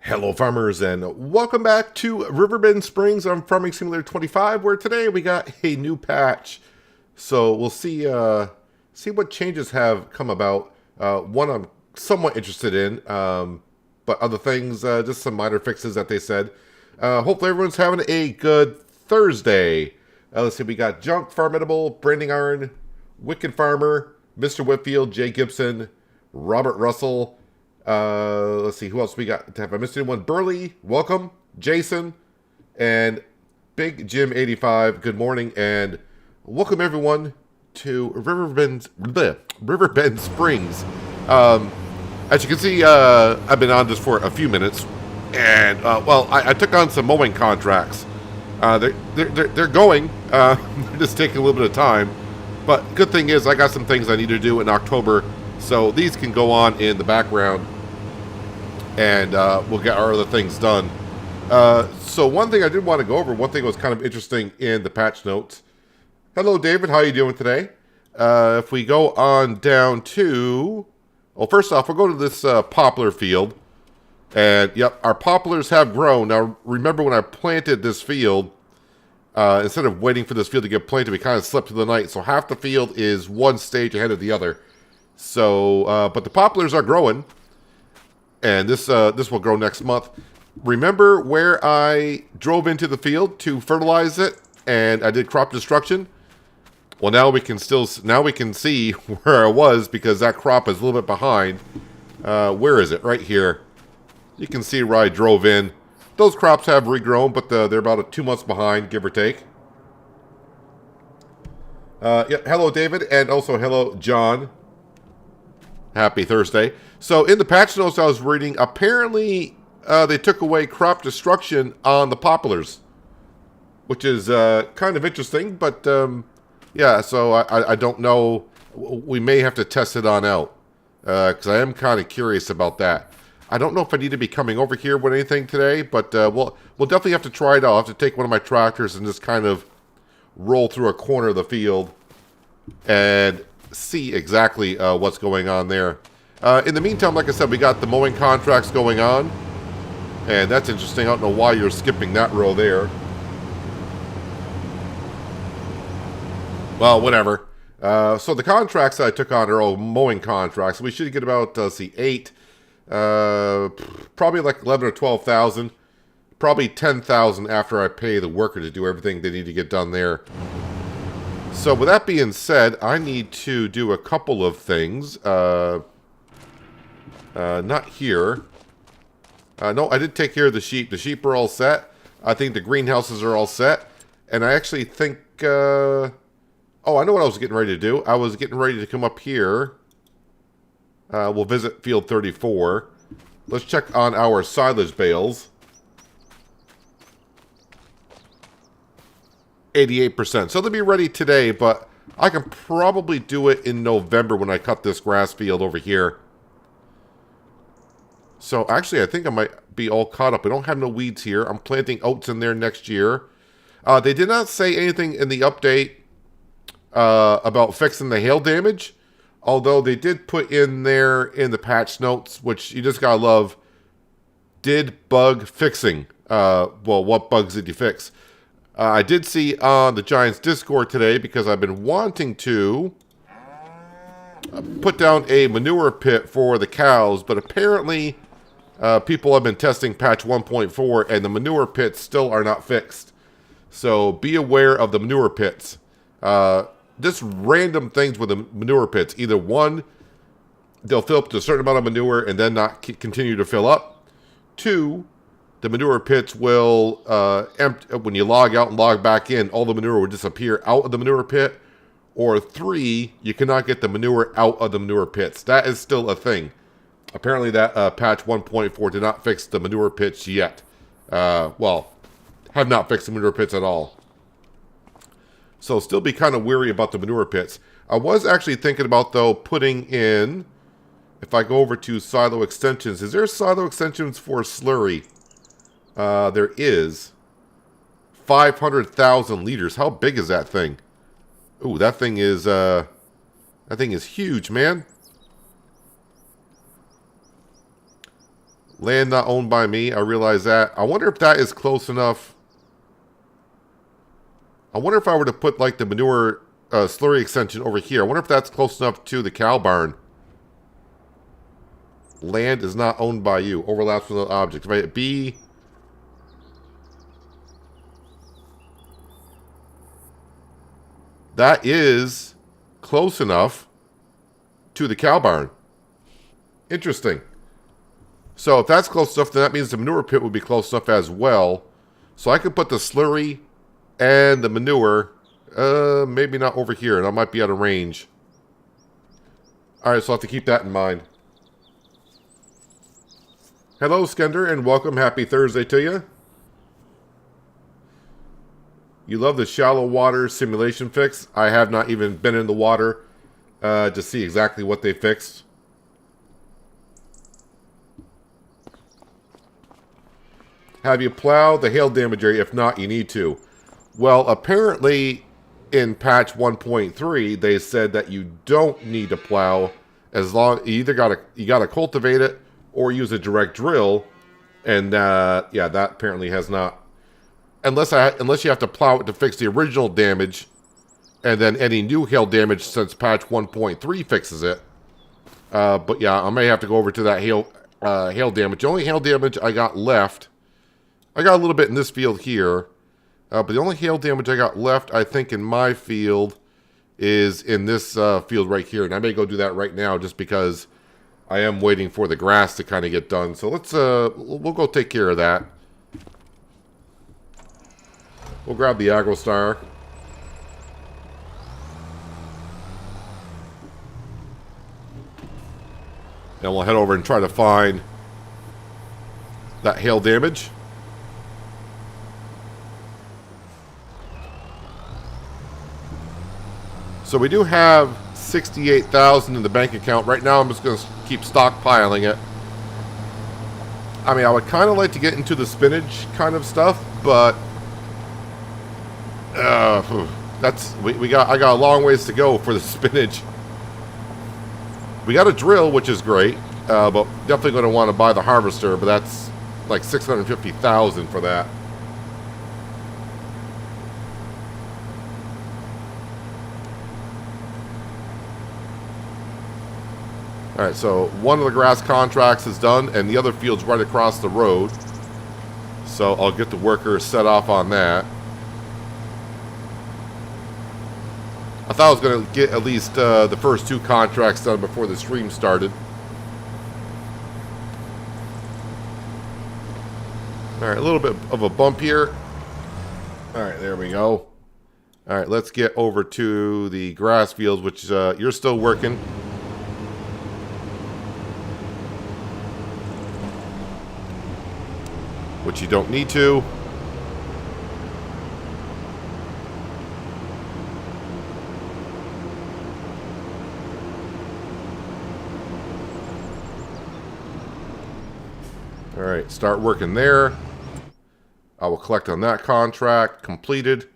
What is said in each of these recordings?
Hello farmers and welcome back to Riverbend Springs on Farming Simulator 25, where today we got a new patch. So we'll see what changes have come about. One I'm somewhat interested in, but other things, just some minor fixes that they said. Hopefully everyone's having a good Thursday. Let's see, we got Junk, Farmable, Branding Iron, Wicked Farmer, Mr. Whitfield, Jay Gibson, Robert Russell. Let's see, who else we got? Have I missed anyone? Burley, welcome. Jason, and Big Jim 85, good morning, and welcome everyone to Riverbend Springs. As you can see, I've been on this for a few minutes, and, well, I took on some mowing contracts. They're going, they're just taking a little bit of time, but good thing is I got some things I need to do in October, so these can go on in the background. And we'll get our other things done. So one thing I did want to go over, one thing was kind of interesting in the patch notes. Hello, David. How are you doing today? If we go on down to... Well, first off, we'll go to this poplar field. And, yep, our poplars have grown. Now, remember when I planted this field, instead of waiting for this field to get planted, we kind of slept through the night. So half the field is one stage ahead of the other. So, but the poplars are growing. And this will grow next month. Remember where I drove into the field to fertilize it, and I did crop destruction? Well, now we can see where I was, because that crop is a little bit behind. Where is it? Right here. You can see where I drove in. Those crops have regrown, but they're about 2 months behind, give or take. Yep. Hello, David, and also hello, John. Happy Thursday. So in the patch notes I was reading, apparently they took away crop destruction on the poplars, which is kind of interesting. But yeah, so I don't know. We may have to test it on out, because I am kind of curious about that. I don't know if I need to be coming over here with anything today, but we'll definitely have to try it out. I'll have to take one of my tractors and just kind of roll through a corner of the field and see exactly what's going on there. In the meantime, like I said, we got the mowing contracts going on, and that's interesting. I don't know why you're skipping that row there. Well, whatever. So the contracts that I took on are all mowing contracts. We should get about, let's see, 8, probably like 11 or 12,000, probably 10,000 after I pay the worker to do everything they need to get done there. So with that being said, I need to do a couple of things. Not here. No, I did take care of the sheep. The sheep are all set. I think the greenhouses are all set. And I actually think... oh, I know what I was getting ready to do. I was getting ready to come up here. We'll visit field 34. Let's check on our silage bales. 88%. So they'll be ready today, but I can probably do it in November when I cut this grass field over here. So actually, I think I might be all caught up. We don't have no weeds here. I'm planting oats in there next year. They did not say anything in the update about fixing the hail damage, although they did put in there in the patch notes, which you just gotta love, did bug fixing. Well, what bugs did you fix? I did see on the Giants Discord today, because I've been wanting to put down a manure pit for the cows, but apparently people have been testing patch 1.4 and the manure pits still are not fixed. So be aware of the manure pits. Just random things with the manure pits. Either one, they'll fill up to a certain amount of manure and then not continue to fill up. Two, the manure pits will empty when you log out and log back in. All the manure will disappear out of the manure pit. Or 3, you cannot get the manure out of the manure pits. That is still a thing. Apparently that patch 1.4 did not fix the manure pits yet. Well, have not fixed the manure pits at all. So still be kind of weary about the manure pits. I was actually thinking about, though, putting in, if I go over to silo extensions, is there silo extensions for slurry? There is. 500,000 liters. How big is that thing? Ooh, that thing is huge, man. Land not owned by me. I realize that. I wonder if that is close enough. I wonder if I were to put like the manure slurry extension over here. I wonder if that's close enough to the cow barn. Land is not owned by you. Overlaps with other objects. If I hit B. That is close enough to the cow barn. Interesting. So if that's close enough, then that means the manure pit would be close enough as well. So I could put the slurry and the manure, maybe not over here, and I might be out of range. Alright, so I'll have to keep that in mind. Hello, Skender, and welcome. Happy Thursday to you. You love the shallow water simulation fix. I have not even been in the water to see exactly what they fixed. Have you plowed the hail damage area? If not, you need to. Well, apparently in patch 1.3, they said that you don't need to plow as long you either gotta cultivate it or use a direct drill, and yeah, that apparently has not. Unless you have to plow it to fix the original damage, and then any new hail damage since patch 1.3 fixes it. But yeah, I may have to go over to that hail damage. The only hail damage I got left. I got a little bit in this field here, but the only hail damage I got left, I think, in my field is in this field right here. And I may go do that right now just because I am waiting for the grass to kind of get done. So let's, we'll go take care of that. We'll grab the AgroStar. And we'll head over and try to find that hail damage. So we do have 68,000 in the bank account. Right now I'm just going to keep stockpiling it. I mean, I would kind of like to get into the spinach kind of stuff, but I got a long ways to go for the spinach. We got a drill, which is great, but definitely going to want to buy the harvester, but that's like 650,000 for that. Alright, so one of the grass contracts is done, and the other field's right across the road. So I'll get the workers set off on that. I thought I was going to get at least the first two contracts done before the stream started. Alright, a little bit of a bump here. Alright, there we go. Alright, let's get over to the grass fields, which you're still working. Which you don't need to. Alright, start working there. I will collect on that contract. Completed.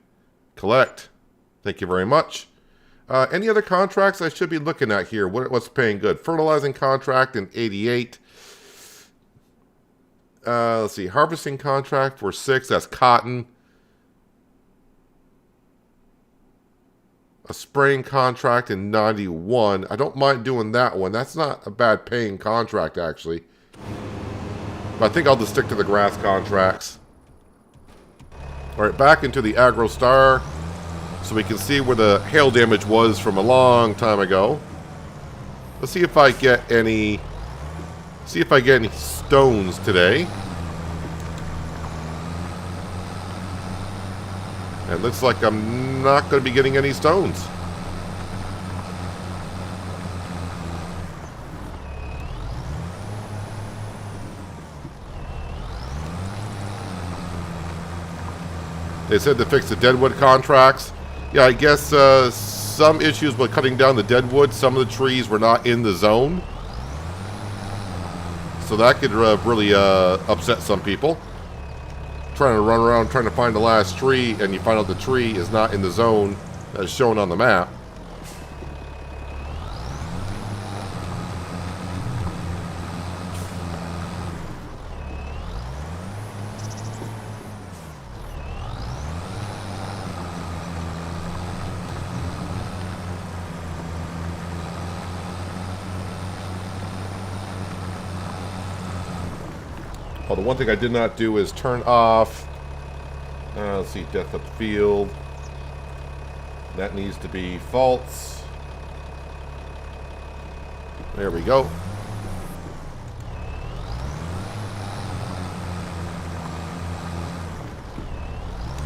Collect. Thank you very much. Any other contracts I should be looking at here? What's paying good? Fertilizing contract in 88. Let's see. Harvesting contract for 6. That's cotton. A spraying contract in 91. I don't mind doing that one. That's not a bad paying contract, actually. But I think I'll just stick to the grass contracts. Alright, back into the AgroStar. So we can see where the hail damage was from a long time ago. Let's see if I get any... See if I get any stones today. It looks like I'm not going to be getting any stones. They said to fix the deadwood contracts. Yeah, I guess some issues with cutting down the deadwood. Some of the trees were not in the zone. So that could really upset some people. Trying to run around trying to find the last tree, and you find out the tree is not in the zone as shown on the map. Oh, the one thing I did not do is turn off... let's see, death up field. That needs to be false. There we go.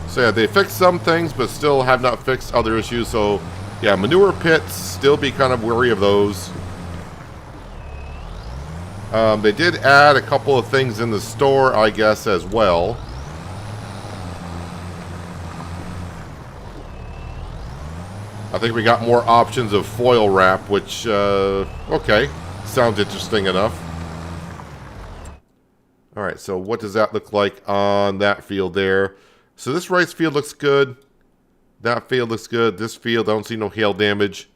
So yeah, they fixed some things, but still have not fixed other issues. So yeah, manure pits, still be kind of wary of those. They did add a couple of things in the store, I guess, as well. I think we got more options of foil wrap, which, okay, sounds interesting enough. Alright, so what does that look like on that field there? So this rice field looks good. That field looks good. This field, I don't see no hail damage.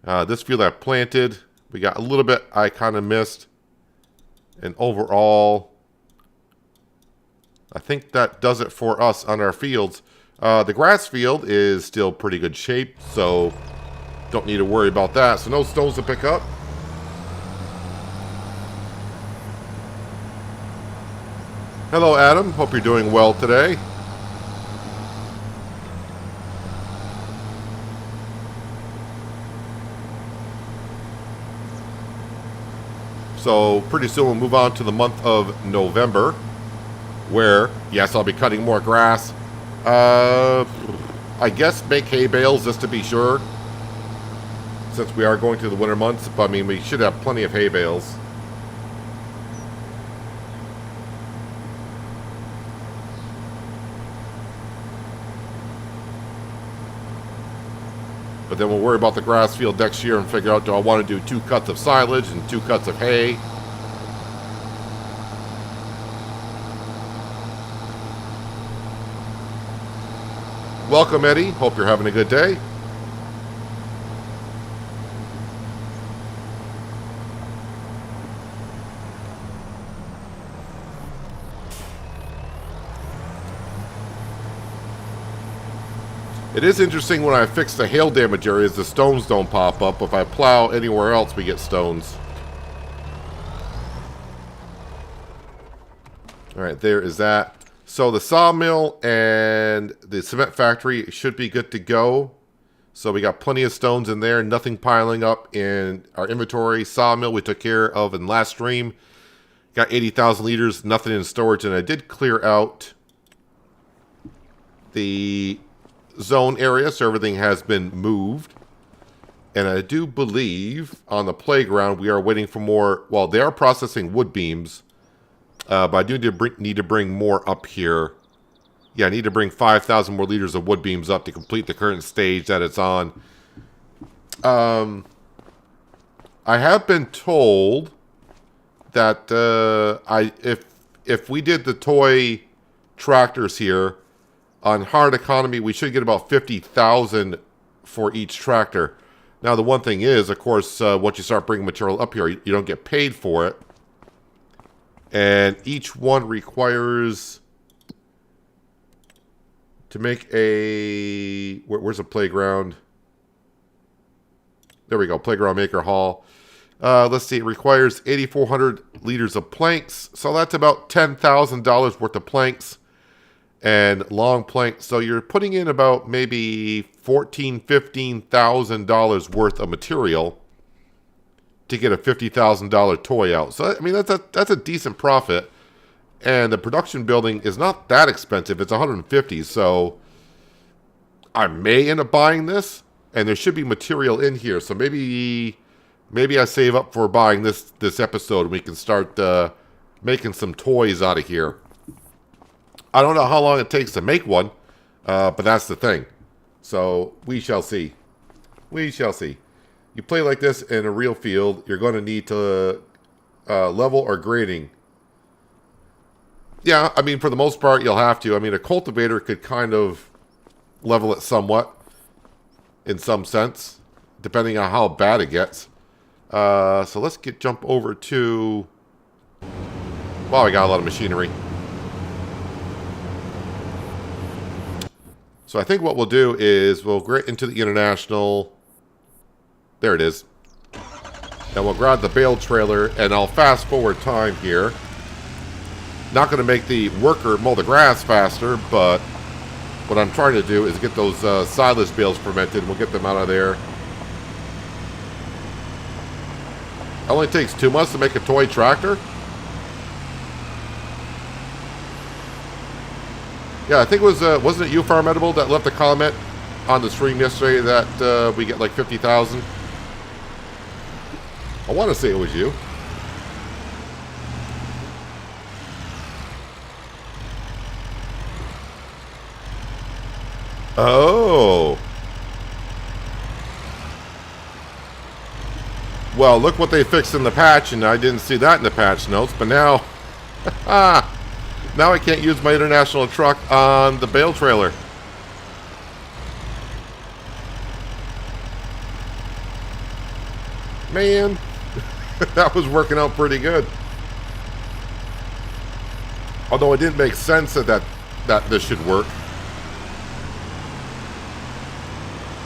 This field I planted. We got a little bit I kind of missed. And overall, I think that does it for us on our fields. The grass field is still pretty good shape, so don't need to worry about that. So no stones to pick up. Hello, Adam. Hope you're doing well today. So pretty soon we'll move on to the month of November, where, yes, I'll be cutting more grass. I guess make hay bales just to be sure, since we are going through the winter months. But I mean, we should have plenty of hay bales. But then we'll worry about the grass field next year and figure out, do I want to do 2 cuts of silage and 2 cuts of hay? Welcome, Eddie. Hope you're having a good day. It is interesting when I fix the hail damage areas, the stones don't pop up. If I plow anywhere else, we get stones. Alright, there is that. So the sawmill and the cement factory should be good to go. So we got plenty of stones in there, nothing piling up in our inventory. Sawmill we took care of in last stream. Got 80,000 liters, nothing in storage, and I did clear out the zone area, so everything has been moved. And I do believe on the playground we are waiting for more. Well, they are processing wood beams, but I do need to bring more up here. Yeah, I need to bring 5,000 more liters of wood beams up to complete the current stage that it's on. I have been told that if we did the toy tractors here on hard economy, we should get about 50,000 for each tractor. Now, the one thing is, of course, once you start bringing material up here, you don't get paid for it. And each one requires to make a... Where's the playground? There we go, Playground Maker Hall. Let's see, it requires 8,400 liters of planks. So that's about $10,000 worth of planks. And long planks, so you're putting in about maybe $14,000, $15,000 worth of material to get a $50,000 toy out. So I mean that's a decent profit, and the production building is not that expensive. It's $150. So I may end up buying this, and there should be material in here. So maybe I save up for buying this episode, and we can start making some toys out of here. I don't know how long it takes to make one, but that's the thing. So we shall see. We shall see. You play like this in a real field, you're going to need to level or grading. Yeah, I mean, for the most part, you'll have to. I mean, a cultivator could kind of level it somewhat, in some sense, depending on how bad it gets. So let's jump over to... Wow, we got a lot of machinery. So I think what we'll do is we'll get into the international. There it is. And we'll grab the bale trailer, and I'll fast forward time here. Not going to make the worker mow the grass faster, but what I'm trying to do is get those silage bales fermented. We'll get them out of there. It only takes 2 months to make a toy tractor. Yeah, I think it was, wasn't it you, Farm Edible, that left a comment on the stream yesterday that we get like 50,000? I want to say it was you. Oh. Well, look what they fixed in the patch, and I didn't see that in the patch notes, but now... now I can't use my international truck on the bale trailer. Man, that was working out pretty good. Although it didn't make sense that this should work.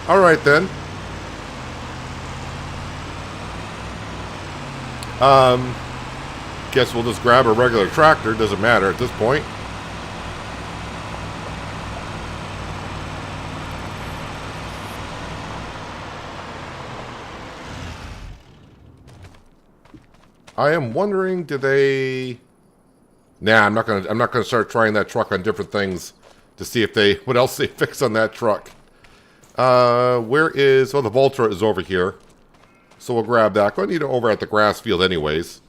Alright then. Guess we'll just grab a regular tractor. Doesn't matter at this point. I am wondering, do they... Nah, I'm not gonna start trying that truck on different things to see if they what else they fix on that truck. Where is... Oh, the Voltra is over here. So we'll grab that. Go need it over at the grass field anyways.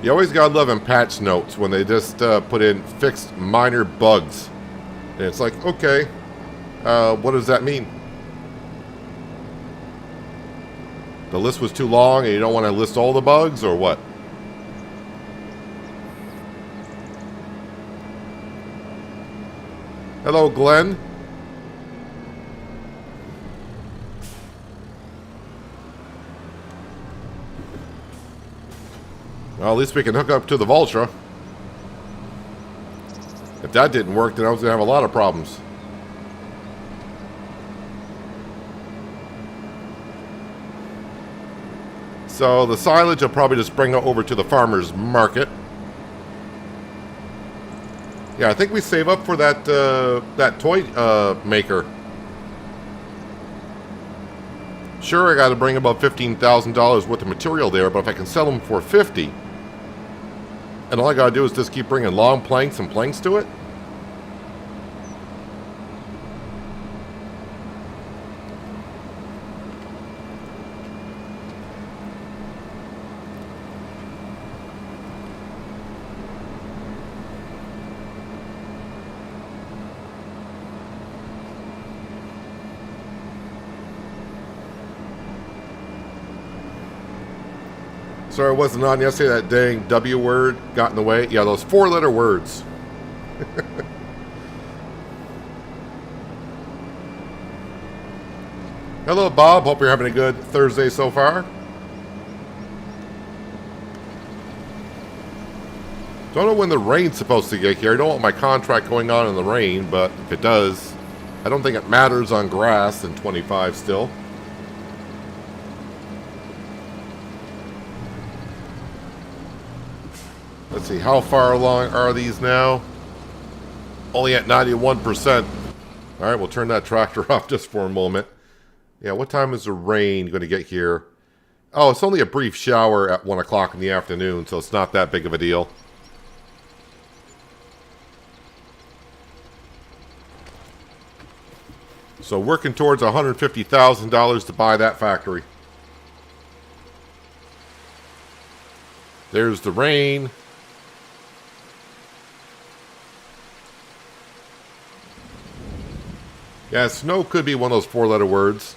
You always gotta love in patch notes when they just put in fixed minor bugs. And it's like, okay, what does that mean? The list was too long and you don't want to list all the bugs, or what? Hello, Glenn. Well, at least we can hook up to the Voltra. If that didn't work, then I was going to have a lot of problems. So the silage I'll probably just bring over to the farmer's market. Yeah, I think we save up for that that toy maker. Sure, I got to bring about $15,000 worth of material there, but if I can sell them for 50, and all I got to do is just keep bringing long planks and planks to it. Sorry I wasn't on yesterday. That dang W word got in the way. Yeah, those 4-letter words. Hello, Bob. Hope you're having a good Thursday so far. Don't know when the rain's supposed to get here. I don't want my contract going on in the rain, but if it does, I don't think it matters on grass in 25 still. Let's see, how far along are these now? Only at 91%. Alright, we'll turn that tractor off just for a moment. Yeah, what time is the rain going to get here? Oh, it's only a brief shower at 1 o'clock in the afternoon, so it's not that big of a deal. So working towards $150,000 to buy that factory. There's the rain. Yeah, snow could be one of those 4-letter words.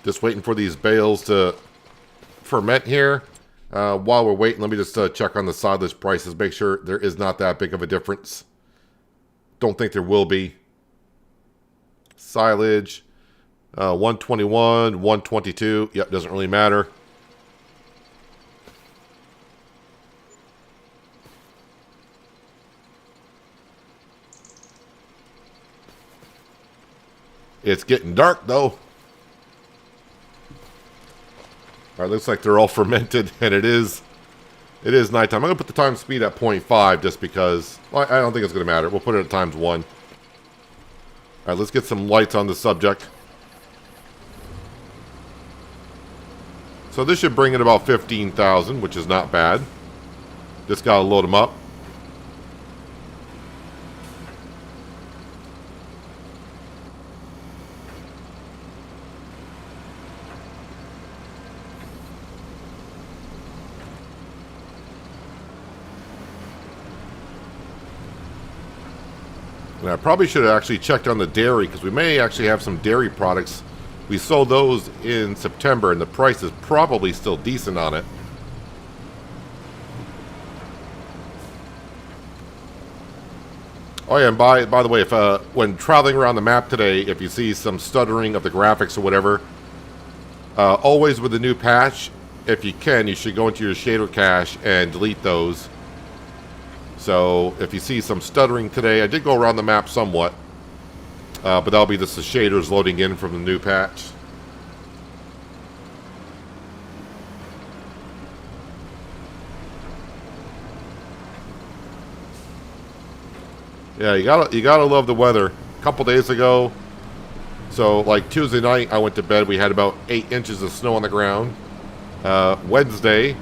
Just waiting for these bales to ferment here. While we're waiting, let me just check on the silage prices. Make sure there is not that big of a difference. Don't think there will be. Silage, 121, 122. Yep, doesn't really matter. It's getting dark, though. All right, looks like they're all fermented, and it is nighttime. I'm going to put the time speed at 0.5 just because, well, I don't think it's going to matter. We'll put it at ×1. All right, let's get some lights on the subject. So this should bring in about 15,000, which is not bad. Just got to load them up. And I probably should have actually checked on the dairy, because we may actually have some dairy products. We sold those in September, and the price is probably still decent on it. Oh yeah, and by the way, if when traveling around the map today, if you see some stuttering of the graphics or whatever, always with the new patch, if you can, you should go into your shader cache and delete those. So if you see some stuttering today, I did go around the map somewhat, but that'll be just the shaders loading in from the new patch. Yeah, you gotta love the weather. A couple days ago, so like Tuesday night, I went to bed. We had about 8 inches of snow on the ground. Wednesday,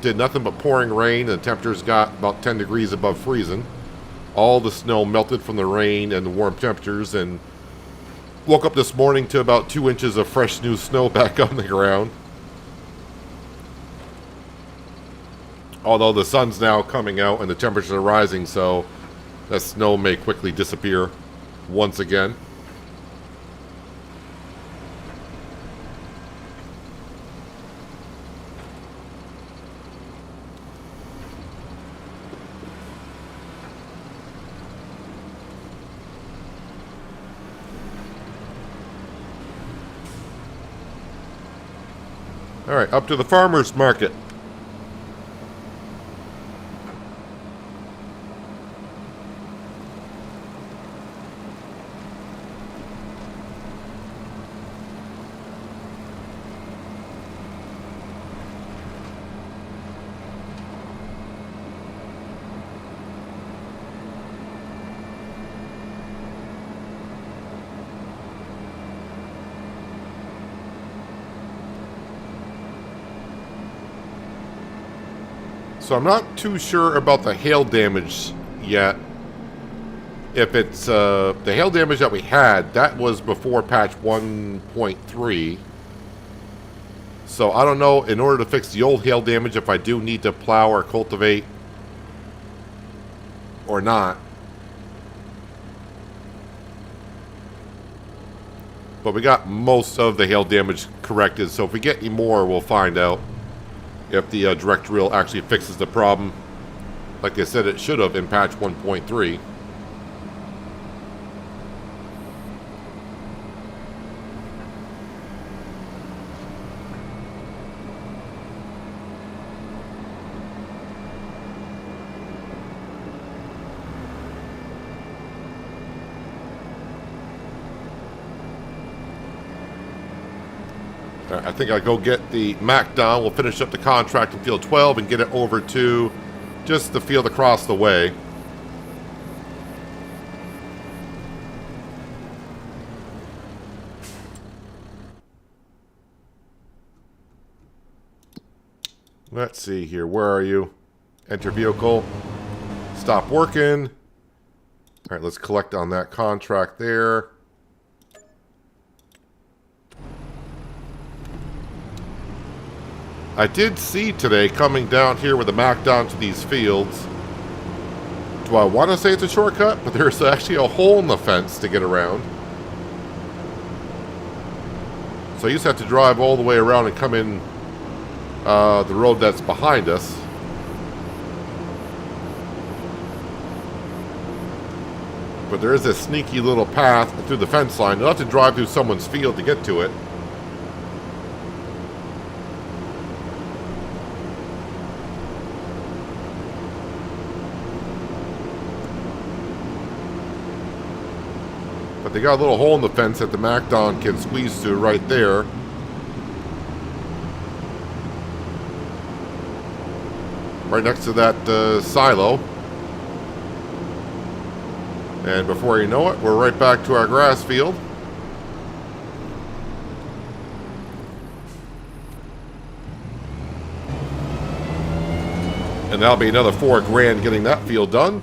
did nothing but pouring rain, and the temperatures got about 10 degrees above freezing. All the snow melted from the rain and the warm temperatures, and woke up this morning to about 2 inches of fresh new snow back on the ground. Although the sun's now coming out and the temperatures are rising, so that snow may quickly disappear once again. All right, up to the farmer's market. So I'm not too sure about the hail damage yet. If it's the hail damage that we had, that was before patch 1.3. So I don't know, in order to fix the old hail damage, if I do need to plow or cultivate or not. But we got most of the hail damage corrected, so if we get any more, we'll find out if the direct drill actually fixes the problem like they said it should have in patch 1.3. I think I'll go get the McDon. We'll finish up the contract in field 12 and get it over to just the field across the way. Let's see here. Where are you? Enter vehicle. Stop working. All right, let's collect on that contract there. I did see today coming down here with the McDon to these fields. Do I want to say it's a shortcut? But there's actually a hole in the fence to get around. So you just have to drive all the way around and come in the road that's behind us. But there is a sneaky little path through the fence line. You'll have to drive through someone's field to get to it. But they got a little hole in the fence that the McDon can squeeze through right there. Right next to that silo. And before you know it, we're right back to our grass field. And that'll be another $4,000 getting that field done.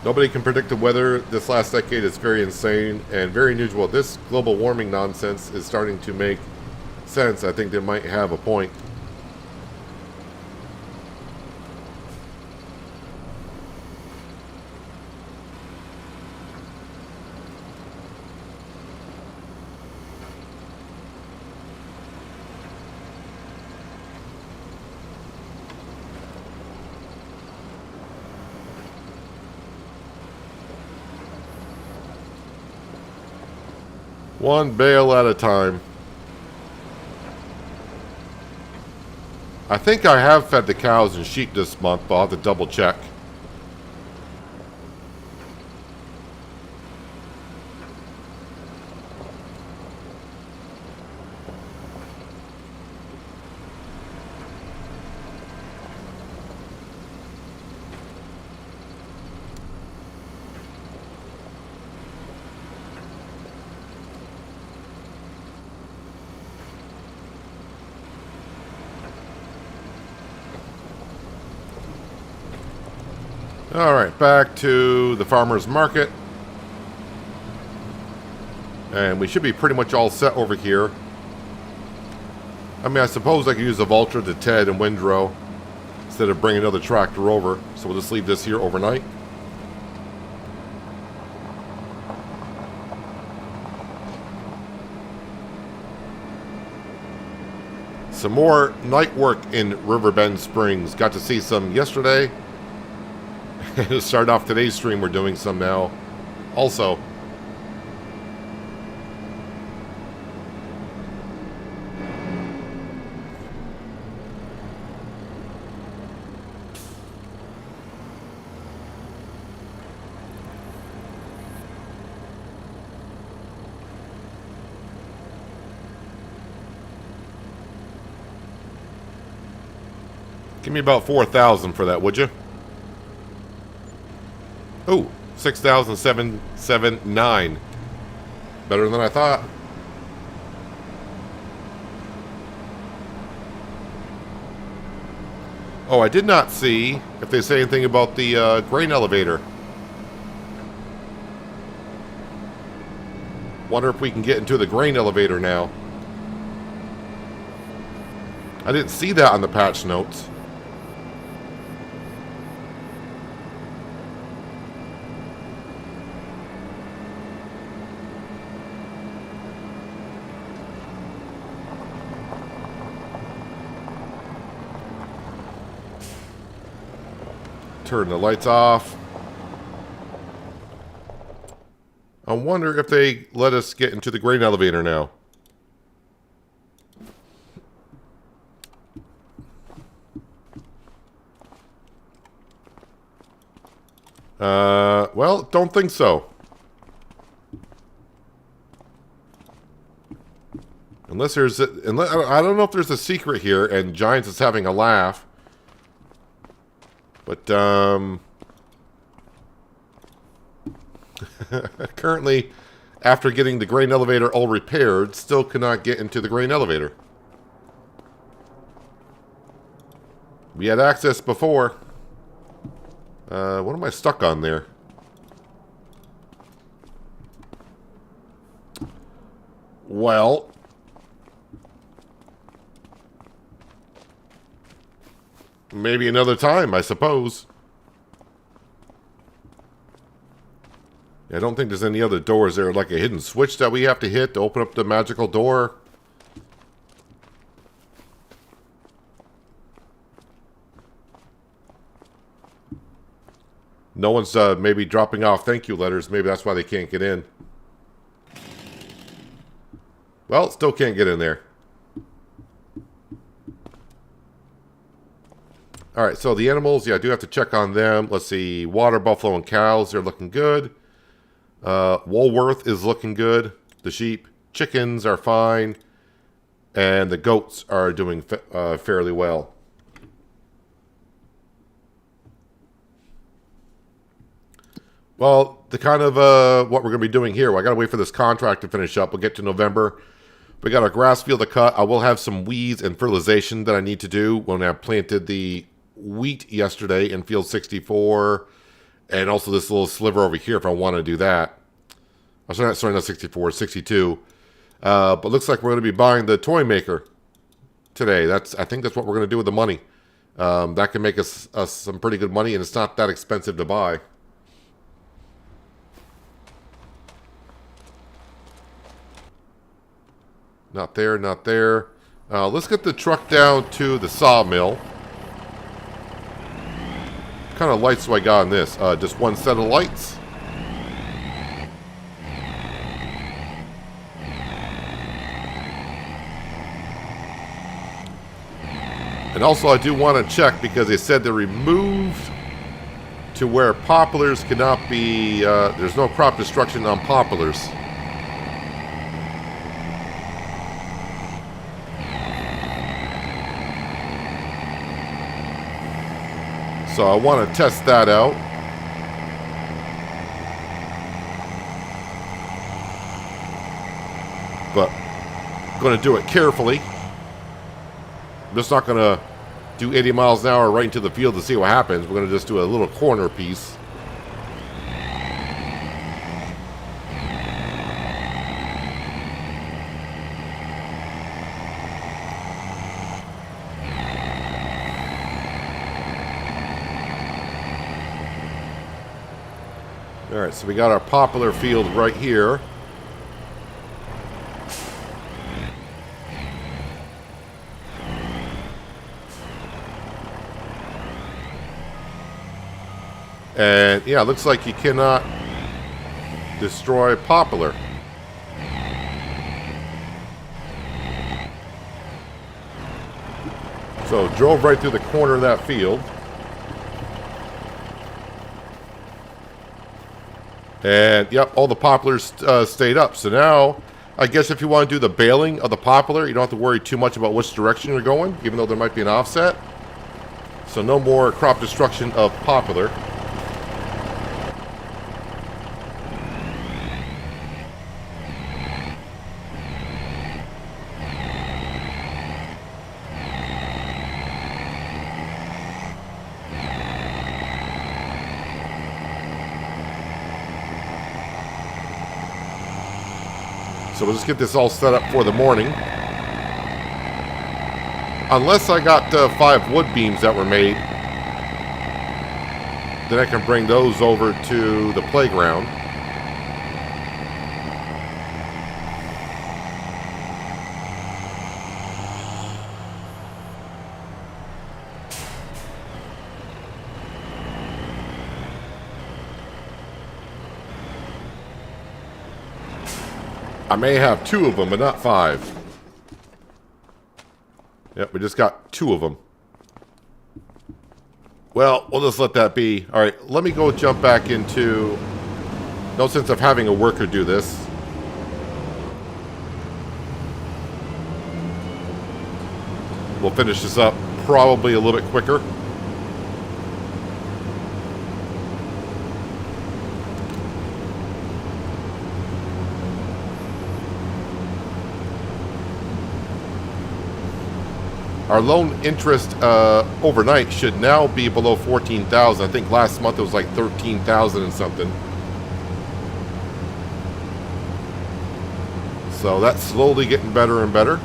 Nobody can predict the weather. This last decade is very insane and very unusual. This global warming nonsense is starting to make sense. I think they might have a point. One bale at a time. I think I have fed the cows and sheep this month, but I'll have to double check. Alright, back to the farmer's market. And we should be pretty much all set over here. I mean, I suppose I could use a Vulture to Ted and Windrow instead of bringing another tractor over. So we'll just leave this here overnight. Some more night work in Riverbend Springs. Got to see some yesterday. To start off today's stream, we're doing some now. Also, give me about 4,000 for that, would you? Oh, 6,779. Better than I thought. Oh, I did not see if they say anything about the grain elevator. Wonder if we can get into the grain elevator now. I didn't see that on the patch notes. Turn the lights off. I wonder if they let us get into the grain elevator now. Well, don't think so. Unless there's I don't know if there's a secret here and Giants is having a laugh. But, currently, after getting the grain elevator all repaired, still cannot get into the grain elevator. We had access before. What am I stuck on there? Well, maybe another time, I suppose. I don't think there's any other doors there, like a hidden switch that we have to hit to open up the magical door. No one's maybe dropping off thank you letters. Maybe that's why they can't get in. Well, still can't get in there. All right, so the animals, yeah, I do have to check on them. Let's see, water buffalo and cows, they're looking good. Woolworth is looking good. The sheep, chickens are fine. And the goats are doing fairly well. Well, the kind of what we're going to be doing here, well, I got to wait for this contract to finish up. We'll get to November. We got our grass field to cut. I will have some weeds and fertilization that I need to do when I planted the wheat yesterday in field 64. And also this little sliver over here if I want to do that. Oh, sorry, not 64, 62. But looks like we're going to be buying the toy maker today. I think that's what we're going to do with the money. That can make us some pretty good money, and it's not that expensive to buy. Not there, not there. Let's get the truck down to the sawmill. What kind of lights do I got on this? Just one set of lights. And also I do want to check because they said they removed to where poplars cannot be, there's no crop destruction on poplars. So I want to test that out. But I'm going to do it carefully. I'm just not going to do 80 miles an hour right into the field to see what happens. We're going to just do a little corner piece. All right, so we got our poplar field right here. And yeah, it looks like you cannot destroy poplar. So drove right through the corner of that field. And yep, all the poplars stayed up. So now, I guess if you want to do the baling of the poplar, you don't have to worry too much about which direction you're going, even though there might be an offset. So no more crop destruction of poplar. So we'll just get this all set up for the morning. Unless I got 5 wood beams that were made, then I can bring those over to the playground. I may have 2 of them, but not 5. Yep, we just got 2 of them. Well, we'll just let that be. All right, let me go jump back into... No sense of having a worker do this. We'll finish this up probably a little bit quicker. Our loan interest overnight should now be below 14,000. I think last month it was like 13,000 and something. So that's slowly getting better and better.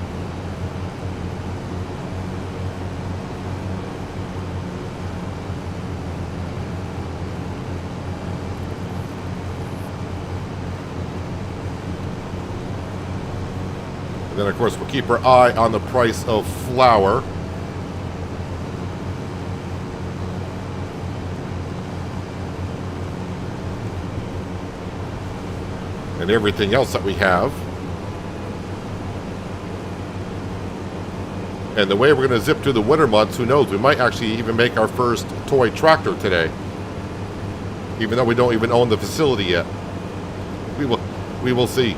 And then, of course, we'll keep our eye on the price of flour. And everything else that we have. And the way we're going to zip through the winter months, who knows? We might actually even make our first toy tractor today. Even though we don't even own the facility yet. We will see.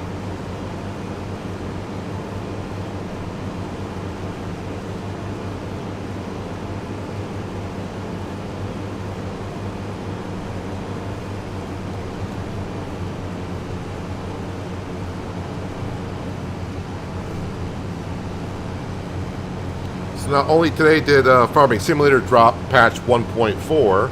So not only today did Farming Simulator drop patch 1.4.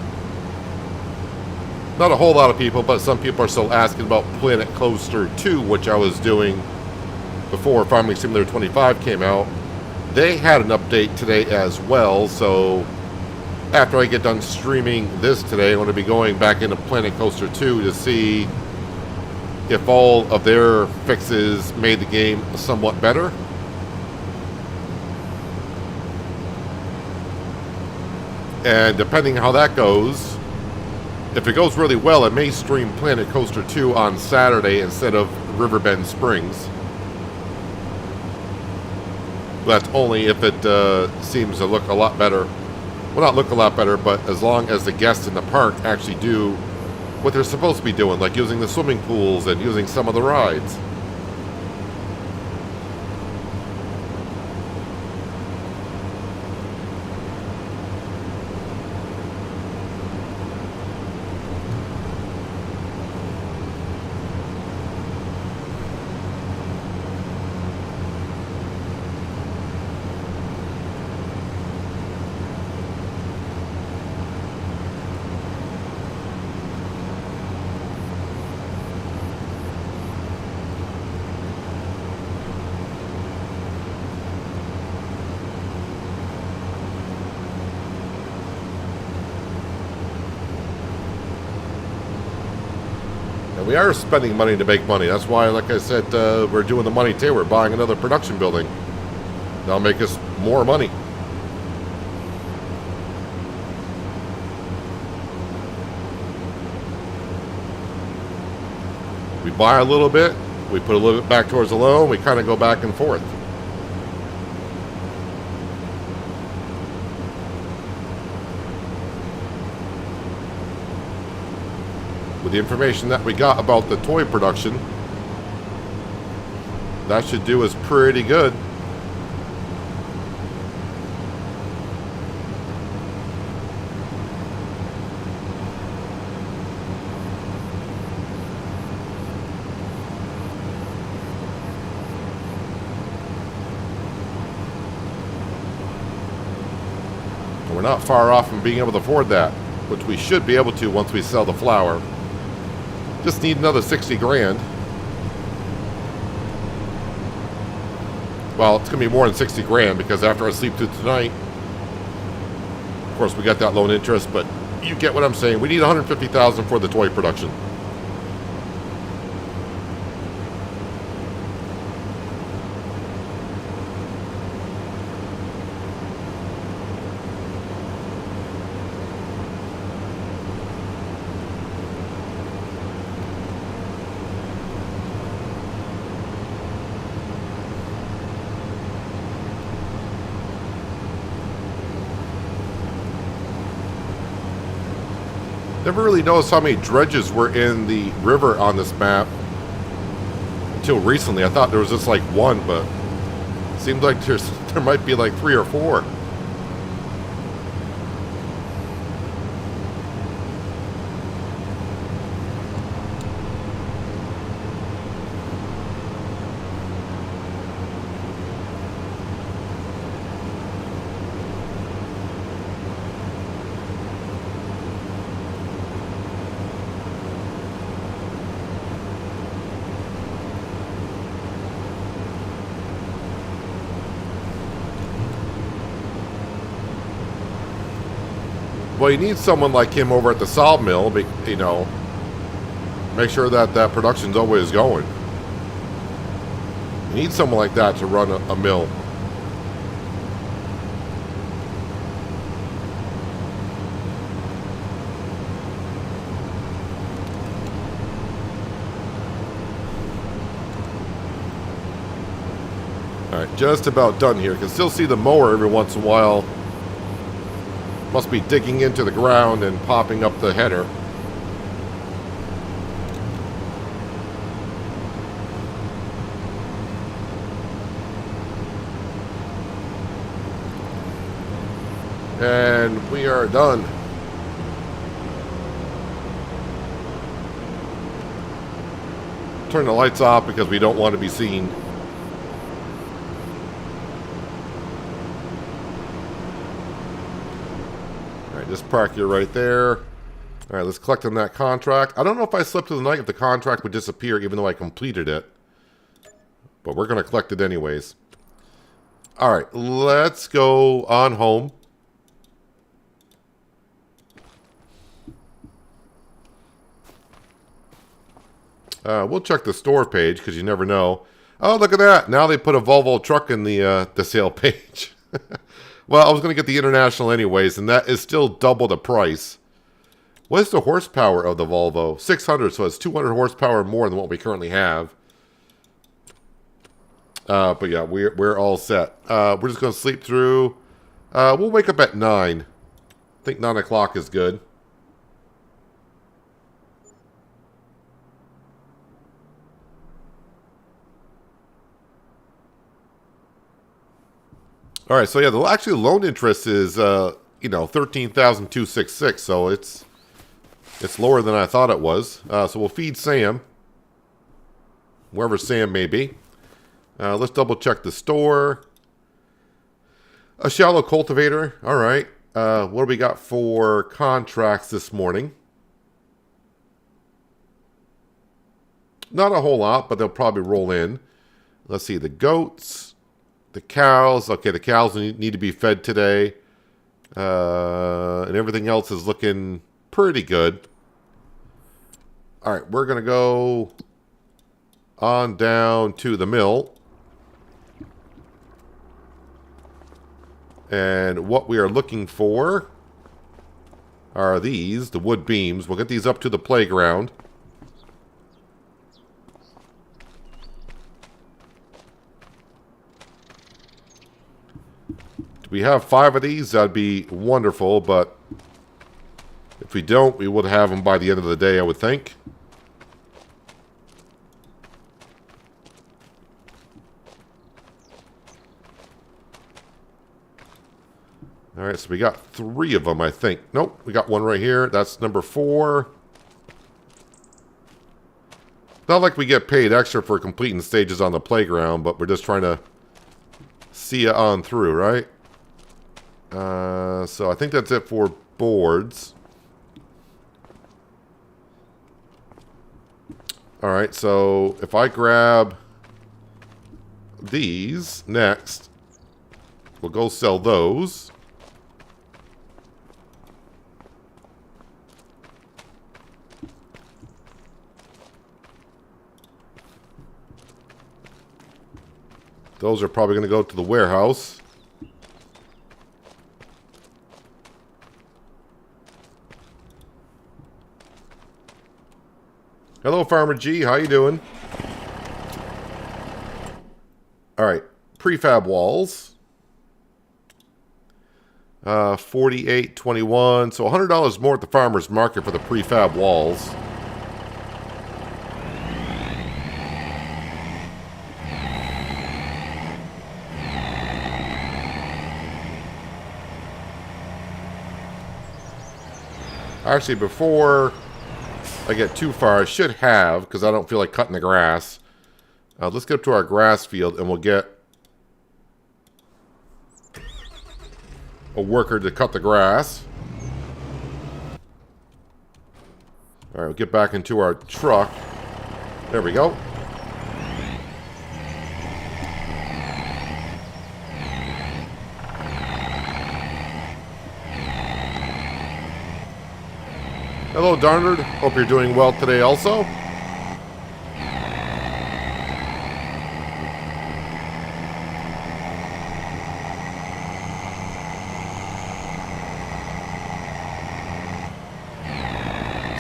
Not a whole lot of people, but some people are still asking about Planet Coaster 2, which I was doing before Farming Simulator 25 came out. They had an update today as well, so after I get done streaming this today, I'm going to be going back into Planet Coaster 2 to see if all of their fixes made the game somewhat better. And depending how that goes, if it goes really well, I may stream Planet Coaster 2 on Saturday instead of Riverbend Springs. But that's only if it seems to look a lot better. Well, not look a lot better, but as long as the guests in the park actually do what they're supposed to be doing, like using the swimming pools and using some of the rides. We are spending money to make money. That's why, like I said, we're doing the money today. We're buying another production building. That'll make us more money. We buy a little bit. We put a little bit back towards the loan. We kind of go back and forth. The information that we got about the toy production, that should do us pretty good. And we're not far off from being able to afford that, which we should be able to once we sell the flour. Just need another 60 grand. Well, it's going to be more than 60 grand because after I sleep through tonight, of course, we got that loan interest, but you get what I'm saying. We need 150,000 for the toy production. Never really noticed how many dredges were in the river on this map until recently. I thought there was just like one, but it seems like there might be like 3 or 4. Well, you need someone like him over at the Sawmill, you know, make sure that that production's always going. You need someone like that to run a mill. Alright, just about done here. Can still see the mower every once in a while. Must be digging into the ground and popping up the header. And we are done. Turn the lights off because we don't want to be seen. Alright, just park you right there. Alright, let's collect on that contract. I don't know if I slept through the night if the contract would disappear even though I completed it. But we're going to collect it anyways. Alright, let's go on home. We'll check the store page because you never know. Oh, look at that. Now they put a Volvo truck in the sale page. Well, I was going to get the International anyways, and that is still double the price. What is the horsepower of the Volvo? 600, so it's 200 horsepower more than what we currently have. But yeah, we're all set. We're just going to sleep through. We'll wake up at 9. I think 9 o'clock is good. All right, so yeah, the actually loan interest is, 13,266, so it's lower than I thought it was. So we'll feed Sam, wherever Sam may be. Let's double check the store. A shallow cultivator. All right. What do we got for contracts this morning? Not a whole lot, but they'll probably roll in. Let's see, the goats. The cows, okay, the cows need to be fed today. And everything else is looking pretty good. All right, we're going to go on down to the mill. And what we are looking for are these, the wood beams. We'll get these up to the playground. We have 5 of these, that'd be wonderful, but if we don't, we would have them by the end of the day, I would think. Alright, so we got 3 of them, I think. Nope, we got one right here. That's number 4. Not like we get paid extra for completing stages on the playground, but we're just trying to see it on through, right? So I think that's it for boards. Alright, so if I grab these next, we'll go sell those. Those are probably going to go to the warehouse. Hello, Farmer G. How you doing? All right, prefab walls. 48.21. So $100 more at the farmer's market for the prefab walls. Actually, before I get too far, I should have, because I don't feel like cutting the grass. Let's get up to our grass field and we'll get a worker to cut the grass. Alright, we'll get back into our truck. There we go. Hello, Darnard. Hope you're doing well today also.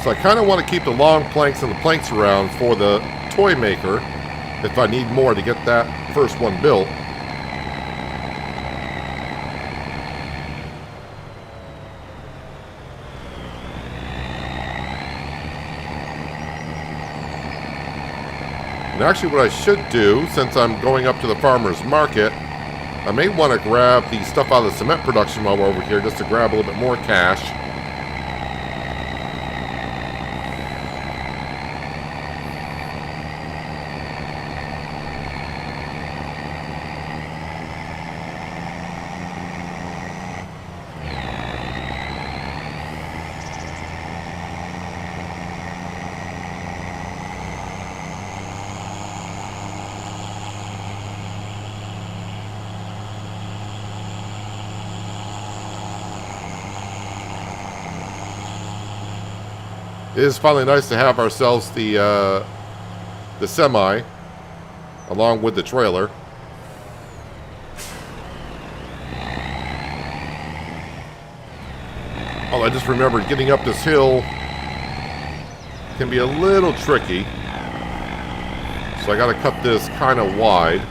So I kind of want to keep the long planks and the planks around for the toy maker if I need more to get that first one built. And actually what I should do, since I'm going up to the farmer's market, I may want to grab the stuff out of the cement production while we're over here, just to grab a little bit more cash. It is finally nice to have ourselves the semi, along with the trailer. Oh, I just remembered getting up this hill can be a little tricky. So I got to cut this kind of wide.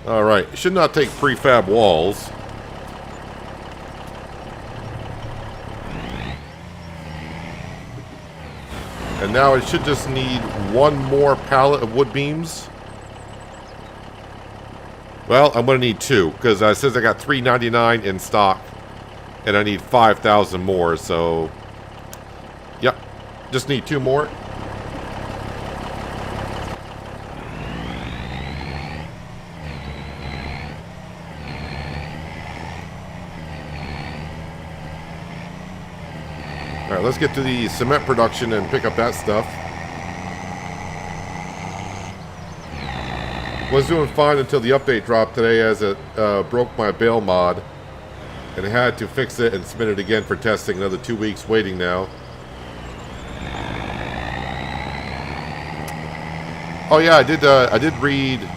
Alright, should not take prefab walls. And now I should just need one more pallet of wood beams. Well, I'm going to need two, because it says I got $3.99 in stock. And I need 5,000 more, so... Yep, just need two more. Alright, let's get to the cement production and pick up that stuff. Was doing fine until the update dropped today, as it broke my bale mod. And I had to fix it and submit it again for testing. Another 2 weeks waiting now. Oh yeah, I did read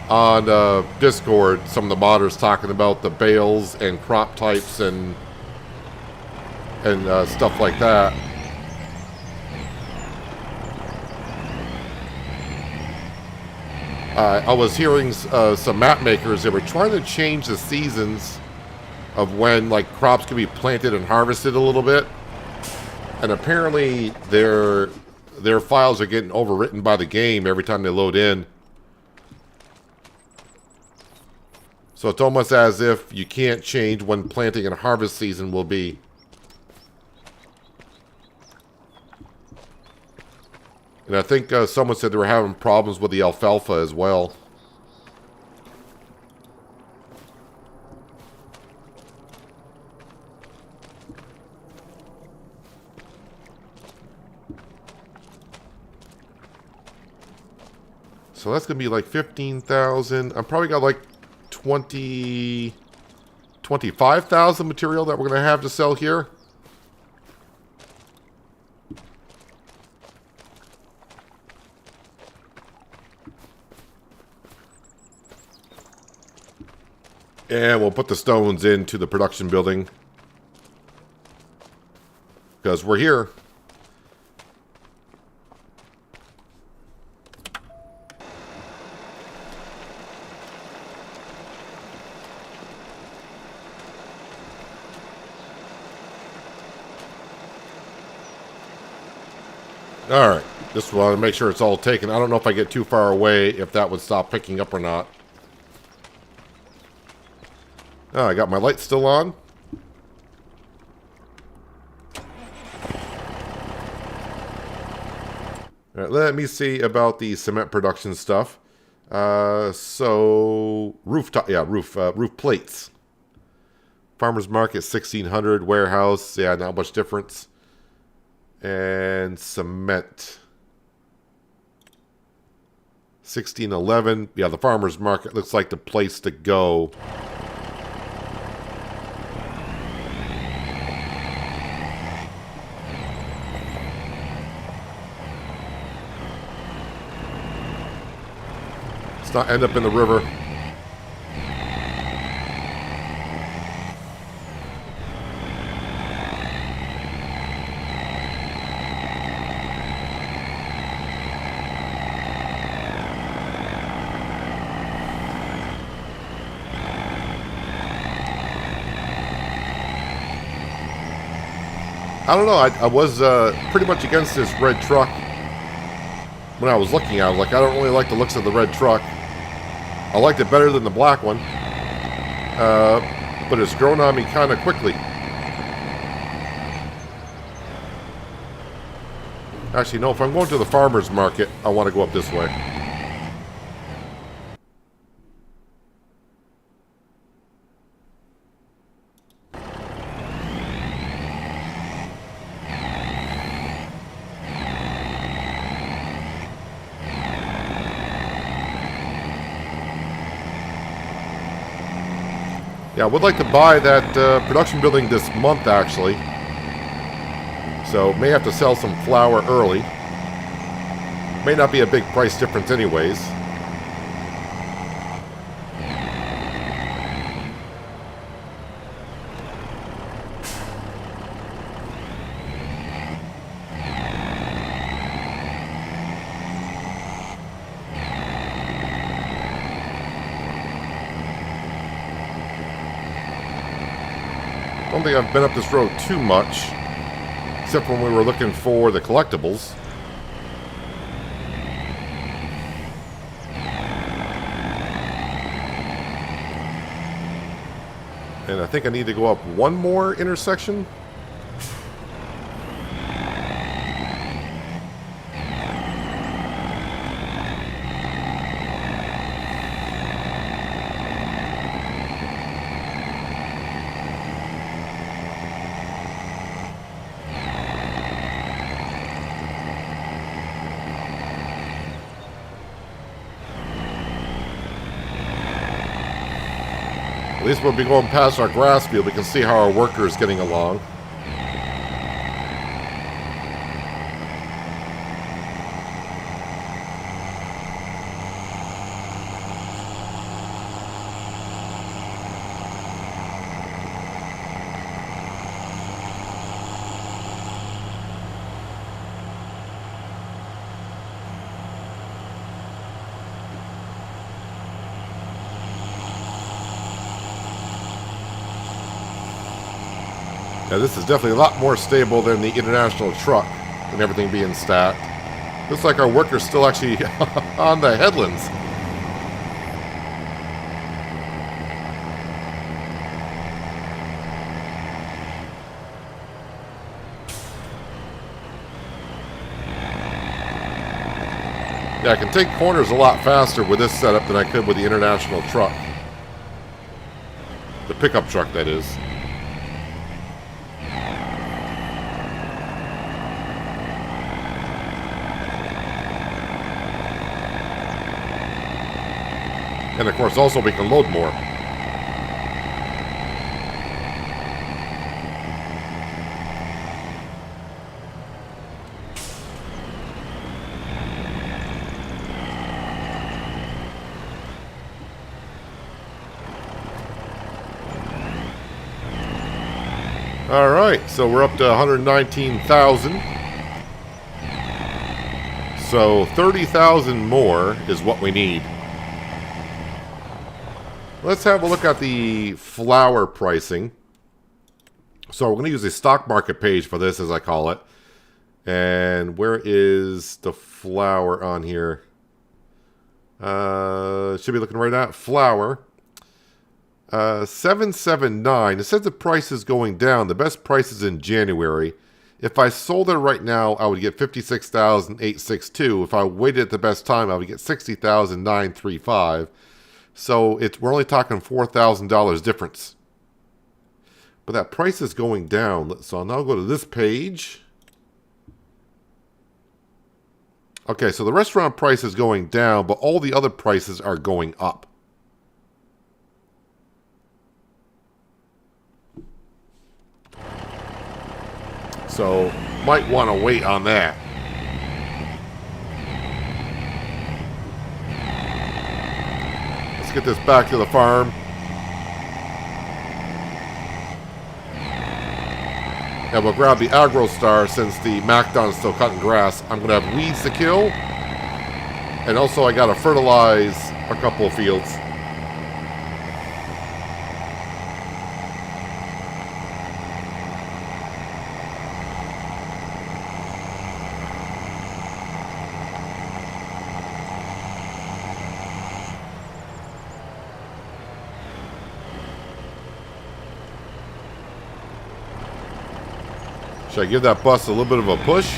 on Discord some of the modders talking about the bales and crop types and stuff like that. I was hearing some map makers that were trying to change the seasons of when like crops can be planted and harvested a little bit, and apparently their files are getting overwritten by the game every time they load in. So it's almost as if you can't change when planting and harvest season will be. And I think someone said they were having problems with the alfalfa as well. So that's going to be like 15,000. I'm probably got like 25,000 material that we're going to have to sell here. And we'll put the stones into the production building, because we're here. Alright, just want to make sure it's all taken. I don't know if I get too far away if that would stop picking up or not. Oh, I got my lights still on. All right, let me see about the cement production stuff. So rooftop, yeah, roof plates. Farmers market 1,600, warehouse, yeah, not much difference. And cement 1,611. Yeah, the farmers market looks like the place to go. Not end up in the river. I don't know. I was pretty much against this red truck when I was looking at it. I was like, I don't really like the looks of the red truck. I liked it better than the black one. But it's grown on me kind of quickly. Actually, no, if I'm going to the farmer's market, I want to go up this way. Yeah, I would like to buy that production building this month, actually. So, may have to sell some flour early. May not be a big price difference anyways. I don't think I've been up this road too much, except when we were looking for the collectibles. And I think I need to go up one more intersection. At least we'll be going past our grass field. We can see how our worker is getting along. Now this is definitely a lot more stable than the international truck and everything being stacked. Looks like our worker's still actually on the headlands. Yeah, I can take corners a lot faster with this setup than I could with the international truck. The pickup truck, that is. And of course, also we can load more. All right, so we're up to 119,000. So 30,000 more is what we need. Let's have a look at the flour pricing. So we're going to use a stock market page for this, as I call it. And where is the flour on here? Should be looking right at flour. 779. It says the price is going down. The best price is in January. If I sold it right now, I would get 56,862. If I waited at the best time, I would get 60,935. So we're only talking $4,000 difference. But that price is going down. So I'll now go to this page. Okay, so the restaurant price is going down, but all the other prices are going up. So might want to wait on that. Get this back to the farm. And we'll grab the Agro Star since the McDon's still cutting grass. I'm going to have weeds to kill. And also I got to fertilize a couple of fields. Should I give that bus a little bit of a push?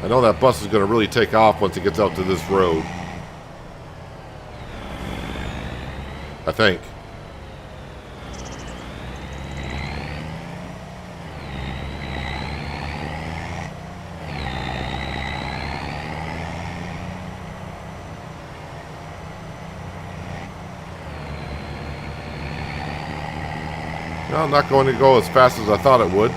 I know that bus is going to really take off once it gets out to this road. I think. No, I'm not going to go as fast as I thought it would.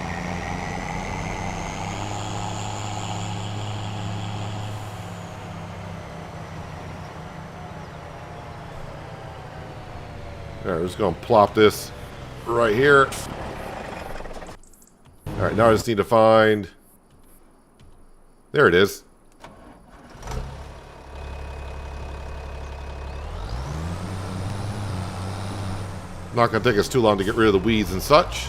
Alright, we're just going to plop this right here. Alright, now I just need to find... There it is. Not going to take us too long to get rid of the weeds and such.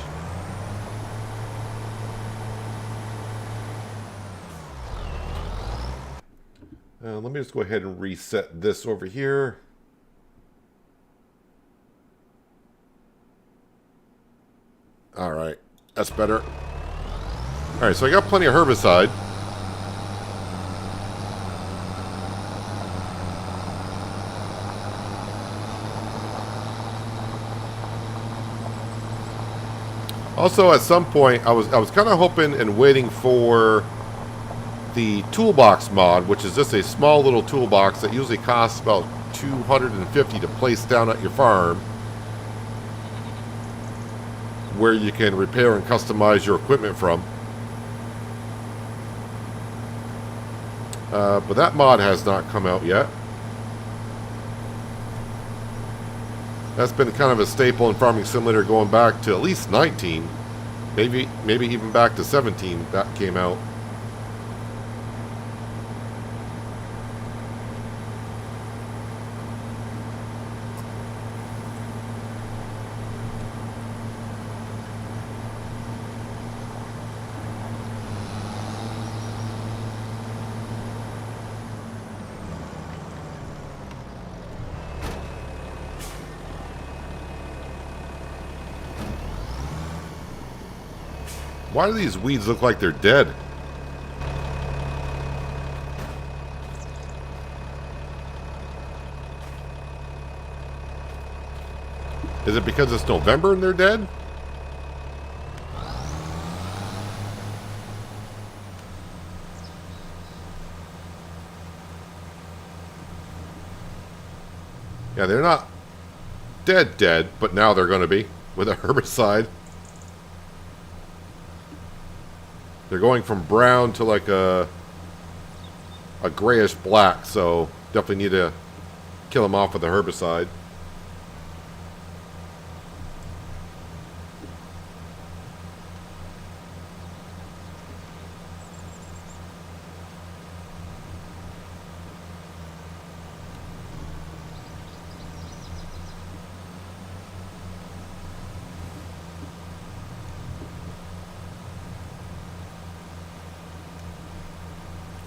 Let me just go ahead and reset this over here. Alright, that's better. Alright, so I got plenty of herbicide. Also, at some point, I was kind of hoping and waiting for the toolbox mod, which is just a small little toolbox that usually costs about $250 to place down at your farm, where you can repair and customize your equipment from. But that mod has not come out yet. That's been kind of a staple in Farming Simulator going back to at least 19. Maybe even back to 17 that came out. Why do these weeds look like they're dead? Is it because it's November and they're dead? Yeah, they're not dead, but now they're going to be with a herbicide. They're going from brown to like a grayish black, so definitely need to kill them off with a herbicide.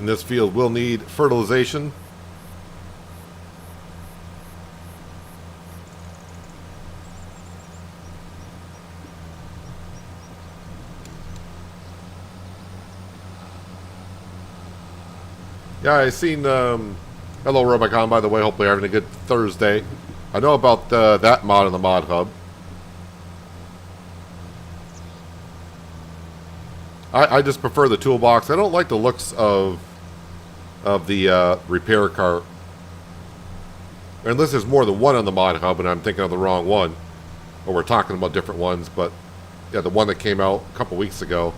And this field will need fertilization. Yeah, I seen, hello Rubicon, by the way, hopefully you're having a good Thursday. I know about that mod in the mod hub. I just prefer the toolbox. I don't like the looks of the repair cart. Unless there's more than one on the mod hub and I'm thinking of the wrong one. Or we're talking about different ones, but yeah, the one that came out a couple weeks ago.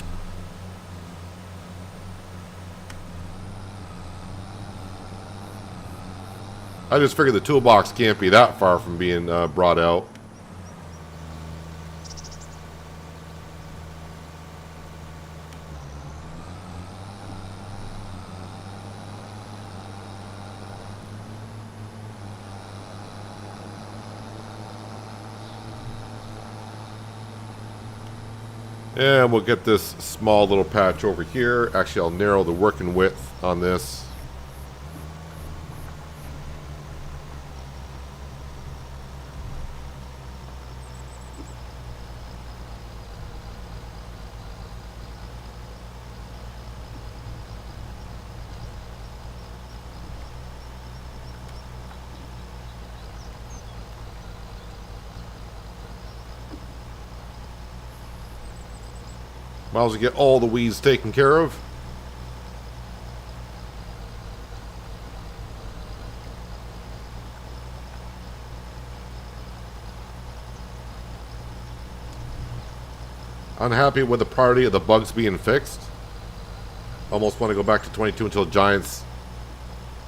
I just figured the toolbox can't be that far from being brought out. And we'll get this small little patch over here. Actually, I'll narrow the working width on this. Might as well get all the weeds taken care of. Unhappy with the priority of the bugs being fixed. Almost want to go back to 22 until Giants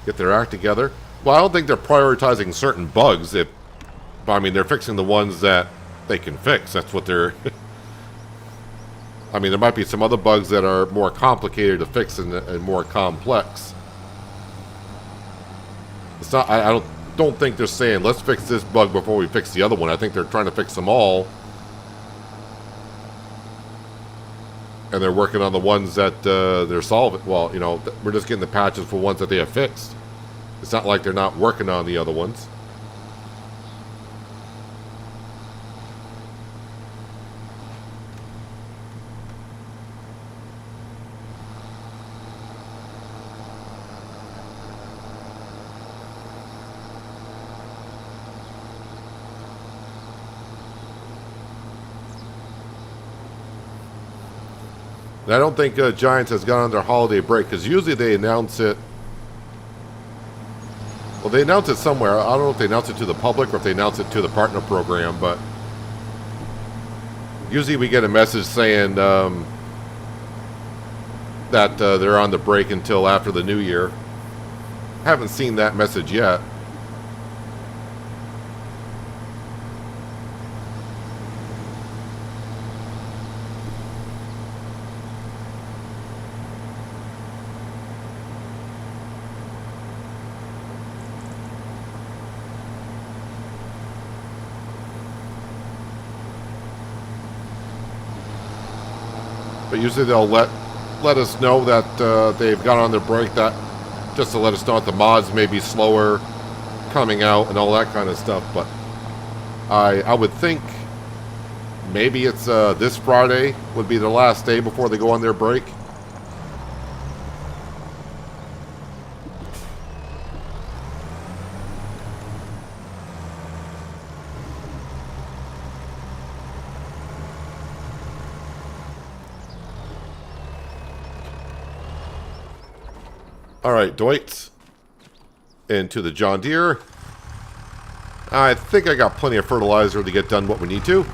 get their act together. Well, I don't think they're prioritizing certain bugs. I mean, they're fixing the ones that they can fix. That's what they're... I mean, there might be some other bugs that are more complicated to fix and more complex. It's not... I don't think they're saying, let's fix this bug before we fix the other one. I think they're trying to fix them all. And they're working on the ones that they're solving. Well, you know, we're just getting the patches for ones that they have fixed. It's not like they're not working on the other ones. And I don't think Giants has gone on their holiday break, because usually they announce it. Well, they announce it somewhere. I don't know if they announce it to the public or if they announce it to the partner program, but usually we get a message saying that they're on the break until after the new year. Haven't seen that message yet. But usually they'll let us know that they've gone on their break, that just to let us know that the mods may be slower coming out and all that kind of stuff. But I would think maybe it's this Friday would be the last day before they go on their break. All right, Dwight, into the John Deere. I think I got plenty of fertilizer to get done what we need to.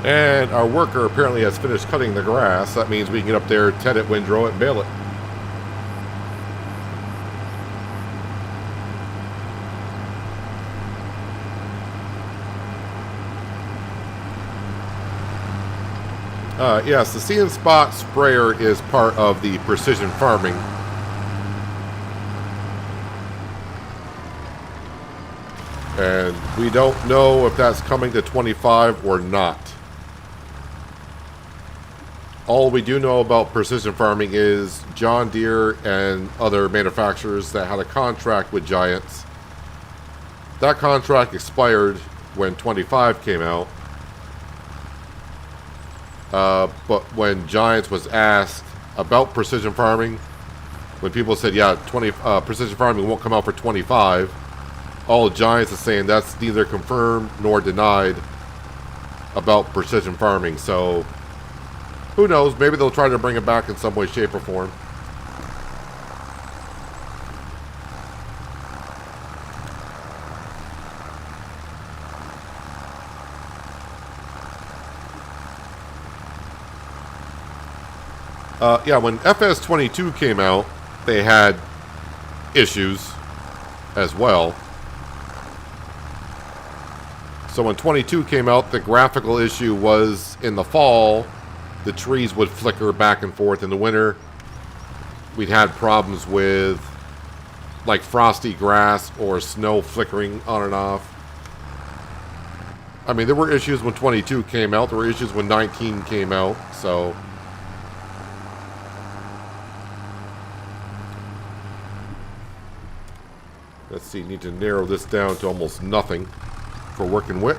And our worker apparently has finished cutting the grass. That means we can get up there, ted it, windrow it, and bale it. Yes, the See and Spot sprayer is part of the precision farming. And we don't know if that's coming to 25 or not. All we do know about precision farming is John Deere and other manufacturers that had a contract with Giants. That contract expired when 25 came out. But when Giants was asked about precision farming, when people said, yeah, precision farming won't come out for 25, all Giants is saying that's neither confirmed nor denied about precision farming. So who knows? Maybe they'll try to bring it back in some way, shape, or form. Yeah, when FS22 came out, they had issues as well. So when 22 came out, the graphical issue was in the fall the trees would flicker back and forth in the winter. We'd had problems with like frosty grass or snow flickering on and off. I mean, there were issues when 22 came out. There were issues when 19 came out. So let's see, need to narrow this down to almost nothing for working with.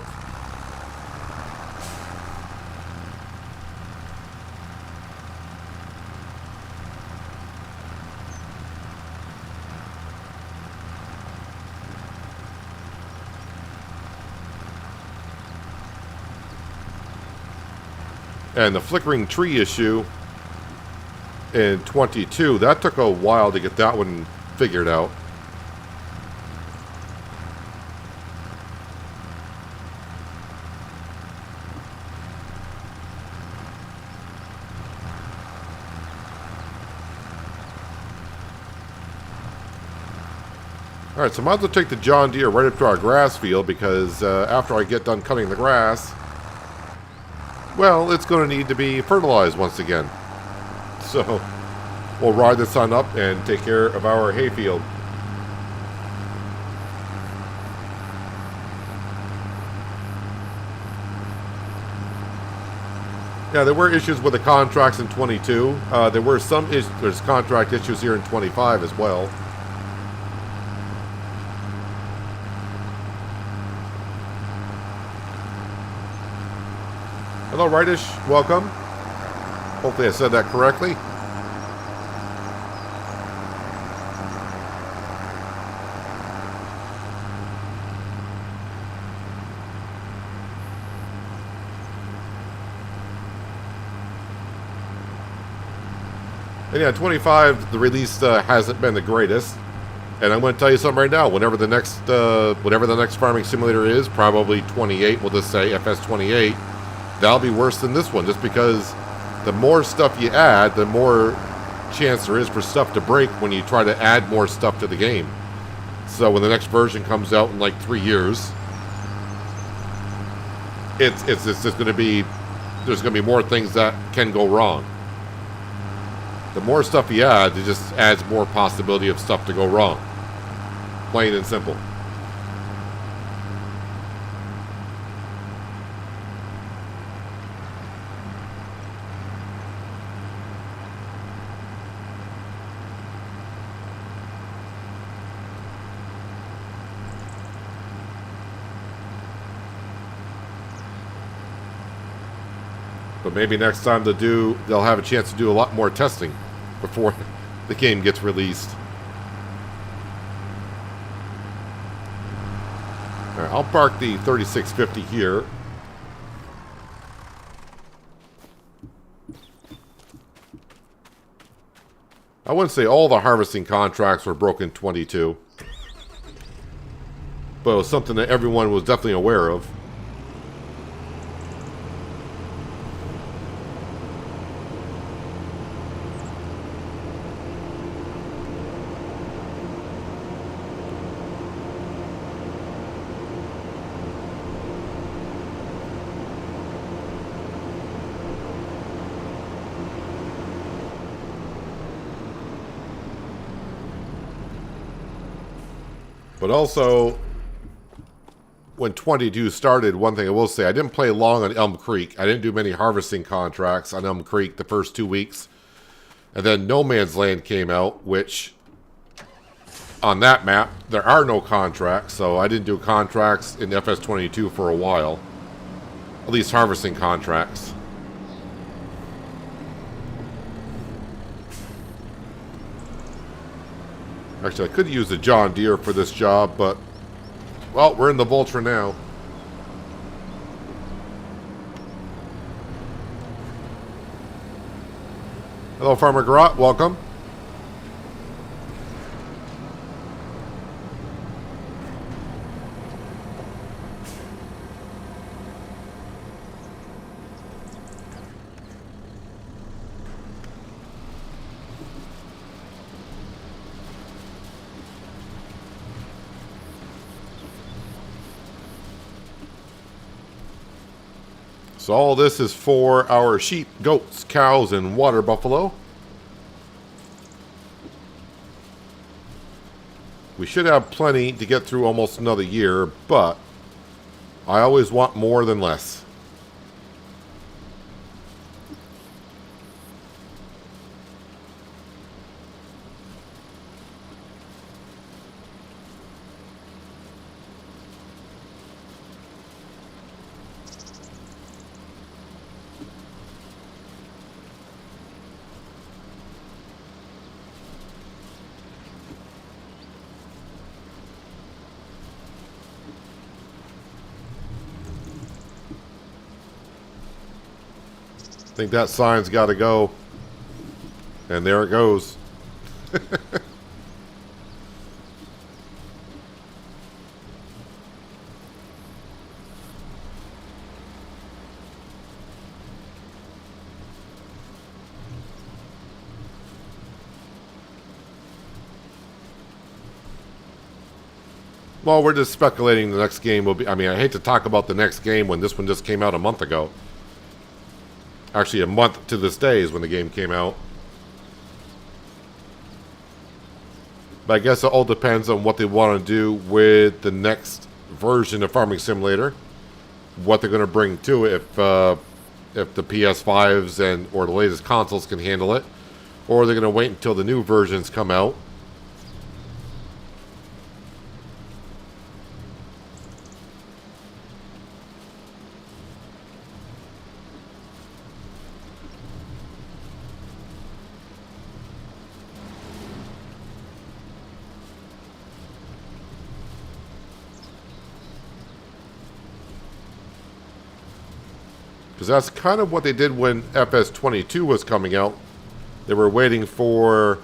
And the flickering tree issue in 22, that took a while to get that one figured out. Alright, so I might as well take the John Deere right up to our grass field because after I get done cutting the grass, well, it's going to need to be fertilized once again. So we'll ride the sun up and take care of our hayfield. Yeah, there were issues with the contracts in 22. There were there's contract issues here in 25 as well. Hello, Rightish. Welcome. Hopefully I said that correctly. And yeah, 25, the release hasn't been the greatest. And I'm going to tell you something right now. Whatever the next farming simulator is, probably 28, we'll just say FS28, that'll be worse than this one, just because the more stuff you add, the more chance there is for stuff to break when you try to add more stuff to the game. So when the next version comes out in like 3 years, it's just going to be, there's going to be more things that can go wrong. The more stuff you add, it just adds more possibility of stuff to go wrong. Plain and simple. But maybe next time they'll have a chance to do a lot more testing before the game gets released. All right, I'll park the 3650 here. I wouldn't say all the harvesting contracts were broken 22. But it was something that everyone was definitely aware of. But also, when 22 started, one thing I will say, I didn't play long on Elm Creek. I didn't do many harvesting contracts on Elm Creek the first 2 weeks. And then No Man's Land came out, which, on that map, there are no contracts. So I didn't do contracts in FS22 for a while. At least harvesting contracts. Actually, I could use a John Deere for this job, but, well, we're in the Vulture now. Hello, Farmer Garot. Welcome. So all this is for our sheep, goats, cows, and water buffalo. We should have plenty to get through almost another year, but I always want more than less. I think that sign's got to go. And there it goes. Well, we're just speculating the next game will be... I mean, I hate to talk about the next game when this one just came out a month ago. Actually, a month to this day is when the game came out. But I guess it all depends on what they want to do with the next version of Farming Simulator. What they're going to bring to it if the PS5s and or the latest consoles can handle it. Or they're going to wait until the new versions come out. Because that's kind of what they did when FS22 was coming out. They were waiting for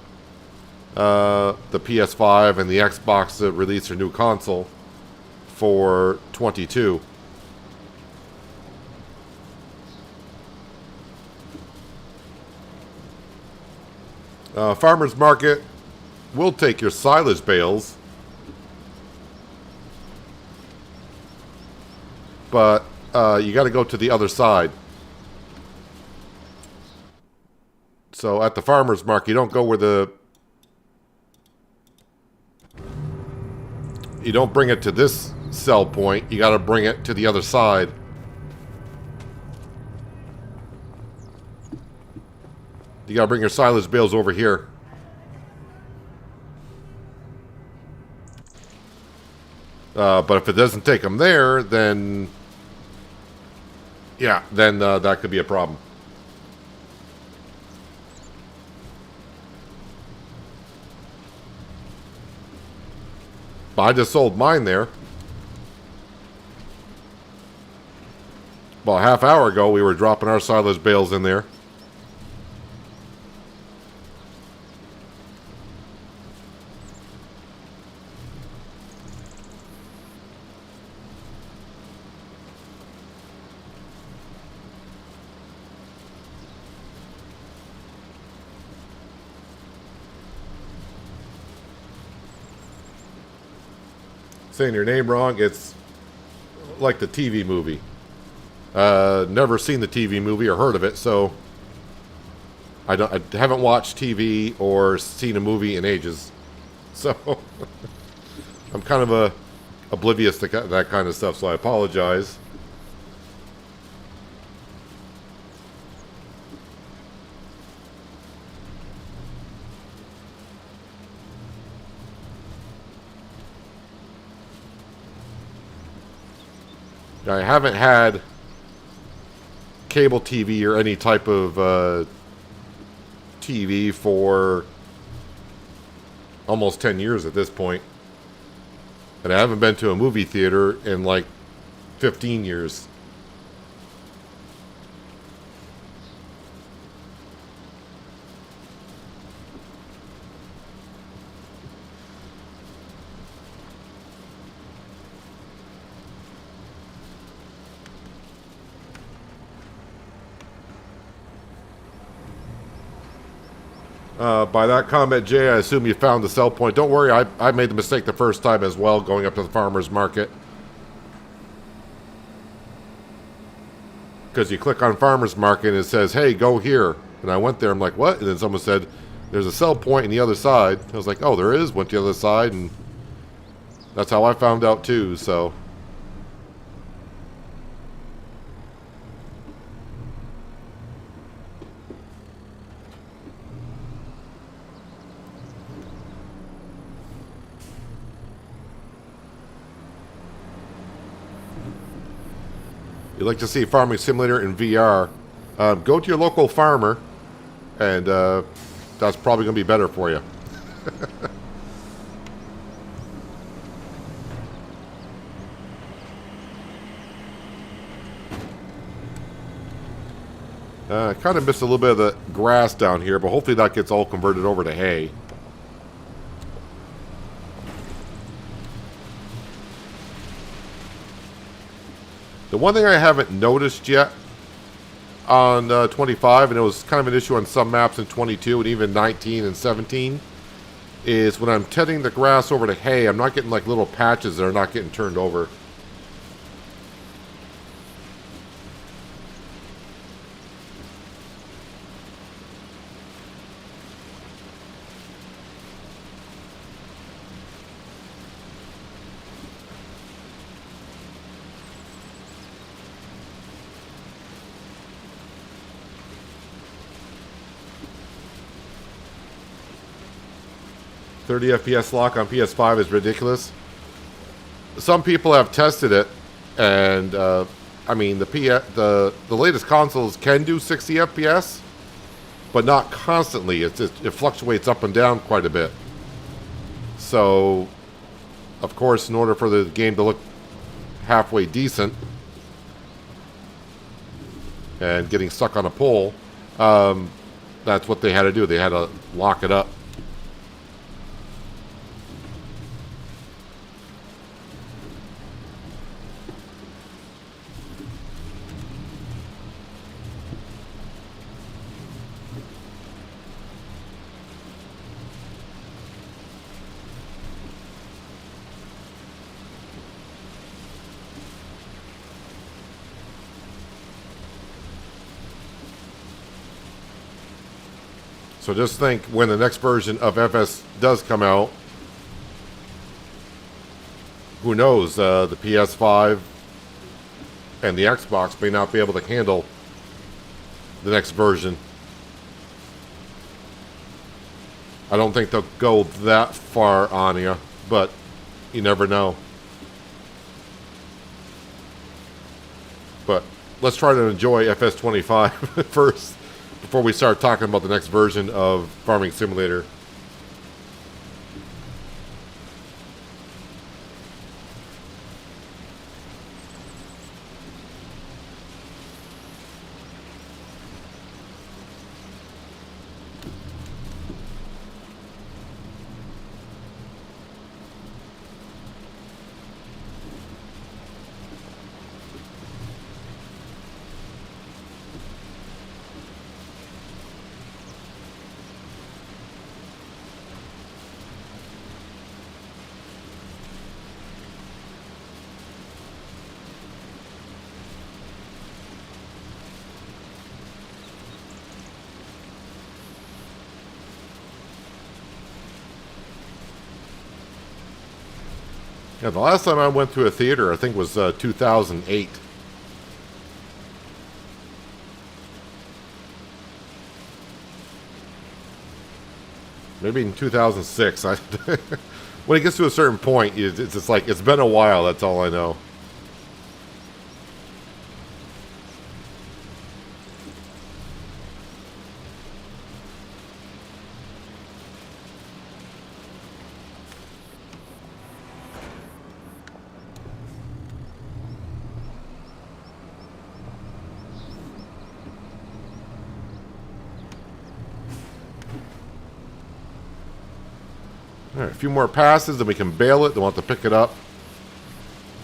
the PS5 and the Xbox to release their new console for 22. Farmers Market will take your silage bales, but you got to go to the other side. So at the farmer's market, you don't go where the... You don't bring it to this sell point. You got to bring it to the other side. You got to bring your silage bales over here. But if it doesn't take them there, then... Yeah, then that could be a problem. But I just sold mine there. About a half hour ago, we were dropping our silage bales in there. Saying your name wrong, it's like the TV movie. Never seen the TV movie or heard of it, so I haven't watched TV or seen a movie in ages. So I'm kind of oblivious to that kind of stuff, so I apologize. I haven't had cable TV or any type of TV for almost 10 years at this point. And I haven't been to a movie theater in like 15 years. By that comment, Jay, I assume you found the sell point. Don't worry, I made the mistake the first time as well, going up to the farmer's market. Because you click on Farmer's Market and it says, hey, go here. And I went there. I'm like, what? And then someone said, there's a sell point on the other side. I was like, oh, there is. Went to the other side, and that's how I found out too. So you'd like to see Farming Simulator in VR, go to your local farmer, and that's probably going to be better for you. I kind of missed a little bit of the grass down here, but hopefully that gets all converted over to hay. The one thing I haven't noticed yet on 25, and it was kind of an issue on some maps in 22 and even 19 and 17, is when I'm tending the grass over to hay, I'm not getting like little patches that are not getting turned over. .30 FPS lock on PS5 is ridiculous. Some people have tested it, and I mean the latest consoles can do 60 FPS, but not constantly. It fluctuates up and down quite a bit. So, of course, in order for the game to look halfway decent and getting stuck on a pole, that's what they had to do. They had to lock it up. So just think, when the next version of FS does come out, who knows, the PS5 and the Xbox may not be able to handle the next version. I don't think they'll go that far on you, but you never know. But let's try to enjoy FS25 first, before we start talking about the next version of Farming Simulator. Yeah, the last time I went to a theater, I think, was 2008. Maybe in 2006. When it gets to a certain point, it's just like, it's been a while, that's all I know. All right, a few more passes, then we can bale it. Then we'll have to pick it up.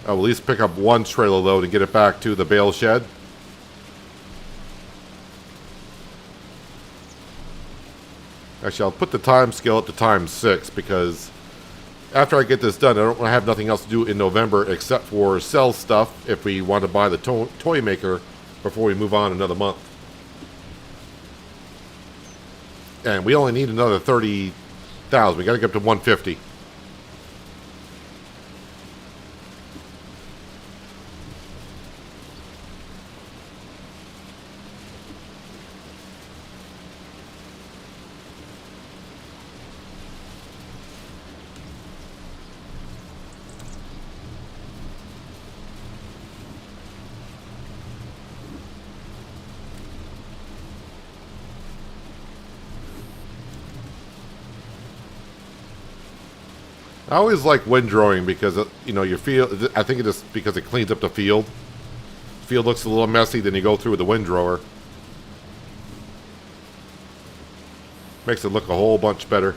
I'll at least pick up one trailer load and get it back to the bale shed. Actually, I'll put the time scale up to ×6, because after I get this done, I don't have nothing else to do in November except for sell stuff if we want to buy the toy maker before we move on another month. And we only need another 30,000. We got to get up to 150. I always like windrowing because, you know, your field, I think it is because it cleans up the field. The field looks a little messy, then you go through with the windrower. Makes it look a whole bunch better.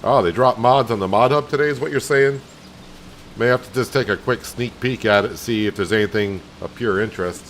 Oh, they dropped mods on the mod hub today is what you're saying? May have to just take a quick sneak peek at it and see if there's anything of pure interest.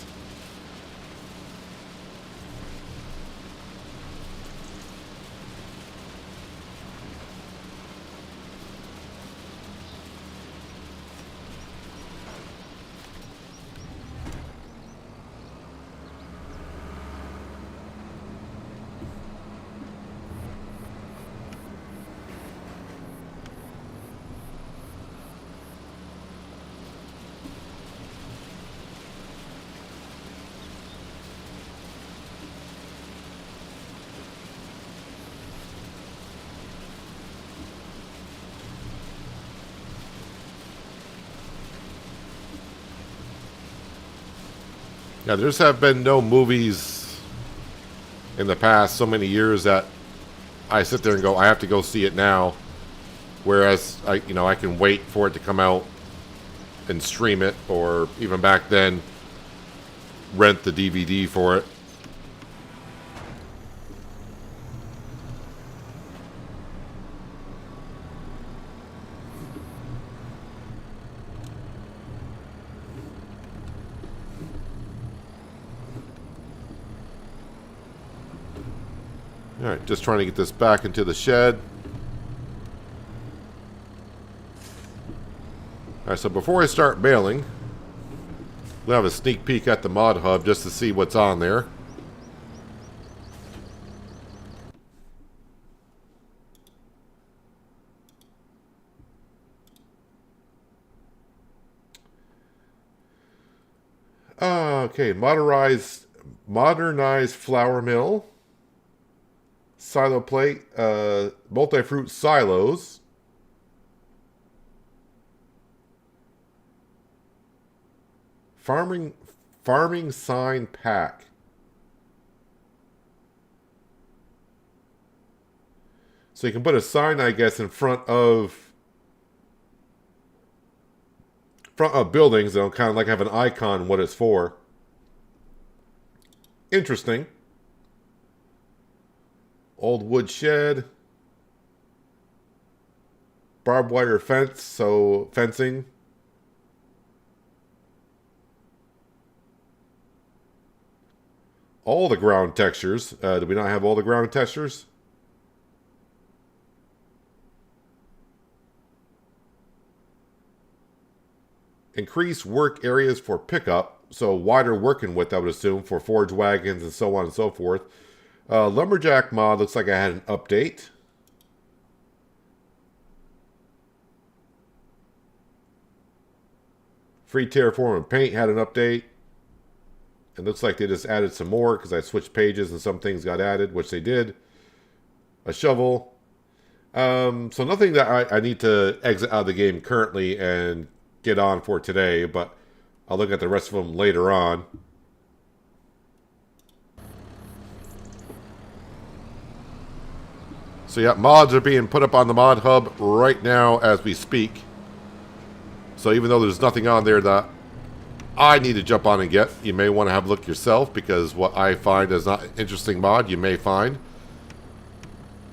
Yeah, there just have been no movies in the past so many years that I sit there and go, I have to go see it now. Whereas I can wait for it to come out and stream it, or even back then, rent the DVD for it. Alright, just trying to get this back into the shed. Alright, so before I start baling, we'll have a sneak peek at the mod hub just to see what's on there. Okay, modernized flour mill. Silo plate, multi-fruit silos. Farming sign pack. So you can put a sign, I guess, in front of buildings that'll kind of like have an icon what it's for. Interesting. Old wood shed. Barbed wire fence, so fencing. All the ground textures. Do we not have all the ground textures? Increase work areas for pickup. So wider working width, I would assume, for forage wagons and so on and so forth. Lumberjack mod looks like I had an update. Free Terraform and Paint had an update. It looks like they just added some more because I switched pages and some things got added, which they did. A shovel. So nothing that I need to exit out of the game currently and get on for today, but I'll look at the rest of them later on. So yeah, mods are being put up on the mod hub right now as we speak. So even though there's nothing on there that I need to jump on and get, you may want to have a look yourself, because what I find is not an interesting mod, you may find.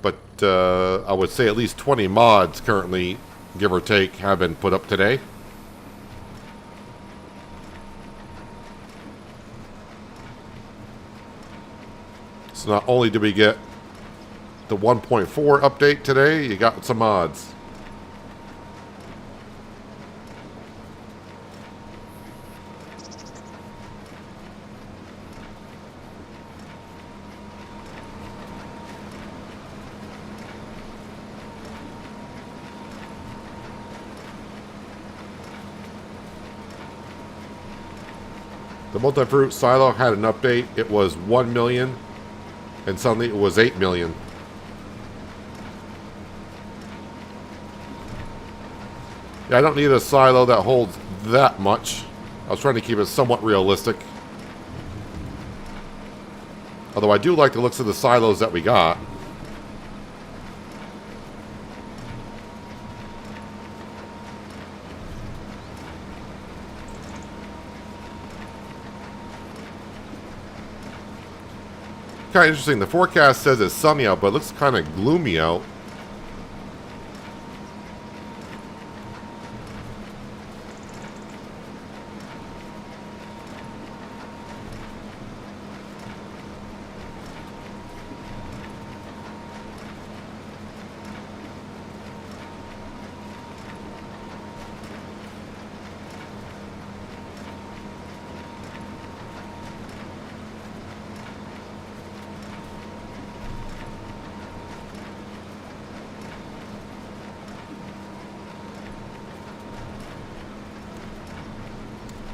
But I would say at least 20 mods currently, give or take, have been put up today. So not only do we get the 1.4 update today, you got some mods. The multi-fruit silo had an update. It was 1 million, and suddenly it was 8 million. Yeah, I don't need a silo that holds that much. I was trying to keep it somewhat realistic. Although I do like the looks of the silos that we got. Kind of interesting. The forecast says it's sunny out, but it looks kind of gloomy out.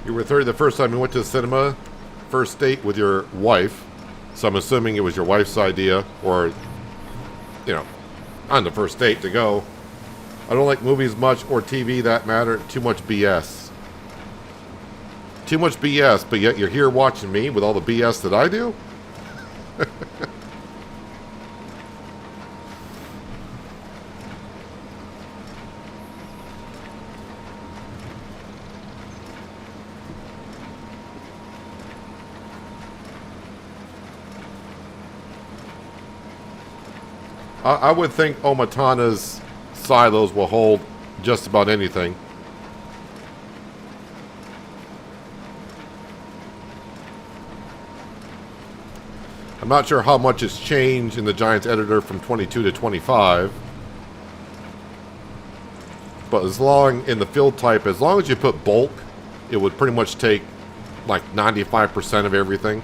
You were 30 the first time you went to the cinema, first date with your wife. So I'm assuming it was your wife's idea, or, you know, on the first date to go. I don't like movies much, or TV that matter. Too much BS. Too much BS, but yet you're here watching me with all the BS that I do? I would think Omatana's silos will hold just about anything. I'm not sure how much has changed in the Giants editor from 22 to 25. But as long in the field type, as long as you put bulk, it would pretty much take like 95% of everything.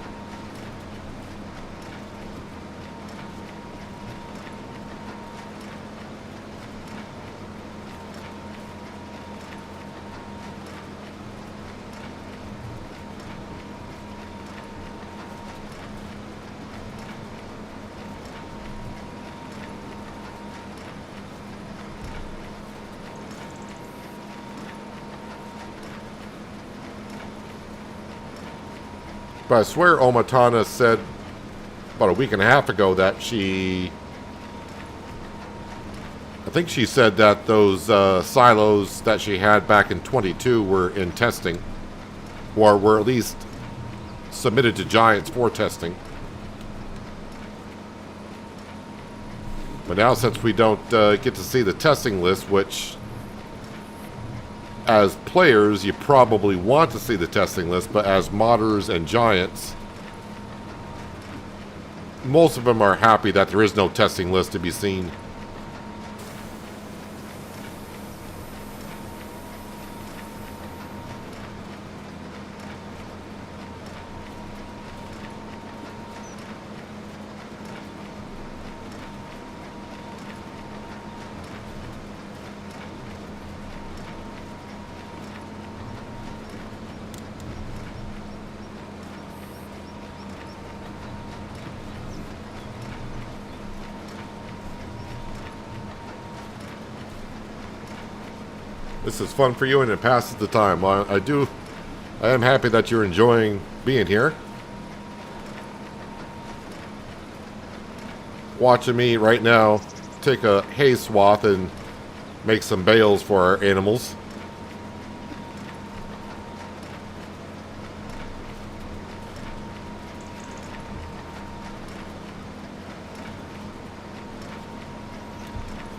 But I swear Omatana said about a week and a half ago that I think she said that those silos that she had back in 22 were in testing, or were at least submitted to Giants for testing. But now, since we don't get to see the testing list, which as players, you probably want to see the testing list, but as modders and Giants, most of them are happy that there is no testing list to be seen. This is fun for you and it passes the time. I am happy that you're enjoying being here. Watching me right now take a hay swath and make some bales for our animals.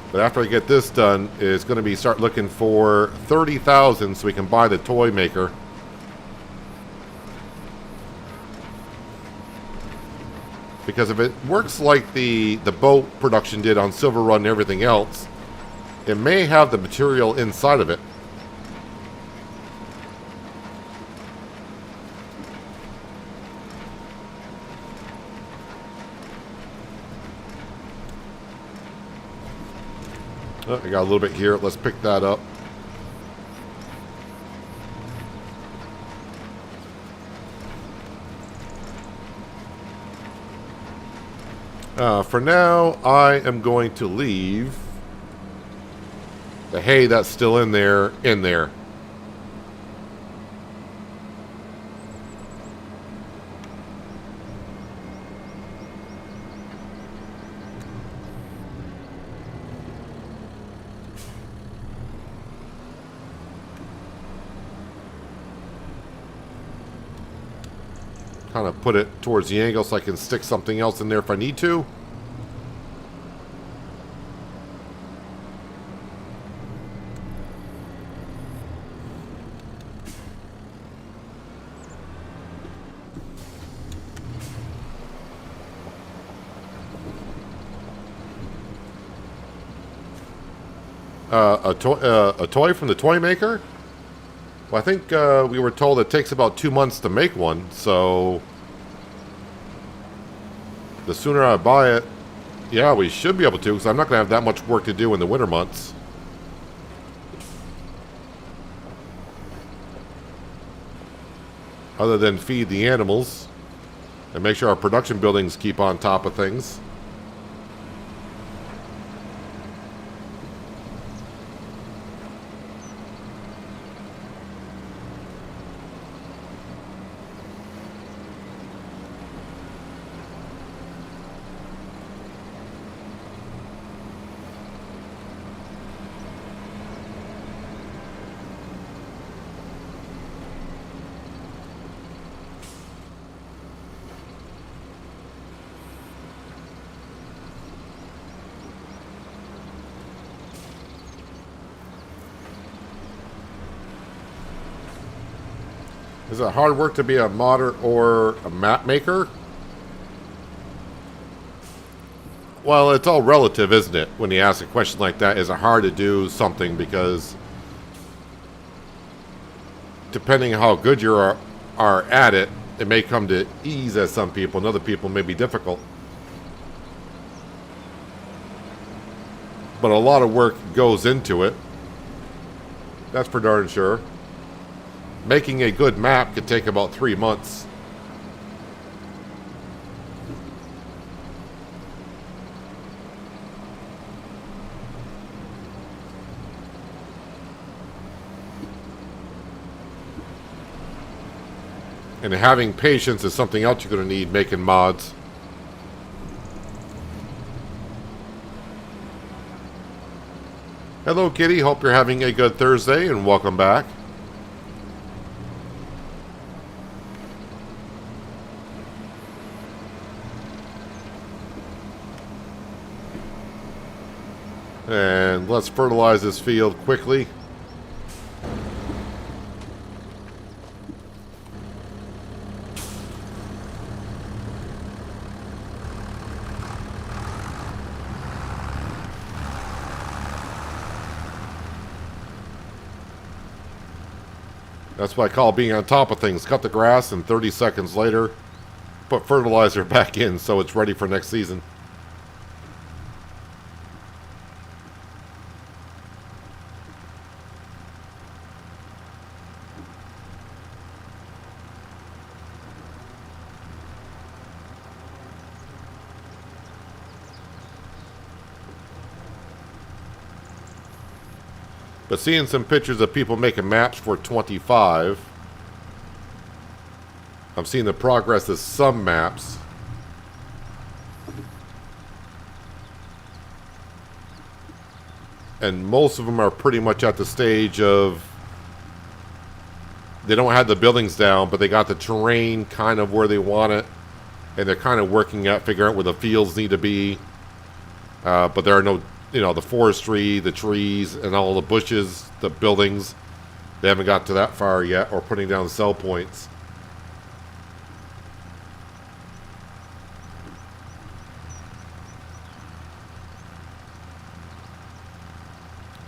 But after I get this done, it's going to be start looking for 30,000 so we can buy the toy maker. Because if it works like the boat production did on Silver Run and everything else, it may have the material inside of it. Oh, I got a little bit here. Let's pick that up. For now, I am going to leave the hay that's still in there, in there. Kind of put it towards the angle so I can stick something else in there if I need to. A toy from the toy maker? Well, I think we were told it takes about 2 months to make one, so the sooner I buy it, yeah, we should be able to, because I'm not going to have that much work to do in the winter months. Other than feed the animals and make sure our production buildings keep on top of things. Is it hard work to be a modder or a map maker? Well, it's all relative, isn't it? When you ask a question like that, is it hard to do something? Because depending on how good you are at it, it may come to ease as some people, and other people may be difficult. But a lot of work goes into it. That's for darn sure. Making a good map could take about 3 months. And having patience is something else you're going to need making mods. Hello, Kitty. Hope you're having a good Thursday, and welcome back. And let's fertilize this field quickly. That's what I call being on top of things. Cut the grass, and 30 seconds later, put fertilizer back in so it's ready for next season. But seeing some pictures of people making maps for 25, I'm seeing the progress of some maps. And most of them are pretty much at the stage of they don't have the buildings down, but they got the terrain kind of where they want it. And they're kind of working at figuring out where the fields need to be. But there are no, the forestry, the trees, and all the bushes, the buildings. They haven't got to that far yet, or putting down cell points.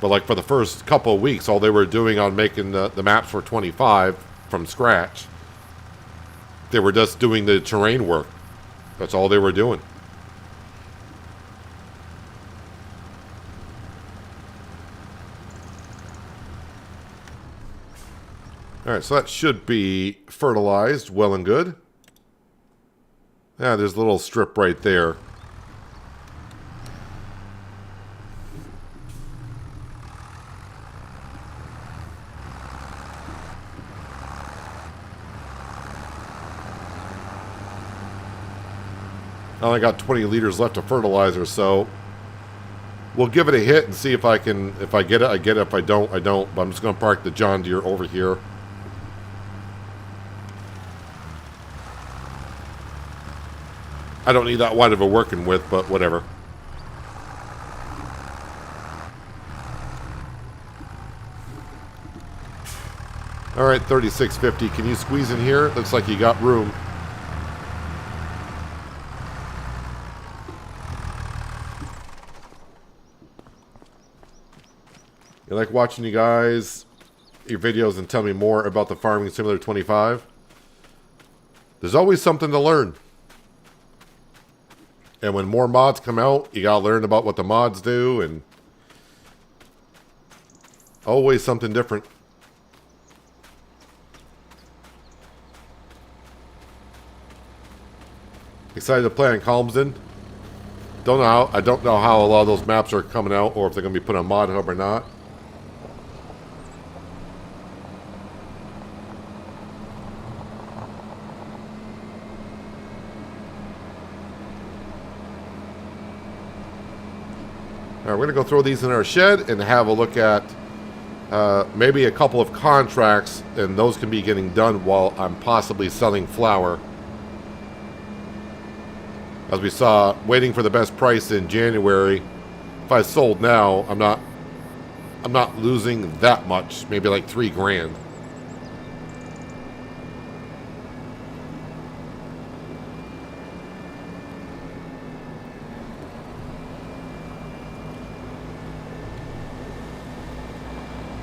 But like for the first couple of weeks, all they were doing on making the maps for 25 from scratch, they were just doing the terrain work. That's all they were doing. Alright, so that should be fertilized, well and good. Yeah, there's a little strip right there. I only got 20 liters left of fertilizer, so we'll give it a hit and see if I can. If I get it, I get it. If I don't, I don't. But I'm just going to park the John Deere over here. I don't need that wide of a working width, but whatever. All right, 3650. Can you squeeze in here? Looks like you got room. You like watching you guys, your videos, and tell me more about the Farming Simulator 25? There's always something to learn. And when more mods come out, you gotta learn about what the mods do, and always something different. Excited to play on Calmsden. I don't know how a lot of those maps are coming out, or if they're gonna be put on Mod Hub or not. Alright, we're going to go throw these in our shed and have a look at maybe a couple of contracts, and those can be getting done while I'm possibly selling flour. As we saw, waiting for the best price in January. If I sold now, I'm not losing that much, maybe like $3 grand.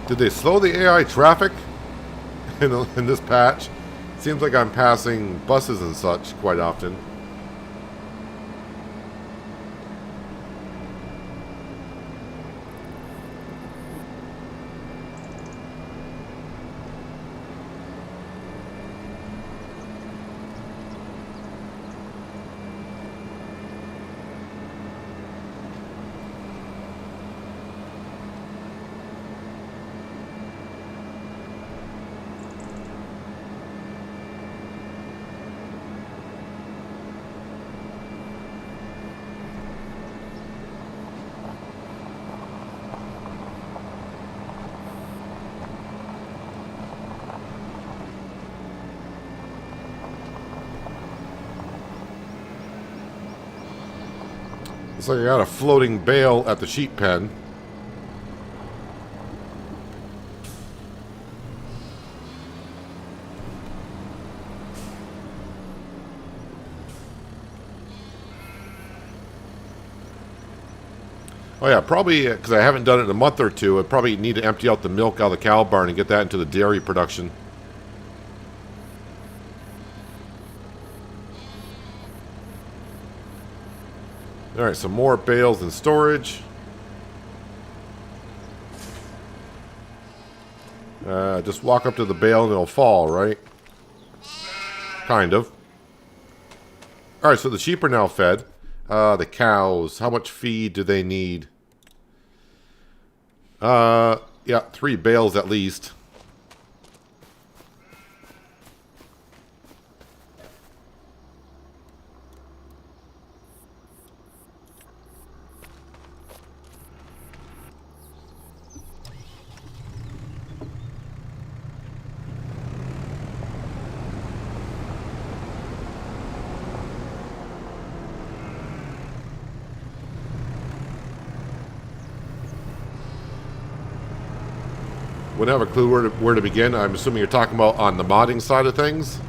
Did they slow the AI traffic in this patch? Seems like I'm passing buses and such quite often. Looks like I got a floating bale at the sheep pen. Oh yeah, probably because I haven't done it in a month or two. I probably need to empty out the milk out of the cow barn and get that into the dairy production. Alright, some more bales in storage. Just walk up to the bale and it'll fall, right? Kind of. Alright, so the sheep are now fed. The cows, how much feed do they need? Yeah, 3 bales at least. Wouldn't have a clue where to begin. I'm assuming you're talking about on the modding side of things.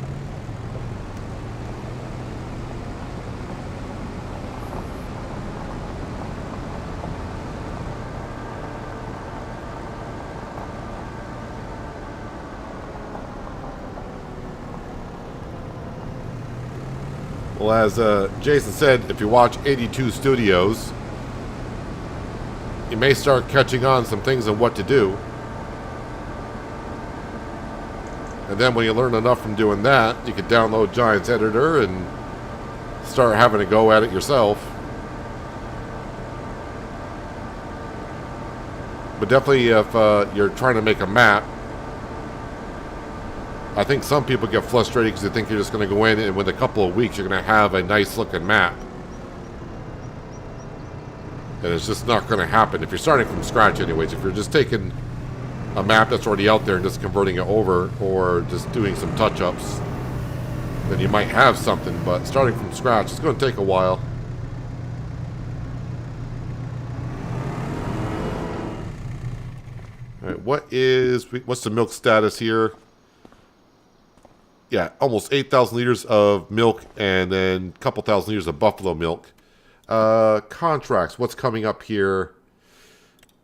Well, as Jason said, if you watch 82 Studios, you may start catching on some things on what to do. And then when you learn enough from doing that, you can download Giant's Editor and start having a go at it yourself. But definitely if you're trying to make a map, I think some people get frustrated because they think you're just going to go in and within a couple of weeks you're going to have a nice looking map. And it's just not going to happen if you're starting from scratch anyways. If you're just taking a map that's already out there and just converting it over or just doing some touch-ups, then you might have something. But starting from scratch, it's going to take a while. All right, what's the milk status here? Yeah, almost 8,000 liters of milk and then a couple thousand liters of buffalo milk. Contracts, what's coming up here?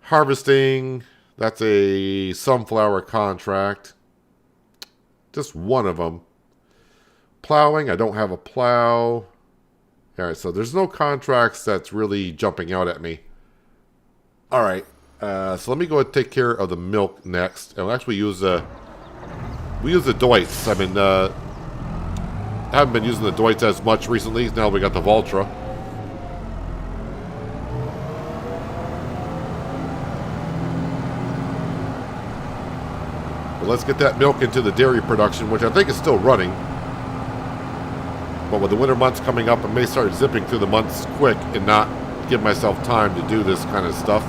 Harvesting, that's a sunflower contract. Just one of them. Plowing, I don't have a plow. Alright, so there's no contracts that's really jumping out at me. Alright, so let me go and take care of the milk next. And we'll actually use we use the Deutz. I mean, haven't been using the Deutz as much recently. Now we got the Valtra. But let's get that milk into the dairy production, which I think is still running. But with the winter months coming up, I may start zipping through the months quick and not give myself time to do this kind of stuff.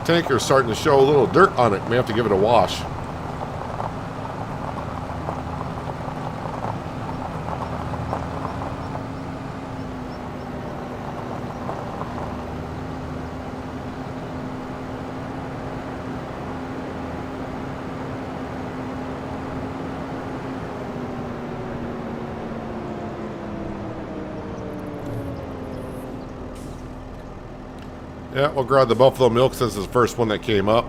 Tanker's starting to show a little dirt on it. May have to give it a wash. Yeah, we'll grab the buffalo milk since it's the first one that came up.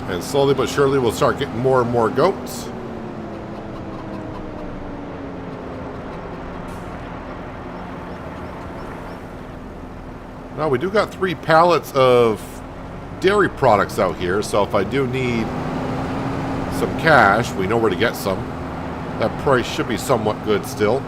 And slowly but surely we'll start getting more and more goats. Now we do got 3 pallets of dairy products out here, so if I do need some cash, we know where to get some. That price should be somewhat good still.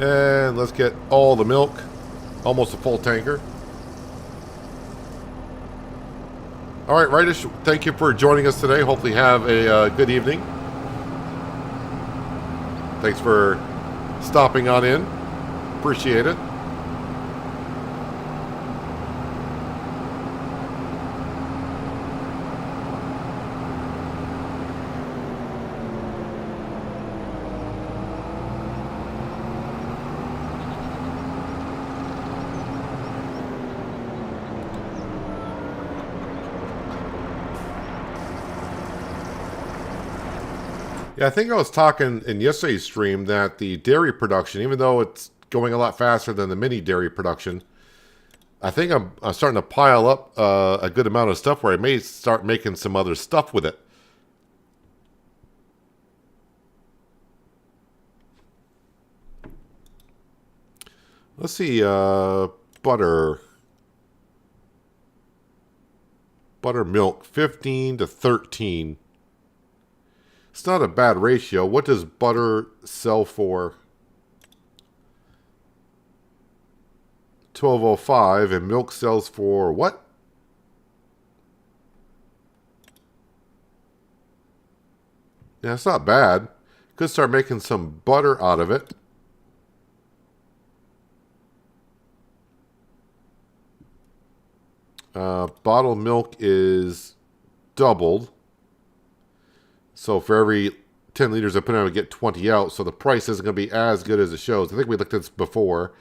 And let's get all the milk. Almost a full tanker. All right, Rightish, thank you for joining us today. Hopefully have a good evening. Thanks for stopping on in. Appreciate it. Yeah, I think I was talking in yesterday's stream that the dairy production, even though it's going a lot faster than the mini dairy production, I think I'm starting to pile up a good amount of stuff where I may start making some other stuff with it. Let's see, butter. Buttermilk, 15 to 13. It's not a bad ratio. What does butter sell for? 12.05, and milk sells for what? Yeah, it's not bad. Could start making some butter out of it. Bottled milk is doubled. So for every 10 liters I put in, I would get 20 out. So the price isn't going to be as good as it shows. I think we looked at this before.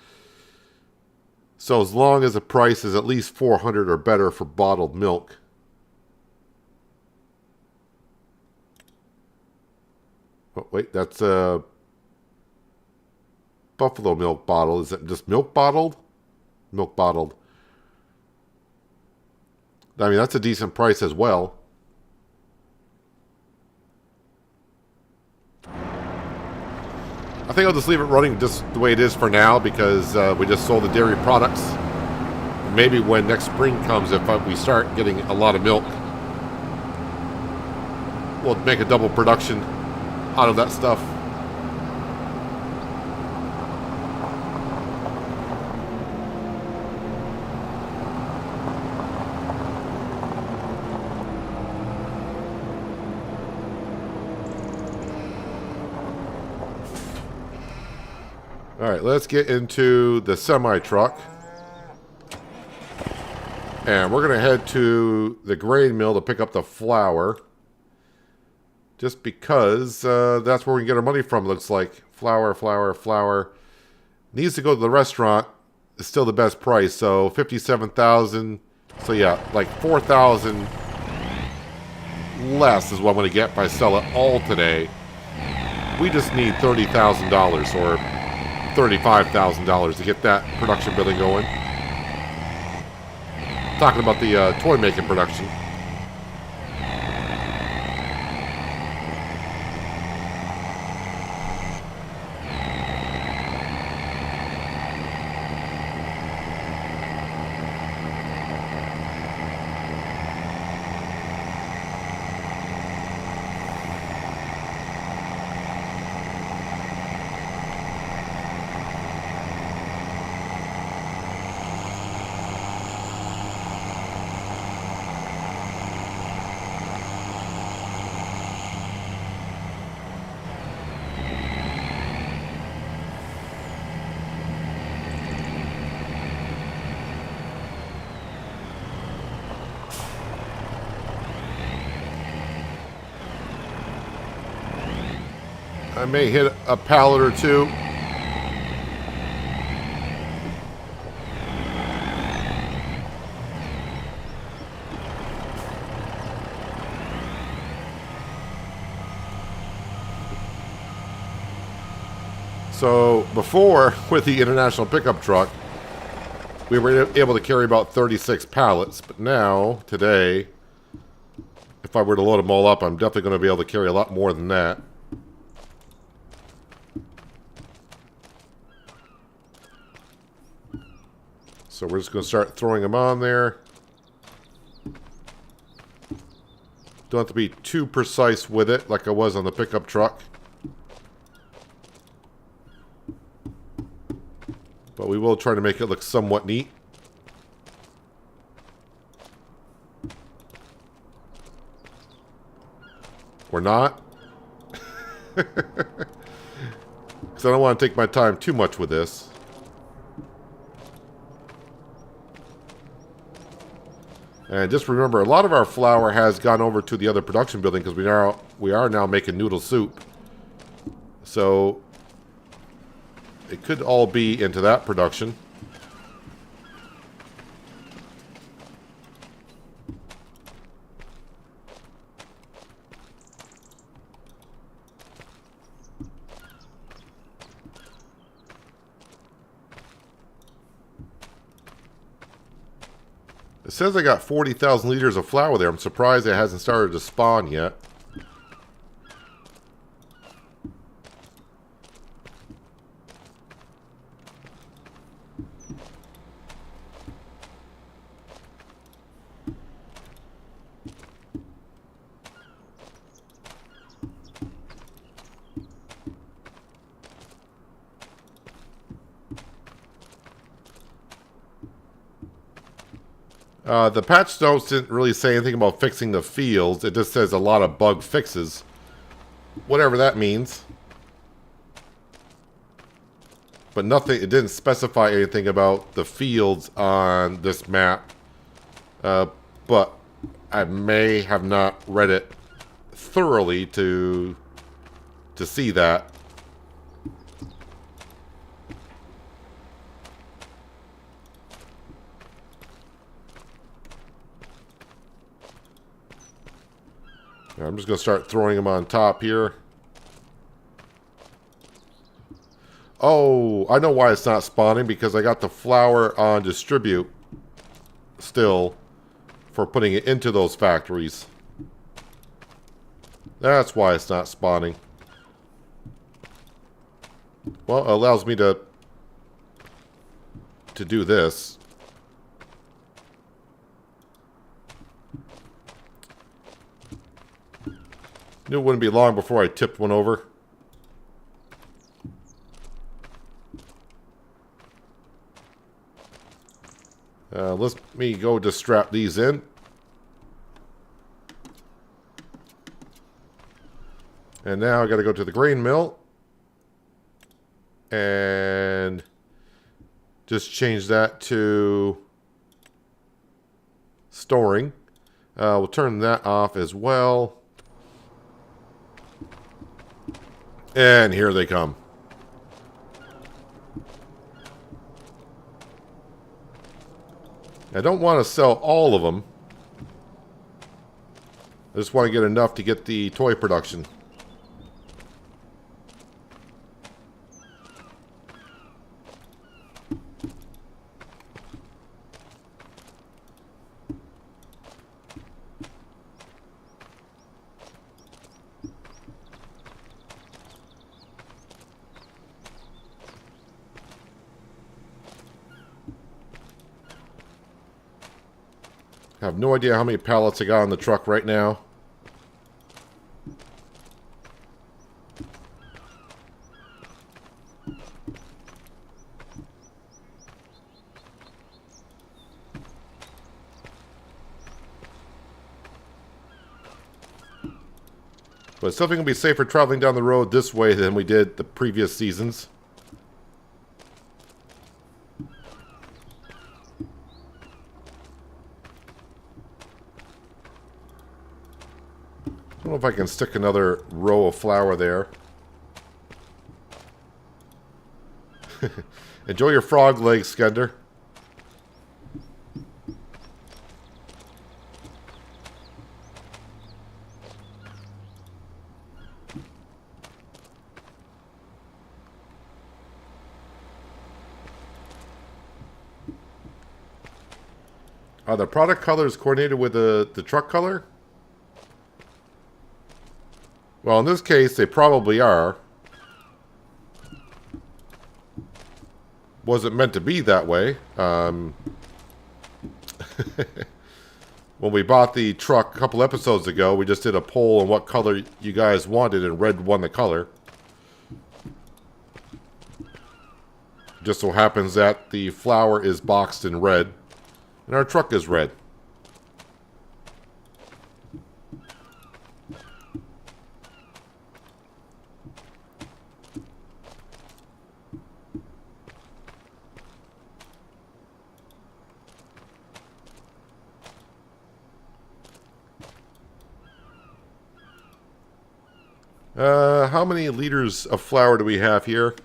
So as long as the price is at least 400 or better for bottled milk. Oh, wait, that's a buffalo milk bottle. Is it just milk bottled? Milk bottled. I mean, that's a decent price as well. I think I'll just leave it running just the way it is for now because we just sold the dairy products. Maybe when next spring comes, if we start getting a lot of milk, we'll make a double production out of that stuff. All right, let's get into the semi-truck. And we're going to head to the grain mill to pick up the flour. Just because that's where we can get our money from, looks like. Flour, flour, flour. Needs to go to the restaurant. It's still the best price. So $57,000. So yeah, like $4,000 less is what I'm going to get if I sell it all today. We just need $30,000 or $35,000 to get that production building going. Talking about the toy making production. I may hit a pallet or two. So before, with the international pickup truck, we were able to carry about 36 pallets. But now, today, if I were to load them all up, I'm definitely going to be able to carry a lot more than that. So we're just going to start throwing them on there. Don't have to be too precise with it like I was on the pickup truck. But we will try to make it look somewhat neat. Or not. Because I don't want to take my time too much with this. And just remember, a lot of our flour has gone over to the other production building because we are now making noodle soup. So it could all be into that production. It says I got 40,000 liters of flour there. I'm surprised it hasn't started to spawn yet. The patch notes didn't really say anything about fixing the fields. It just says a lot of bug fixes. Whatever that means. But nothing, it didn't specify anything about the fields on this map. But I may have not read it thoroughly to see that. I'm just going to start throwing them on top here. Oh, I know why it's not spawning, because I got the flour on distribute still for putting it into those factories. That's why it's not spawning. Well, it allows me to do this. Knew it wouldn't be long before I tipped one over. Let me go just strap these in. And now I got to go to the grain mill. And just change that to storing. We'll turn that off as well. And here they come. I don't want to sell all of them. I just want to get enough to get the toy production. I have no idea how many pallets I got on the truck right now. But it's definitely going to be safer traveling down the road this way than we did the previous seasons. I don't know if I can stick another row of flour there. Enjoy your frog legs, Skender. Are the product colors coordinated with the truck color? Well, in this case, they probably are. Wasn't meant to be that way. When we bought the truck a couple episodes ago, we just did a poll on what color you guys wanted, and red won the color. Just so happens that the flour is boxed in red, and our truck is red. How many liters of flour do we have here?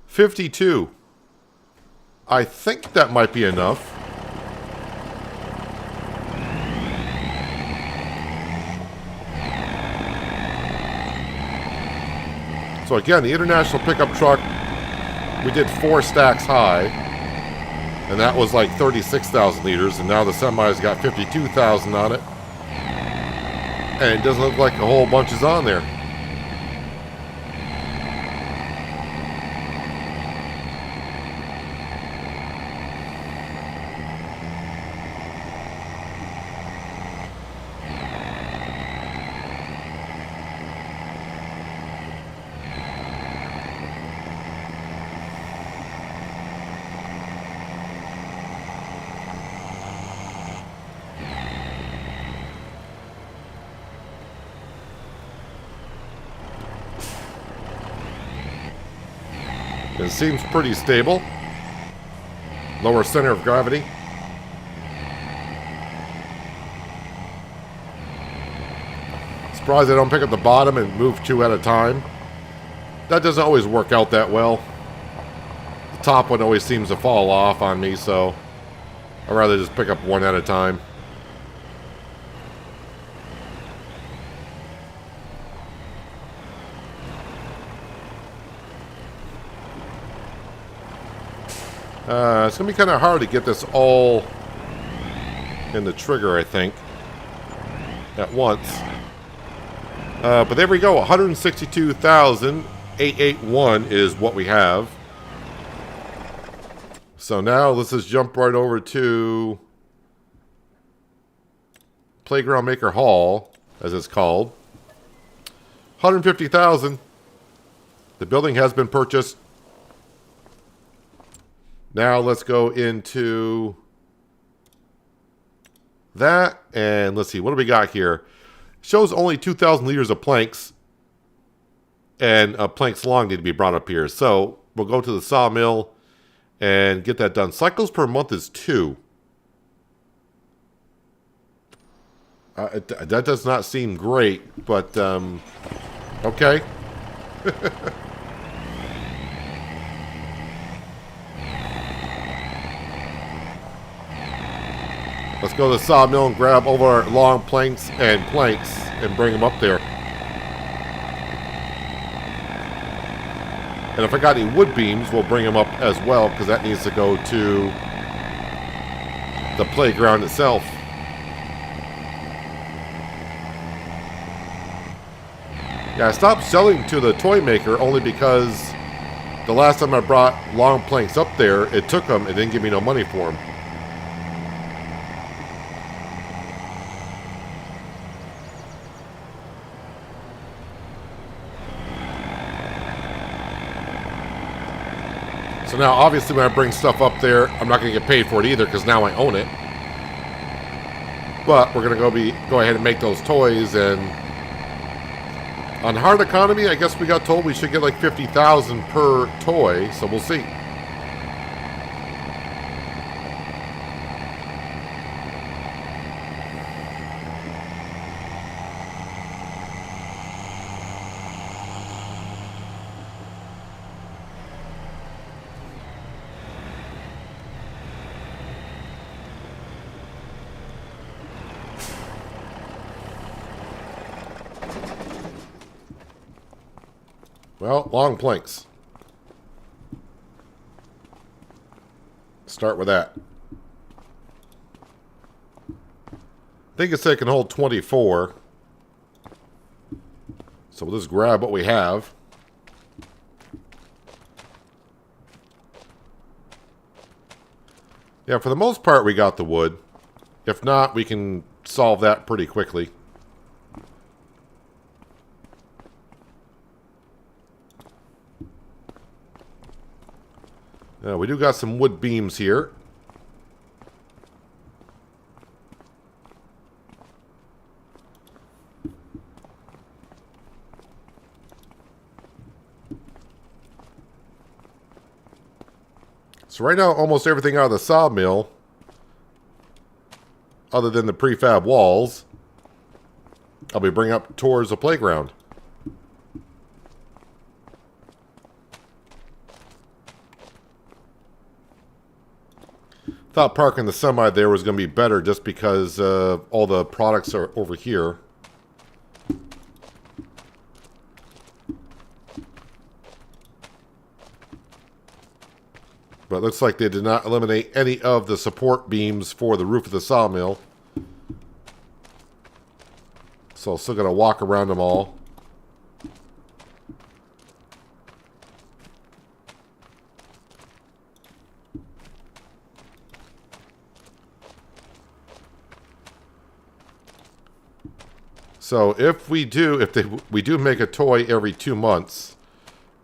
52. I think that might be enough. So again, the international pickup truck, we did 4 stacks high, and that was like 36,000 liters, and now the semi's got 52,000 on it. And it doesn't look like a whole bunch is on there. It seems pretty stable. Lower center of gravity. Surprised they don't pick up the bottom and move 2 at a time. That doesn't always work out that well. The top one always seems to fall off on me, so I'd rather just pick up 1 at a time. It's going to be kind of hard to get this all in the trigger, I think, at once. But there we go. 162,881 is what we have. So now let's just jump right over to Playground Maker Hall, as it's called. 150,000. The building has been purchased. Now let's go into that, and let's see, what do we got here? Shows only 2,000 liters of planks, and planks long need to be brought up here. So we'll go to the sawmill and get that done. Cycles per month is 2. That does not seem great, but okay. Let's go to the sawmill and grab all our long planks and bring them up there. And if I got any wood beams, we'll bring them up as well, because that needs to go to the playground itself. Yeah, I stopped selling to the toy maker only because the last time I brought long planks up there, it took them and didn't give me no money for them. So now, obviously, when I bring stuff up there, I'm not going to get paid for it either, because now I own it. But we're going to go ahead and make those toys, and on hard economy, I guess we got told we should get like 50,000 per toy, so we'll see. Well, long planks. Start with that. I think it said it can hold 24. So we'll just grab what we have. Yeah, for the most part we got the wood. If not, we can solve that pretty quickly. We do got some wood beams here. So right now, almost everything out of the sawmill, other than the prefab walls, I'll be bringing up towards the playground. Thought parking the semi there was going to be better just because all the products are over here. But it looks like they did not eliminate any of the support beams for the roof of the sawmill. So I'm still going to walk around them all. So if we do make a toy every 2 months,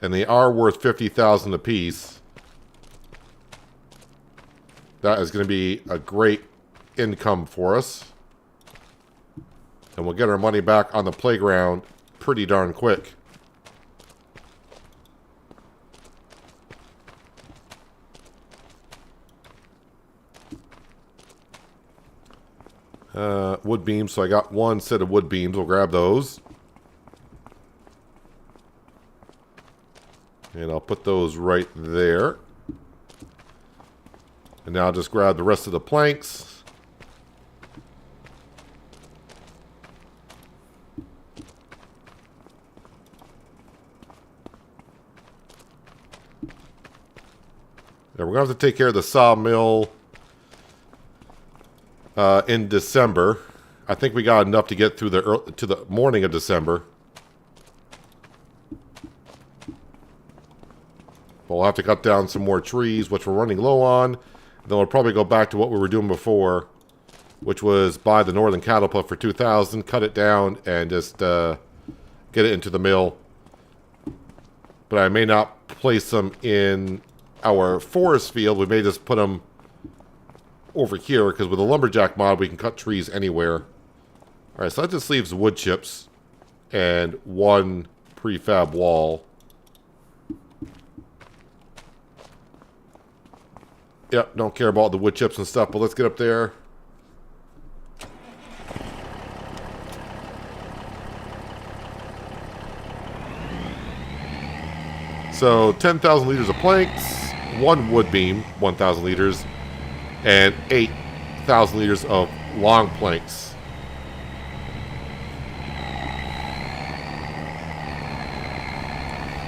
and they are worth 50,000 apiece, that is going to be a great income for us, and we'll get our money back on the playground pretty darn quick. wood beams. So I got one set of wood beams. We'll grab those. And I'll put those right there. And now I'll just grab the rest of the planks. Now we're going to have to take care of the sawmill in December. I think we got enough to get through to the morning of December. But we'll have to cut down some more trees, which we're running low on. Then we'll probably go back to what we were doing before, which was buy the northern cattle put for 2,000, cut it down, and just get it into the mill. But I may not place them in our forest field. We may just put them over here, because with the lumberjack mod, we can cut trees anywhere. Alright, so that just leaves wood chips and one prefab wall. Yep, don't care about the wood chips and stuff, but let's get up there. So, 10,000 liters of planks, one wood beam, 1,000 liters, and 8,000 liters of long planks.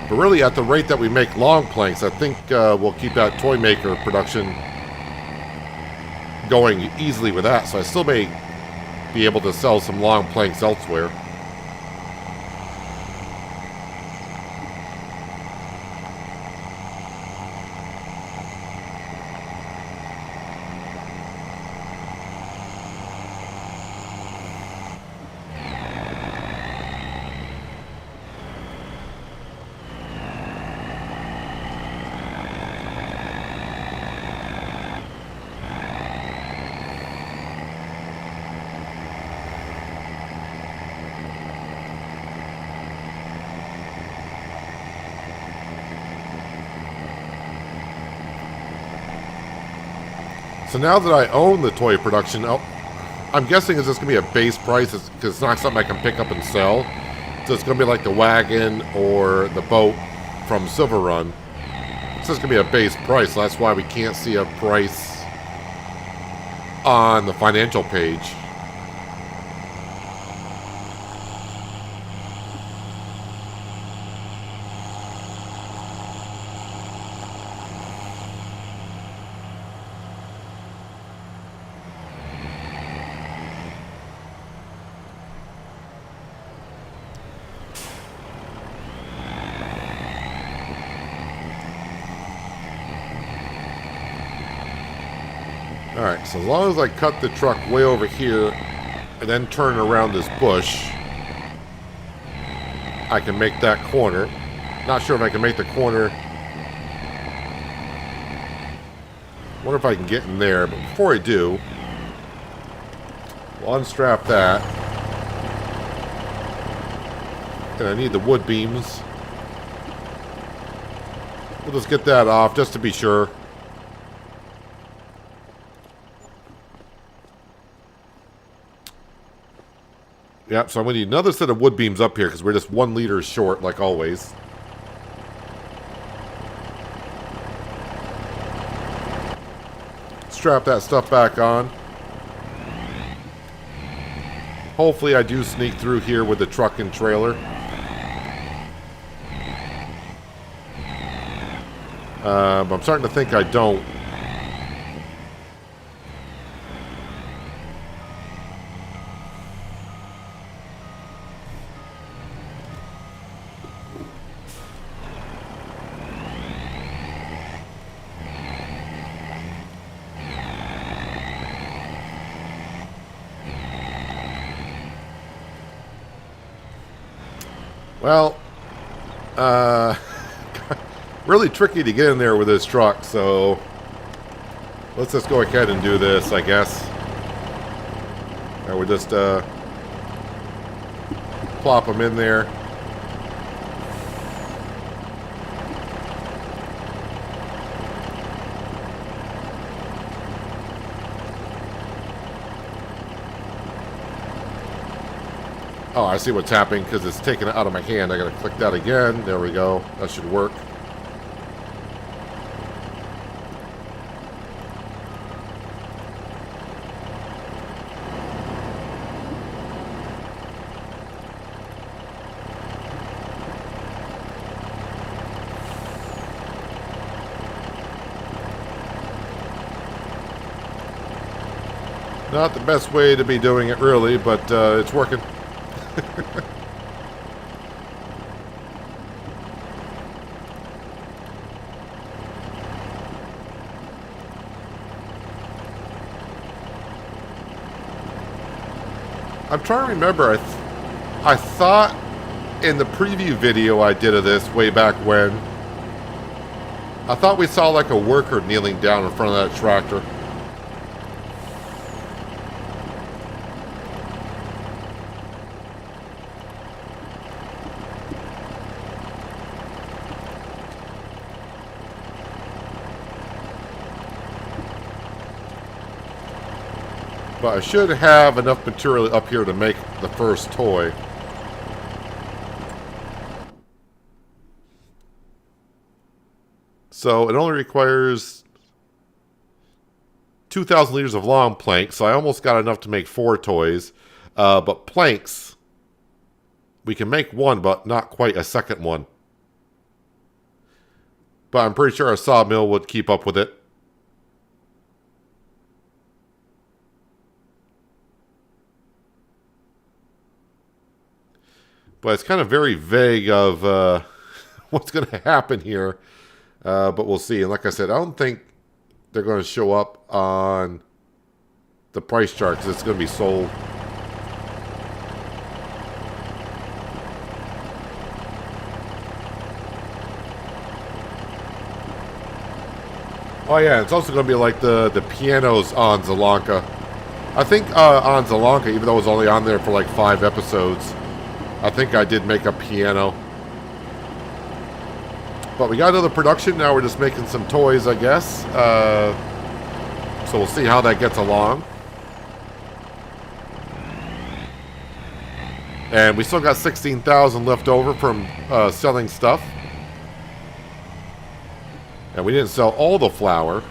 But really, at the rate that we make long planks, I think we'll keep that toy maker production going easily with that. So I still may be able to sell some long planks elsewhere. So now that I own the toy production, I'm guessing it's just going to be a base price because it's not something I can pick up and sell. So it's going to be like the wagon or the boat from Silver Run. It's just going to be a base price. So that's why we can't see a price on the financial page. Alright, so as long as I cut the truck way over here and then turn around this bush, I can make that corner. Not sure if I can make the corner. Wonder if I can get in there, but before I do, we'll unstrap that. And I need the wood beams. We'll just get that off just to be sure. Yep, so I'm going to need another set of wood beams up here because we're just 1 liter short, like always. Strap that stuff back on. Hopefully I do sneak through here with the truck and trailer. But I'm starting to think I don't. Well, really tricky to get in there with this truck, so let's just go ahead and do this, I guess. And we'll just plop them in there. Oh, I see what's happening because it's taking it out of my hand. I got to click that again. There we go. That should work. Not the best way to be doing it, really, but it's working. I'm trying to remember. I thought in the preview video I did of this way back when, I thought we saw like a worker kneeling down in front of that tractor. But I should have enough material up here to make the first toy. So it only requires 2,000 liters of long planks, so I almost got enough to make 4 toys. But planks, we can make one, but not quite a second one. But I'm pretty sure a sawmill would keep up with it. But it's kind of very vague of what's going to happen here. But we'll see. And like I said, I don't think they're going to show up on the price chart because it's going to be sold. Oh yeah, it's also going to be like the pianos on Zelanka. I think on Zelanka, even though it was only on there for like 5 episodes, I think I did make a piano. But we got another production. Now we're just making some toys, I guess. So we'll see how that gets along. And we still got 16,000 left over from selling stuff. And we didn't sell all the flour.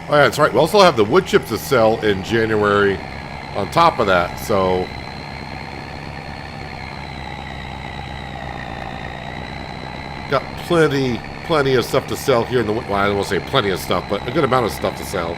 Oh yeah, that's right. We also have the wood chips to sell in January on top of that, so got plenty of stuff to sell here in the, well, I don't want to say plenty of stuff, but a good amount of stuff to sell.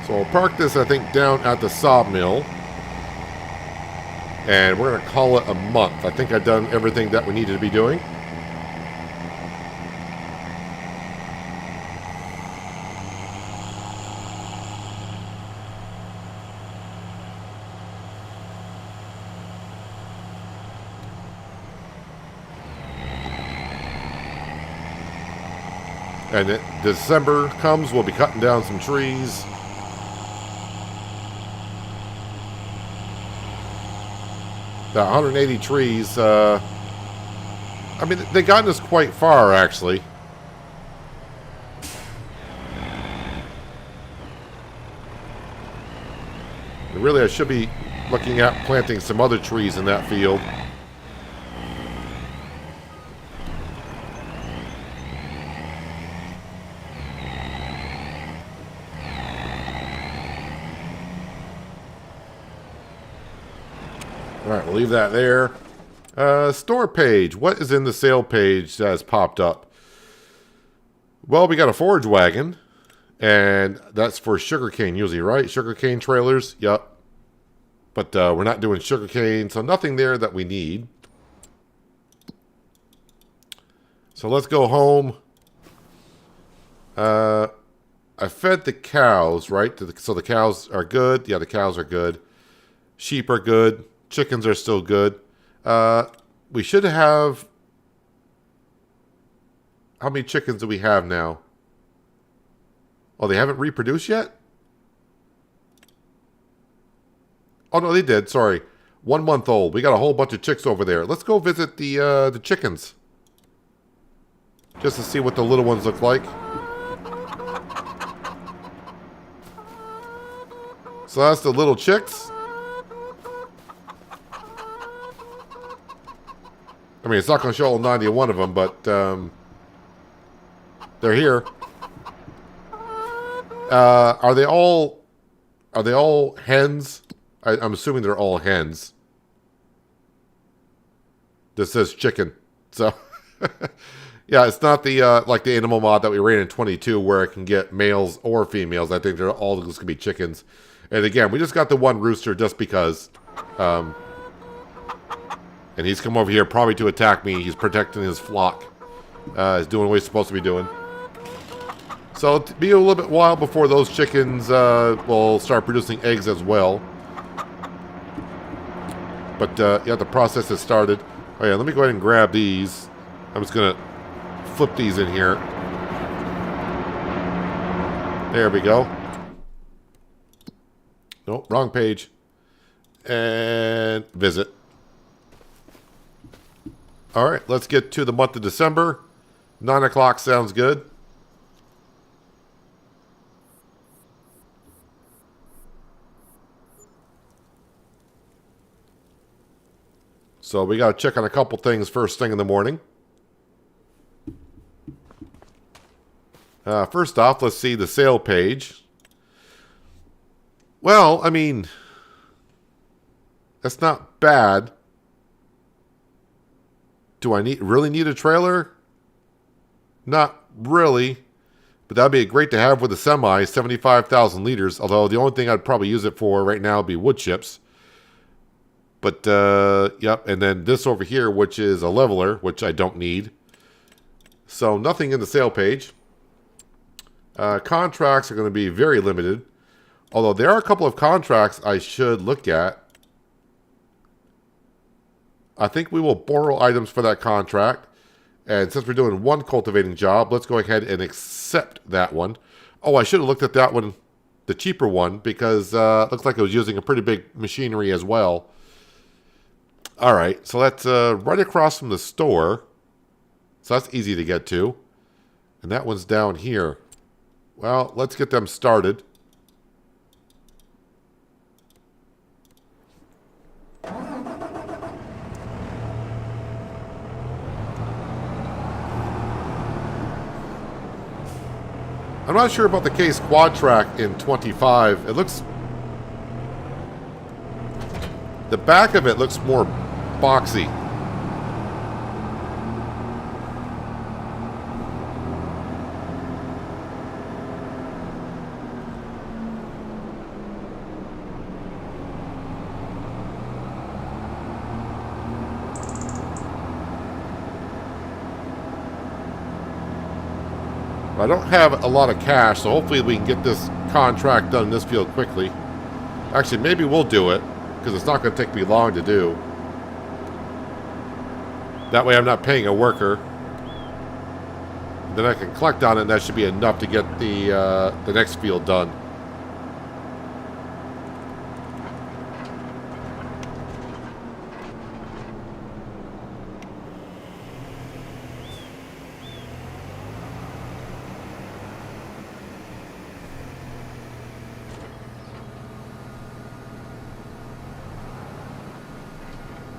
So we'll park this, I think, down at the Sawmill. And we're going to call it a month. I think I've done everything that we needed to be doing. And December comes, we'll be cutting down some trees. The 180 trees, I mean, they've gotten us quite far, actually. And really, I should be looking at planting some other trees in that field. All right, we'll leave that there. Store page. What is in the sale page that has popped up? Well, we got a forage wagon, and that's for sugarcane usually, right? Sugarcane trailers, yep. But we're not doing sugarcane, so nothing there that we need. So let's go home. I fed the cows, right? So the cows are good. Yeah, the cows are good. Sheep are good. Chickens are still good. We should have How many chickens do we have now? Oh, they haven't reproduced yet? Oh, no, they did. Sorry. 1 month old. We got a whole bunch of chicks over there. Let's go visit the chickens. Just to see what the little ones look like. So that's the little chicks. I mean, it's not going to show all 91 of them, but they're here. Are they all hens? I'm assuming they're all hens. This says chicken. So, yeah, it's not the like the animal mod that we ran in 22 where it can get males or females. I think they're all just going to be chickens. And again, we just got the one rooster just because. And he's come over here probably to attack me. He's protecting his flock. He's doing what he's supposed to be doing. So it'll be a little bit while before those chickens will start producing eggs as well. But yeah, the process has started. Oh yeah, let me go ahead and grab these. I'm just going to flip these in here. There we go. Nope, wrong page. And visit. All right, let's get to the month of December. 9 o'clock sounds good. So we got to check on a couple things first thing in the morning. First off, let's see the sale page. Well, I mean, that's not bad. Do I really need a trailer? Not really. But that'd be great to have with a semi, 75,000 liters. Although the only thing I'd probably use it for right now would be wood chips. But, yep. And then this over here, which is a leveler, which I don't need. So nothing in the sale page. Contracts are going to be very limited. Although there are a couple of contracts I should look at. I think we will borrow items for that contract. And since we're doing one cultivating job, let's go ahead and accept that one. Oh, I should have looked at that one, the cheaper one, because it looks like it was using a pretty big machinery as well. All right, so that's right across from the store. So that's easy to get to. And that one's down here. Well, let's get them started. I'm not sure about the case quad track in 25. It looks... The back of it looks more boxy. I don't have a lot of cash, so hopefully we can get this contract done in this field quickly. Actually, maybe we'll do it, because it's not going to take me long to do. That way I'm not paying a worker. Then I can collect on it, and that should be enough to get the next field done.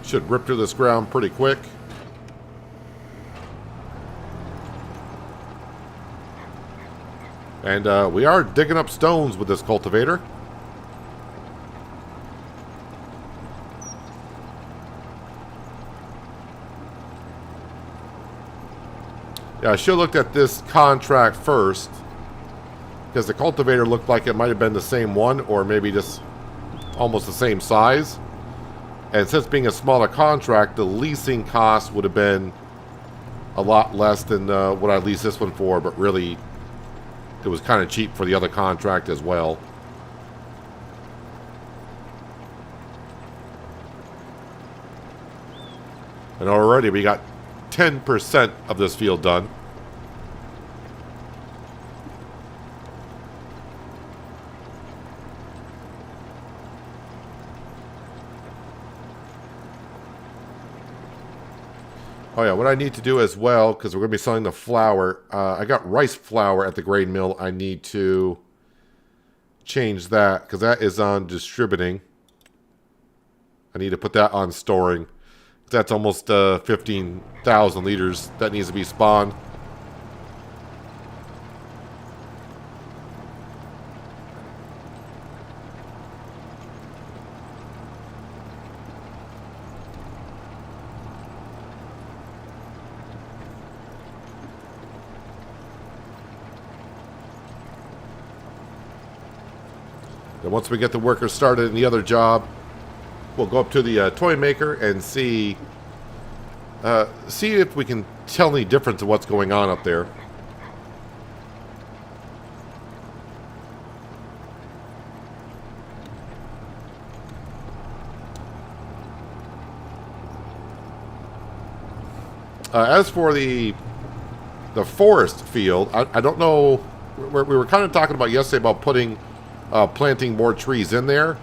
Should rip through this ground pretty quick. And we are digging up stones with this cultivator. Yeah, I should have looked at this contract first, because the cultivator looked like it might have been the same one, or maybe just almost the same size. And since being a smaller contract, the leasing cost would have been a lot less than what I leased this one for, but really it was kind of cheap for the other contract as well. And already we got 10% of this field done. Oh yeah, what I need to do as well, because we're going to be selling the flour. I got rice flour at the grain mill. I need to change that because that is on distributing. I need to put that on storing. That's almost 15,000 liters that needs to be spawned. And once we get the workers started in the other job, we'll go up to the toy maker and see if we can tell any difference of what's going on up there. As for the forest field, I don't know. We were kind of talking about yesterday about planting more trees in there,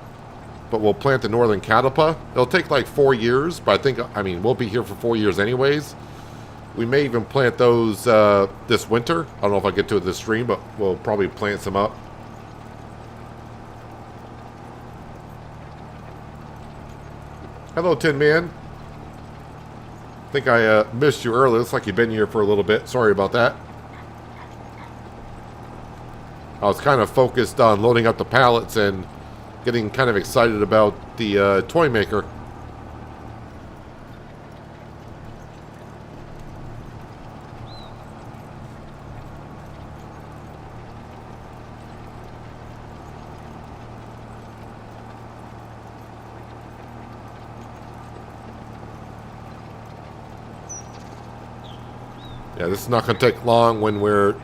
but we'll plant the northern catalpa. It'll take like 4 years, but I mean, we'll be here for 4 years anyways. We may even plant those this winter. I don't know if I get to it this stream, but we'll probably plant some up. Hello, Tin Man. I think I missed you earlier. Looks like you've been here for a little bit. Sorry about that. I was kind of focused on loading up the pallets and getting kind of excited about the toy maker. Yeah, this is not going to take long when we're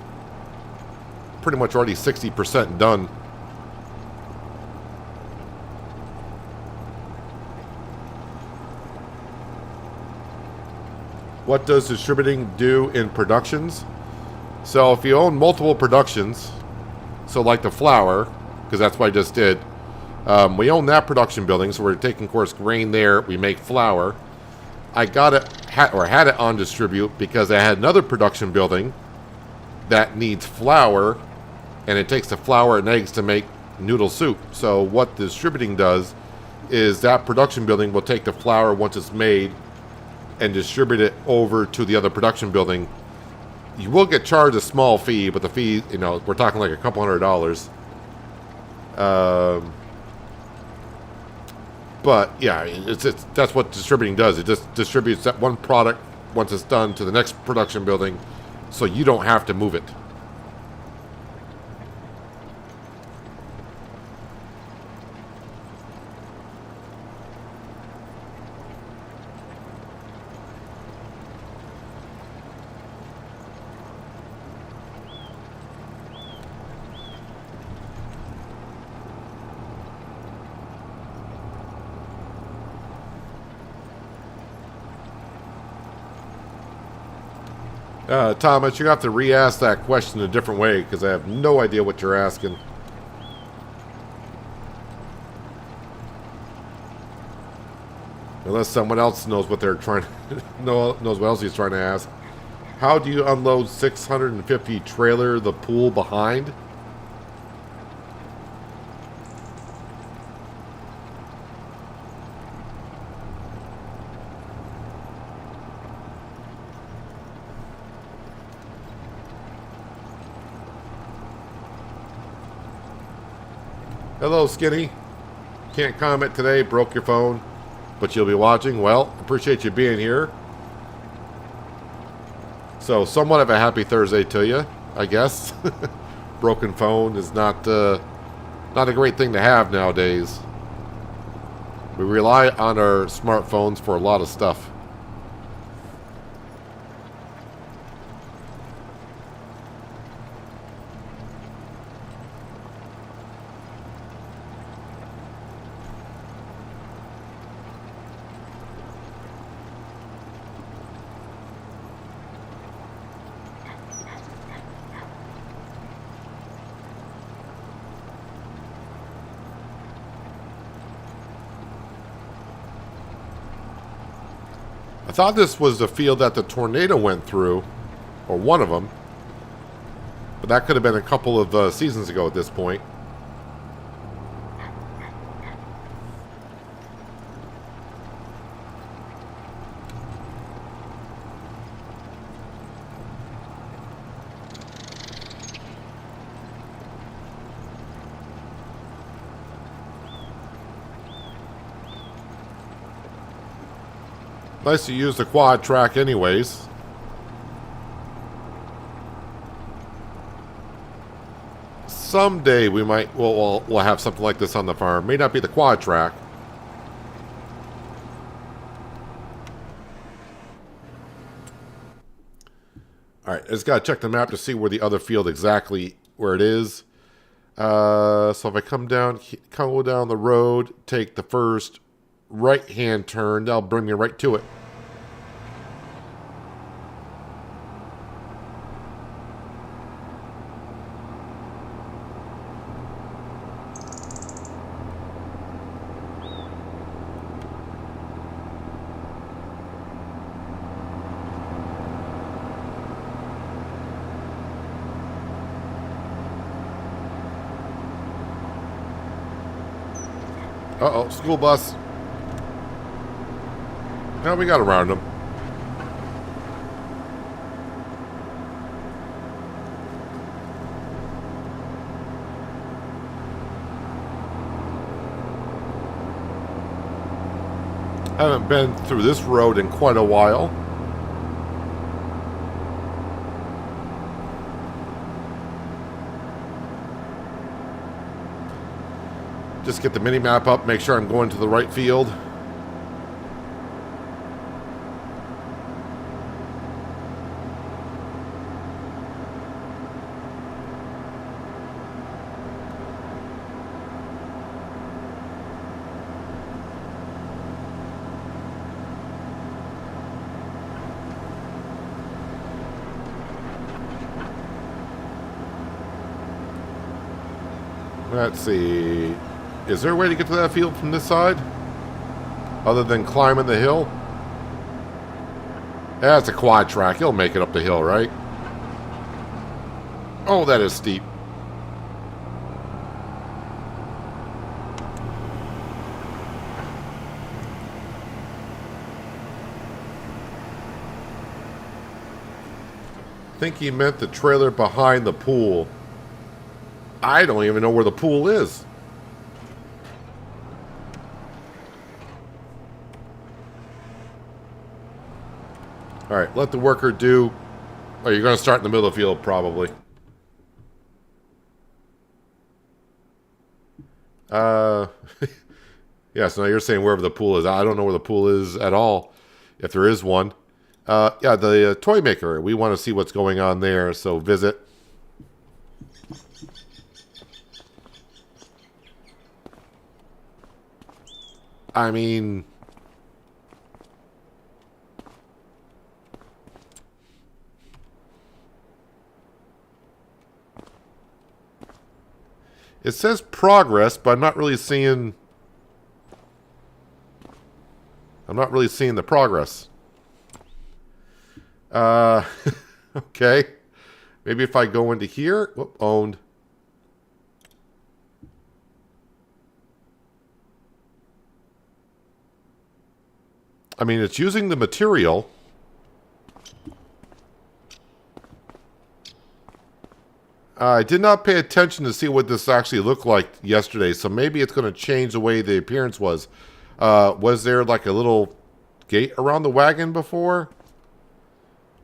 pretty much already 60% done. What does distributing do in productions? So if you own multiple productions, so like the flour, because that's what I just did, we own that production building, so we're taking, of course, grain there. We make flour. I got it, had it on distribute because I had another production building that needs flour, and it takes the flour and eggs to make noodle soup. So what distributing does is that production building will take the flour once it's made and distribute it over to the other production building. You will get charged a small fee, but the fee, you know, we're talking like a couple $100. But yeah, that's what distributing does. It just distributes that one product once it's done to the next production building, so you don't have to move it. Thomas, you have to re-ask that question a different way because I have no idea what you're asking. Unless someone else knows what they're trying knows what else he's trying to ask. How do you unload 650 trailer the pool behind? Hello, Skinny. Can't comment today, broke your phone, but you'll be watching. Well, appreciate you being here. So, somewhat of a happy Thursday to you, I guess. Broken phone is not a great thing to have nowadays. We rely on our smartphones for a lot of stuff. I thought this was the field that the tornado went through, or one of them. But that could have been a couple of seasons ago at this point. Nice to use the quad track anyways. Someday we might, we'll have something like this on the farm. May not be the quad track. Alright, I just gotta check the map to see where the other field exactly where it is. So if I come down the road, take the first right-hand turn, that'll bring me right to it. Uh-oh, school bus. Now we got around them. Haven't been through this road in quite a while. Just get the mini map up, make sure I'm going to the right field. Let's see. Is there a way to get to that field from this side? Other than climbing the hill? That's a quad track. He'll make it up the hill, right? Oh, that is steep. I think he meant the trailer behind the pool. I don't even know where the pool is. Alright, let the worker do... Oh, you're going to start in the middle of the field, probably. Yeah, so now you're saying wherever the pool is. I don't know where the pool is at all, if there is one. Yeah, the toy maker. We want to see what's going on there, so visit. I mean... It says progress, but I'm not really seeing the progress. Okay. Maybe if I go into here, whoop, owned. I mean, it's using the material. I did not pay attention to see what this actually looked like yesterday, so maybe it's going to change the way the appearance was. Was there like a little gate around the wagon before?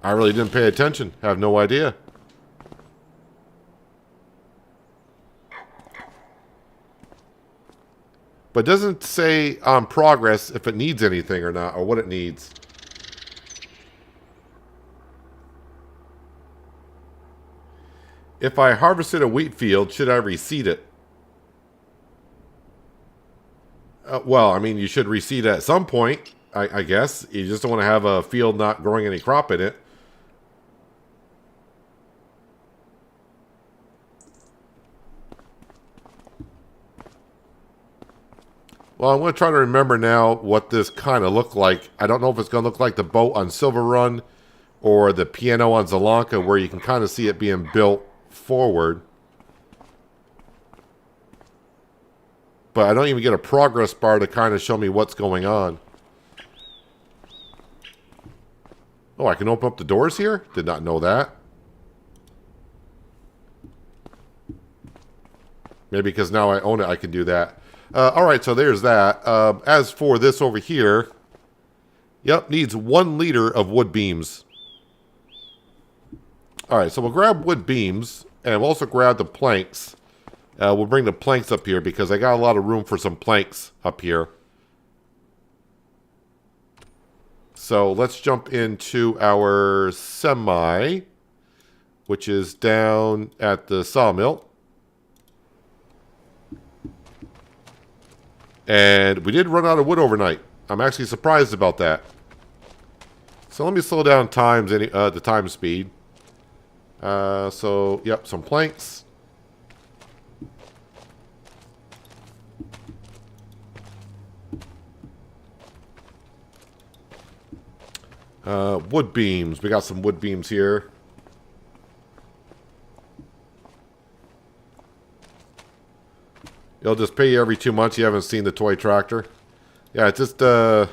I really didn't pay attention. I have no idea. But it doesn't say on progress if it needs anything or not, or what it needs. If I harvested a wheat field, should I reseed it? Well, I mean, you should reseed it at some point, I guess. You just don't want to have a field not growing any crop in it. Well, I'm going to try to remember now what this kind of looked like. I don't know if it's going to look like the boat on Silver Run or the piano on Zalanka, where you can kind of see it being built forward. But I don't even get a progress bar to kind of show me what's going on. Oh, I can open up the doors here? Did not know that. Maybe because now I own it, I can do that. Alright, so there's that. As for this over here, yep, needs 1 liter of wood beams. Alright, so we'll grab wood beams, and we'll also grab the planks. We'll bring the planks up here because I got a lot of room for some planks up here. So let's jump into our semi, which is down at the sawmill. And we did run out of wood overnight. I'm actually surprised about that. So let me slow down the time speed. So, yep, some planks. Wood beams. We got some wood beams here. It'll just pay you every 2 months. You haven't seen the toy tractor. Yeah, it just, I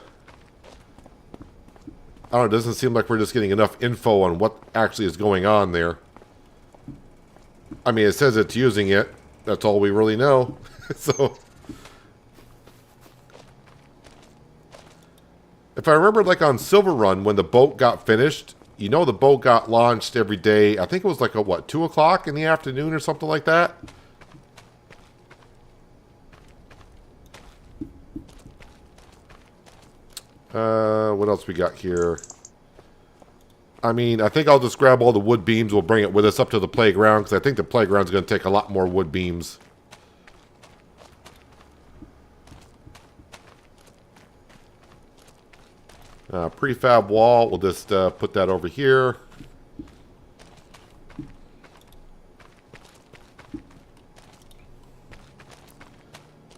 don't know, it doesn't seem like we're just getting enough info on what actually is going on there. I mean, it says it's using it. That's all we really know. So, if I remember, like on Silver Run, when the boat got finished, you know the boat got launched every day. I think it was like, what, 2 o'clock in the afternoon or something like that? What else we got here? I mean, I think I'll just grab all the wood beams. We'll bring it with us up to the playground, because I think the playground's going to take a lot more wood beams. Prefab wall, we'll just put that over here.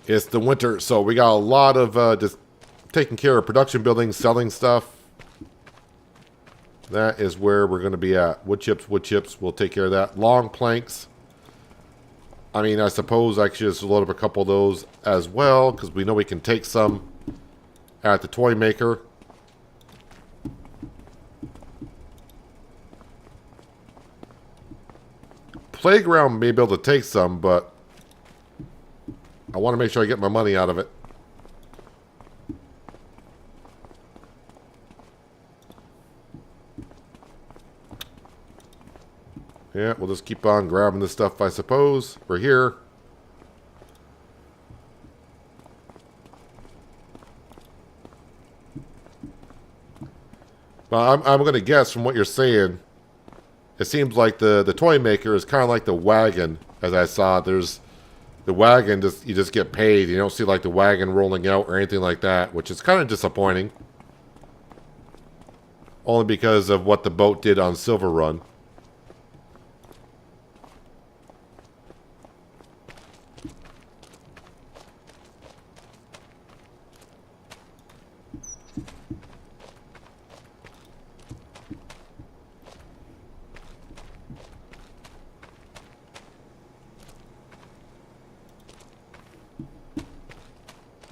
It's the winter, so we got a lot of just taking care of production buildings, selling stuff. That is where we're going to be at. Wood chips, we'll take care of that. Long planks. I mean, I suppose I could just load up a couple of those as well, because we know we can take some at the toy maker. Playground may be able to take some, but I want to make sure I get my money out of it. Yeah, we'll just keep on grabbing this stuff, I suppose. We're here. Well, I'm going to guess from what you're saying, it seems like the toy maker is kind of like the wagon, as I saw. There's the wagon, you just get paid. You don't see like the wagon rolling out or anything like that, which is kind of disappointing. Only because of what the boat did on Silver Run.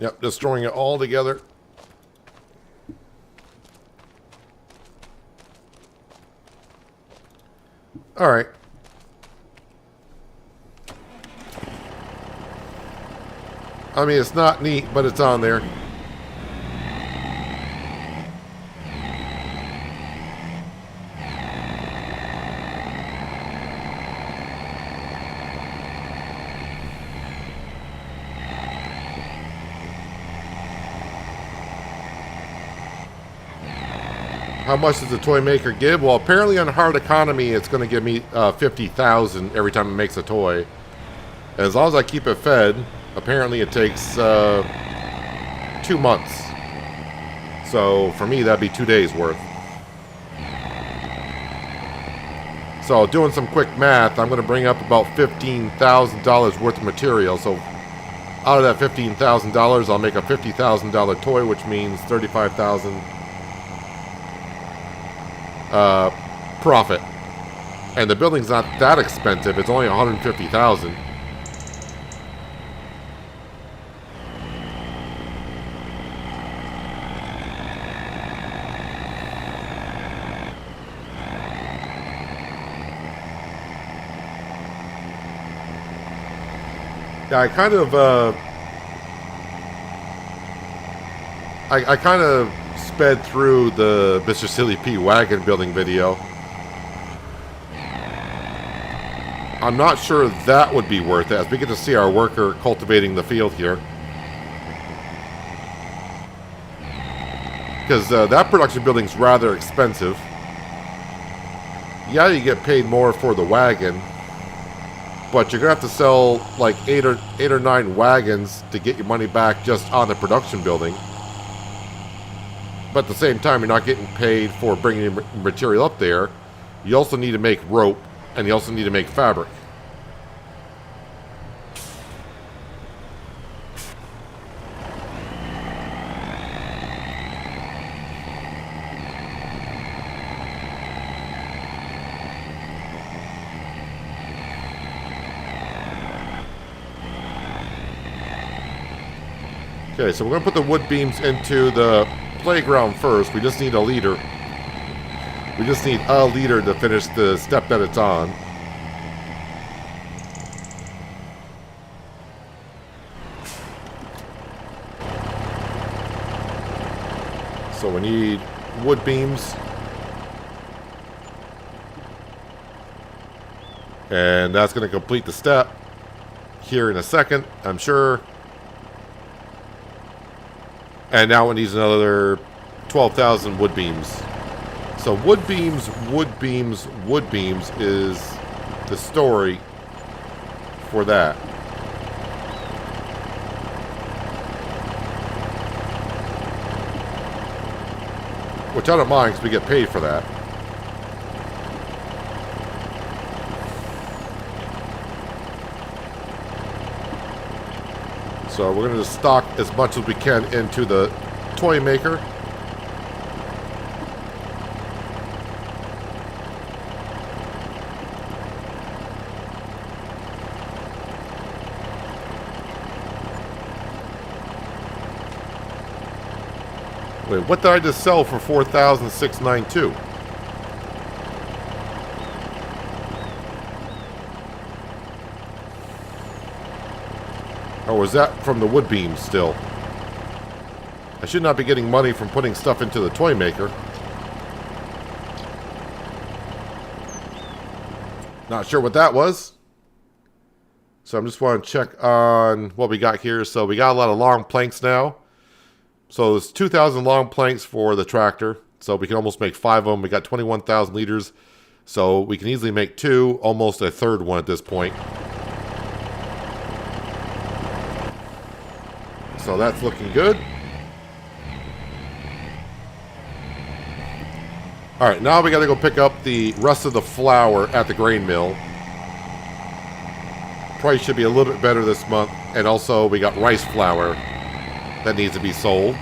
Yep, destroying it all together. All right. I mean, it's not neat, but it's on there. How much does the toy maker give? Well, apparently on hard economy, it's going to give me 50,000 every time it makes a toy. And as long as I keep it fed, apparently it takes 2 months. So for me, that'd be 2 days worth. So doing some quick math, I'm going to bring up about $15,000 worth of material. So out of that $15,000, I'll make a $50,000 toy, which means 35,000 profit. And the building's not that expensive. It's only 150,000. Yeah, I kind of sped through the Mr. Silly P wagon building video. I'm not sure that would be worth it, as we get to see our worker cultivating the field here. Because that production building's rather expensive. Yeah, you get paid more for the wagon, but you're gonna have to sell like eight or nine wagons to get your money back just on the production building. But at the same time, you're not getting paid for bringing your material up there. You also need to make rope, and you also need to make fabric. Okay, so we're going to put the wood beams into the playground first. We just need a leader. We just need a leader to finish the step that it's on. So we need wood beams. And that's going to complete the step here in a second, I'm sure. And now it needs another 12,000 wood beams. So wood beams, wood beams, wood beams is the story for that. Which I don't mind because we get paid for that. So we're going to stock as much as we can into the toy maker. Wait, what did I just sell for 4,692? Or was that from the wood beams still? I should not be getting money from putting stuff into the toy maker. Not sure what that was. So I'm just want to check on what we got here. So we got a lot of long planks now. So there's 2,000 long planks for the tractor. So we can almost make 5 of them. We got 21,000 liters. So we can easily make 2, almost a third one at this point. So that's looking good. Alright, now we got to go pick up the rest of the flour at the grain mill. Price should be a little bit better this month. And also we got rice flour that needs to be sold.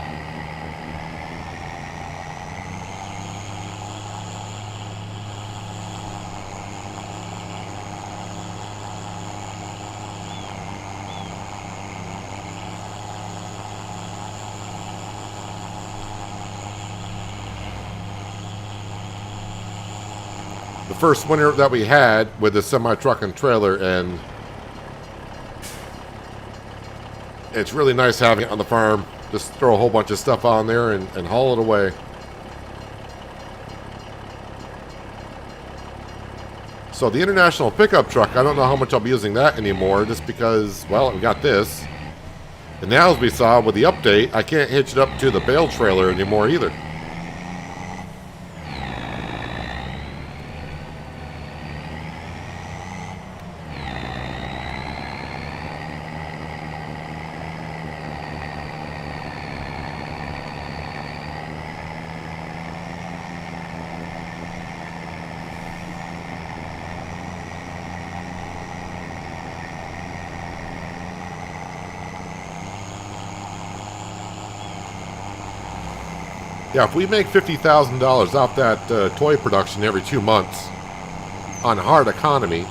The first winter that we had with the semi-truck and trailer, and it's really nice having it on the farm. Just throw a whole bunch of stuff on there and haul it away. So the international pickup truck, I don't know how much I'll be using that anymore, just because, well, we got this. And now, as we saw with the update, I can't hitch it up to the bale trailer anymore either. Yeah, if we make $50,000 off that toy production every 2 months on hard economy,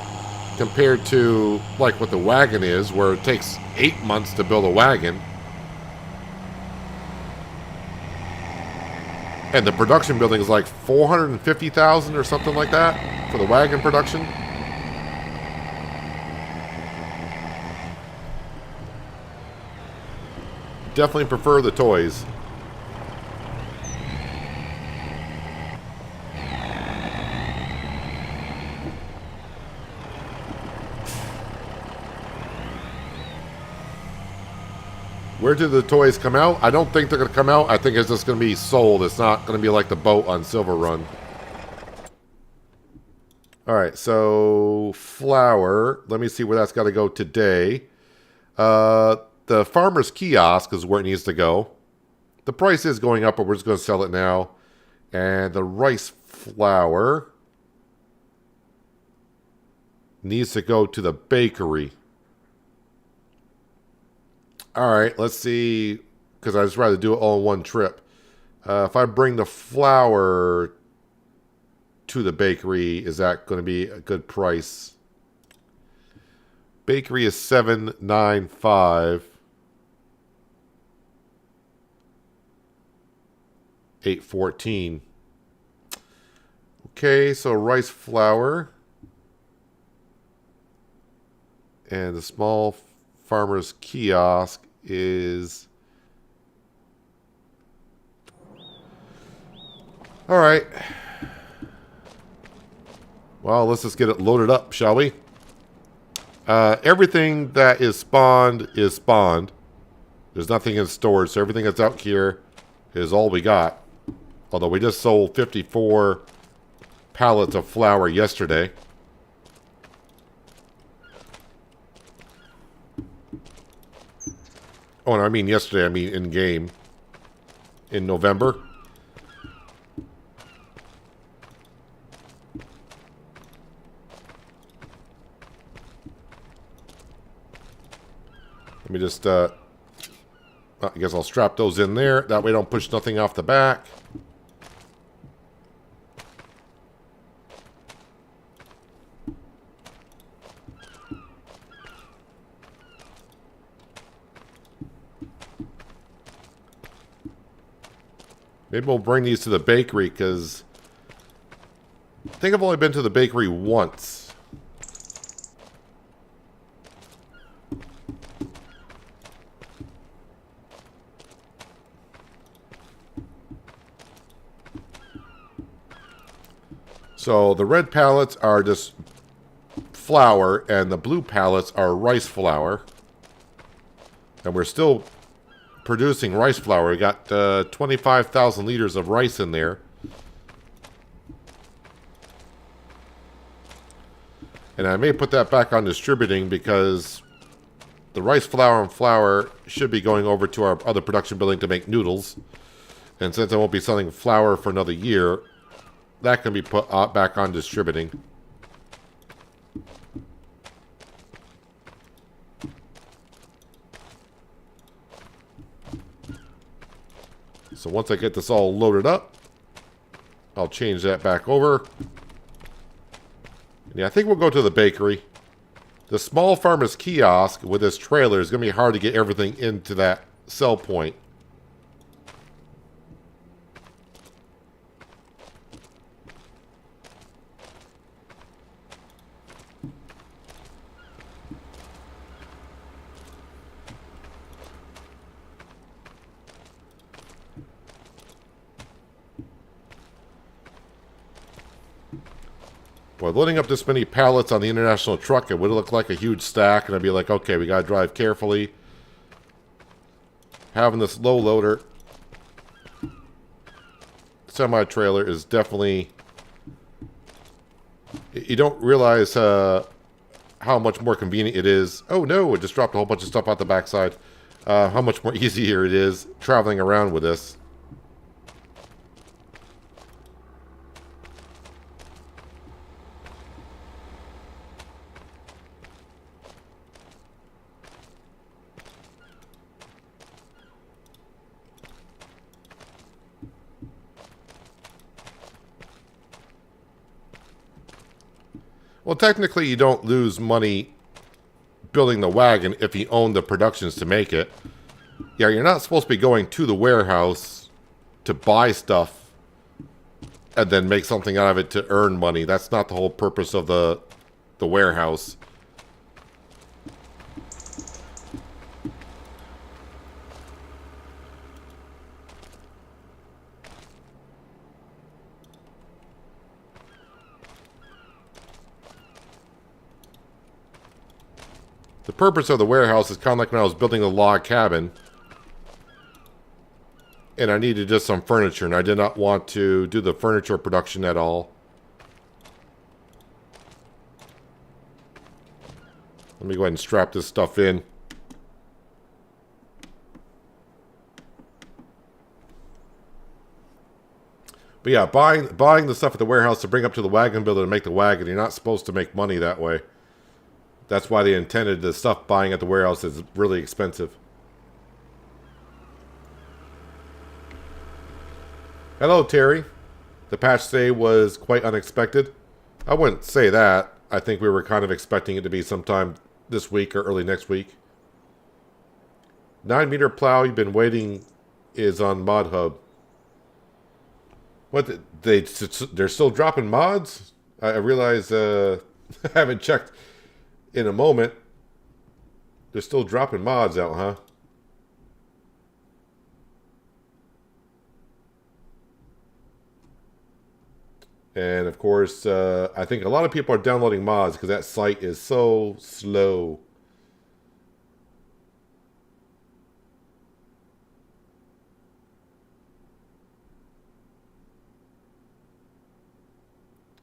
compared to like what the wagon is, where it takes 8 months to build a wagon, and the production building is like 450,000 or something like that for the wagon production. Definitely prefer the toys. Where do the toys come out? I don't think they're going to come out. I think it's just going to be sold. It's not going to be like the boat on Silver Run. All right, so flour. Let me see where that's got to go today. The farmer's kiosk is where it needs to go. The price is going up, but we're just going to sell it now. And the rice flour needs to go to the bakery. All right, let's see, because I'd just rather do it all in one trip. If I bring the flour to the bakery, is that going to be a good price? Bakery is $7.95. $8.14. Okay, so rice flour and the small farmer's kiosk is... All right. Well, let's just get it loaded up, shall we? Everything that is spawned is spawned. There's nothing in storage, so everything that's out here is all we got. Although we just sold 54 pallets of flour yesterday. Oh, and I mean yesterday, I mean in-game. In November. Let me just, I guess I'll strap those in there. That way I don't push nothing off the back. Maybe we'll bring these to the bakery, because I think I've only been to the bakery once. So the red pallets are just flour, and the blue pallets are rice flour. And we're still producing rice flour. We got 25,000 liters of rice in there. And I may put that back on distributing, because the rice flour and flour should be going over to our other production building to make noodles. And since I won't be selling flour for another year, that can be put back on distributing. So once I get this all loaded up, I'll change that back over. And yeah, I think we'll go to the bakery. The small farmer's kiosk with this trailer is going to be hard to get everything into that sell point. Well, loading up this many pallets on the international truck, it would look like a huge stack, and I'd be like, okay, we gotta drive carefully. Having this low loader semi-trailer is definitely... You don't realize how much more convenient it is. Oh no, it just dropped a whole bunch of stuff out the backside. How much more easier it is traveling around with this. Well, technically, you don't lose money building the wagon if you own the productions to make it. Yeah, you're not supposed to be going to the warehouse to buy stuff and then make something out of it to earn money. That's not the whole purpose of the warehouse. The purpose of the warehouse is kind of like when I was building a log cabin. And I needed just some furniture, and I did not want to do the furniture production at all. Let me go ahead and strap this stuff in. But yeah, buying the stuff at the warehouse to bring up to the wagon builder to make the wagon, you're not supposed to make money that way. That's why they intended the stuff buying at the warehouse is really expensive. Hello, Terry. The patch today was quite unexpected. I wouldn't say that. I think we were kind of expecting it to be sometime this week or early next week. 9-meter plow you've been waiting is on Mod Hub. What? They're still dropping mods? I realize I haven't checked in a moment. They're still dropping mods out, huh? And of course, I think a lot of people are downloading mods because that site is so slow.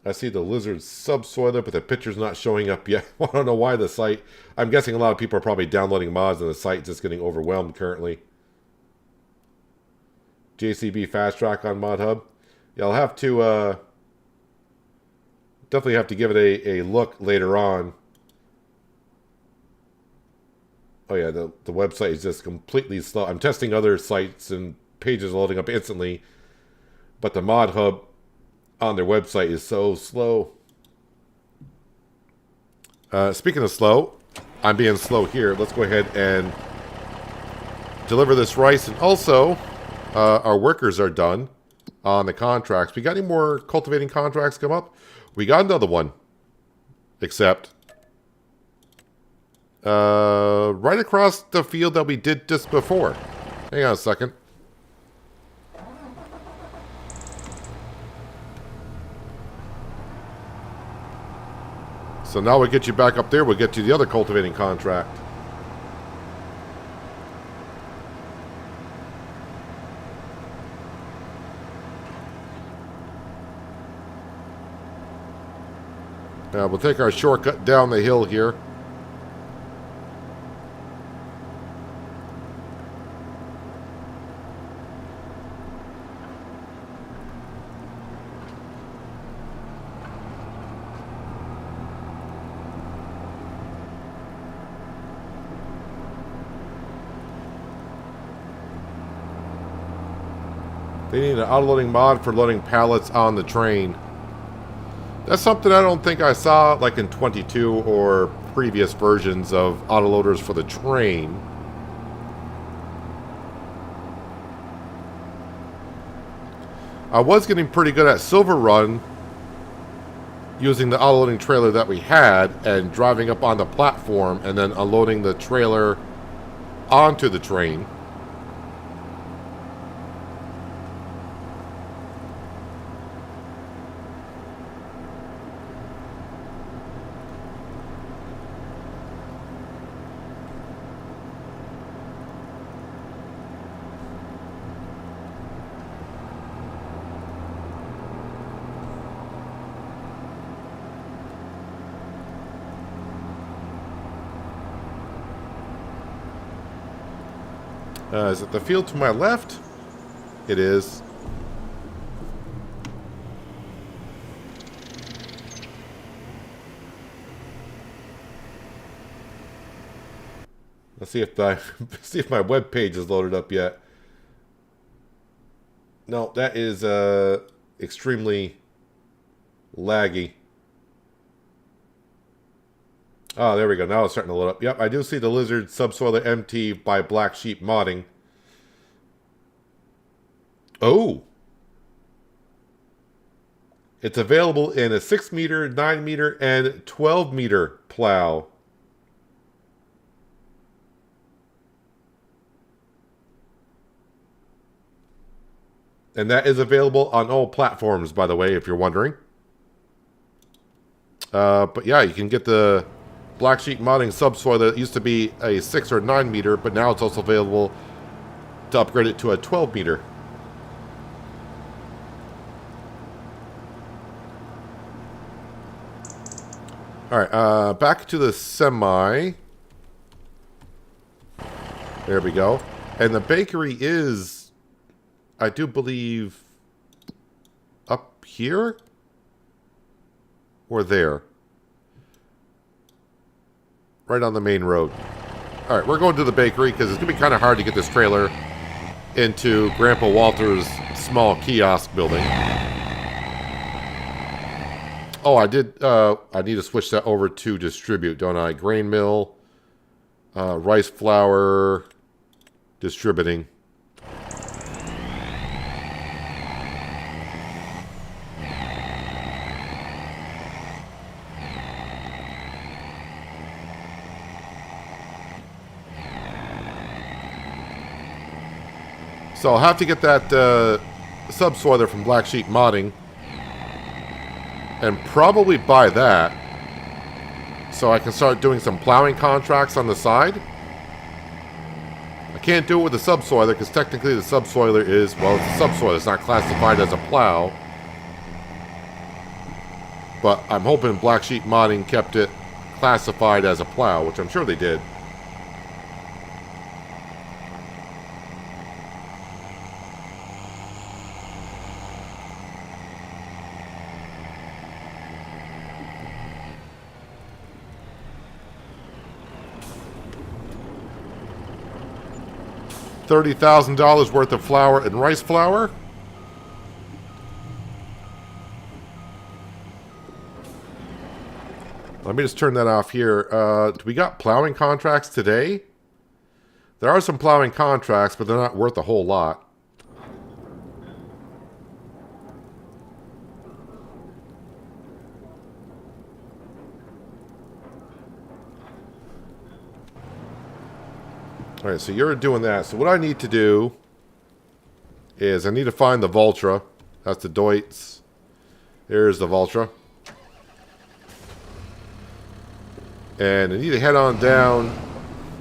I see the lizard subsoiler, but the picture's not showing up yet. I don't know why the site... I'm guessing a lot of people are probably downloading mods and the site's just getting overwhelmed currently. JCB Fast Track on Mod Hub. Yeah, I'll have to... definitely have to give it a look later on. Oh yeah, the website is just completely slow. I'm testing other sites and pages loading up instantly. But the Mod Hub on their website is so slow. Speaking of slow, I'm being slow here. Let's go ahead and deliver this rice. And also, our workers are done on the contracts. We got any more cultivating contracts come up? We got another one. Except, right across the field that we did just before. Hang on a second. So now we'll get you back up there. We'll get you the other cultivating contract. We'll take our shortcut down the hill here. They need an auto-loading mod for loading pallets on the train. That's something I don't think I saw like in 22 or previous versions of autoloaders for the train. I was getting pretty good at Silver Run using the autoloading trailer that we had and driving up on the platform and then unloading the trailer onto the train. Is it the field to my left? It is. Let's see if see if my web page is loaded up yet. No, that is extremely laggy. Oh, there we go. Now it's starting to load up. Yep, I do see the lizard subsoiler empty by Black Sheep modding. Oh. It's available in a 6 meter, 9 meter, and 12 meter plow. And that is available on all platforms, by the way, if you're wondering. But yeah, you can get the Black Sheep modding subsoiler. It used to be a 6 or 9 meter, but now it's also available to upgrade it to a 12 meter. Alright, back to the semi. There we go. And the bakery is, I do believe, up here? Or there? Right on the main road. Alright, we're going to the bakery because it's going to be kind of hard to get this trailer into Grandpa Walter's small kiosk building. Oh, I need to switch that over to distribute, don't I? Grain mill, rice flour, distributing. So I'll have to get that subsoiler from Black Sheep Modding and probably buy that so I can start doing some plowing contracts on the side. I can't do it with the subsoiler because technically the subsoiler is, well, it's a subsoiler. It's not classified as a plow. But I'm hoping Black Sheep Modding kept it classified as a plow, which I'm sure they did. $30,000 worth of flour and rice flour. Let me just turn that off here. Do we got plowing contracts today? There are some plowing contracts, but they're not worth a whole lot. Alright, so you're doing that. So what I need to do is I need to find the Vultra. That's the Deutz. There's the Vultra. And I need to head on down.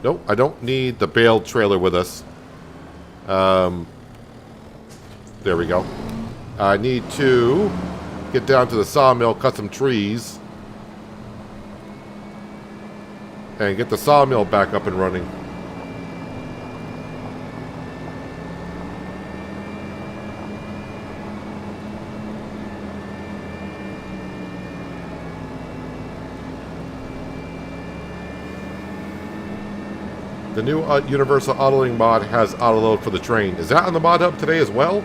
Nope, I don't need the bale trailer with us. There we go. I need to get down to the sawmill, cut some trees. And get the sawmill back up and running. The new Universal Autoloading mod has autoload for the train. Is that on the mod hub today as well?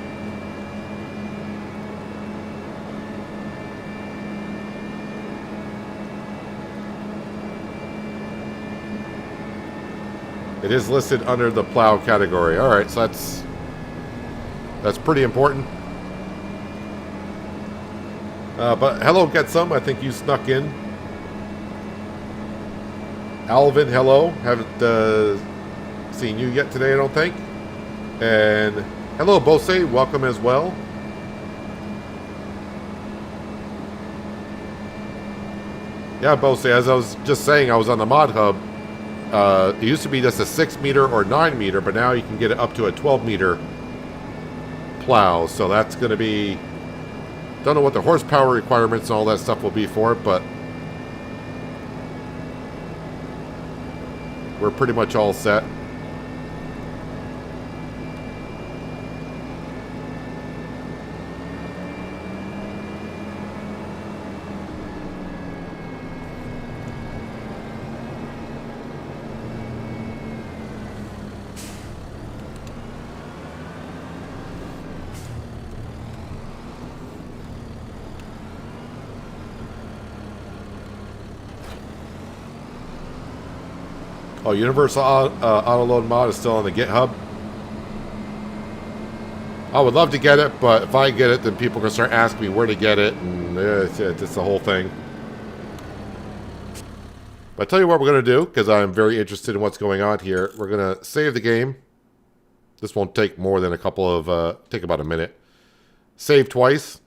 It is listed under the plow category. Alright, so that's pretty important. But hello, Get Some. I think you snuck in. Alvin, hello. Haven't seen you yet today, I don't think. And hello, Bose. Welcome as well. Yeah, Bose, as I was just saying, I was on the mod hub. It used to be just a 6 meter or 9 meter, but now you can get it up to a 12 meter plow. So that's going to be... Don't know what the horsepower requirements and all that stuff will be for it, but... We're pretty much all set. Oh, Universal Auto Load mod is still on the GitHub. I would love to get it, but if I get it, then people are going to start asking me where to get it, and it's the whole thing. But I'll tell you what we're going to do, because I'm very interested in what's going on here. We're going to save the game. This won't take more than a couple of, take about a minute. Save twice.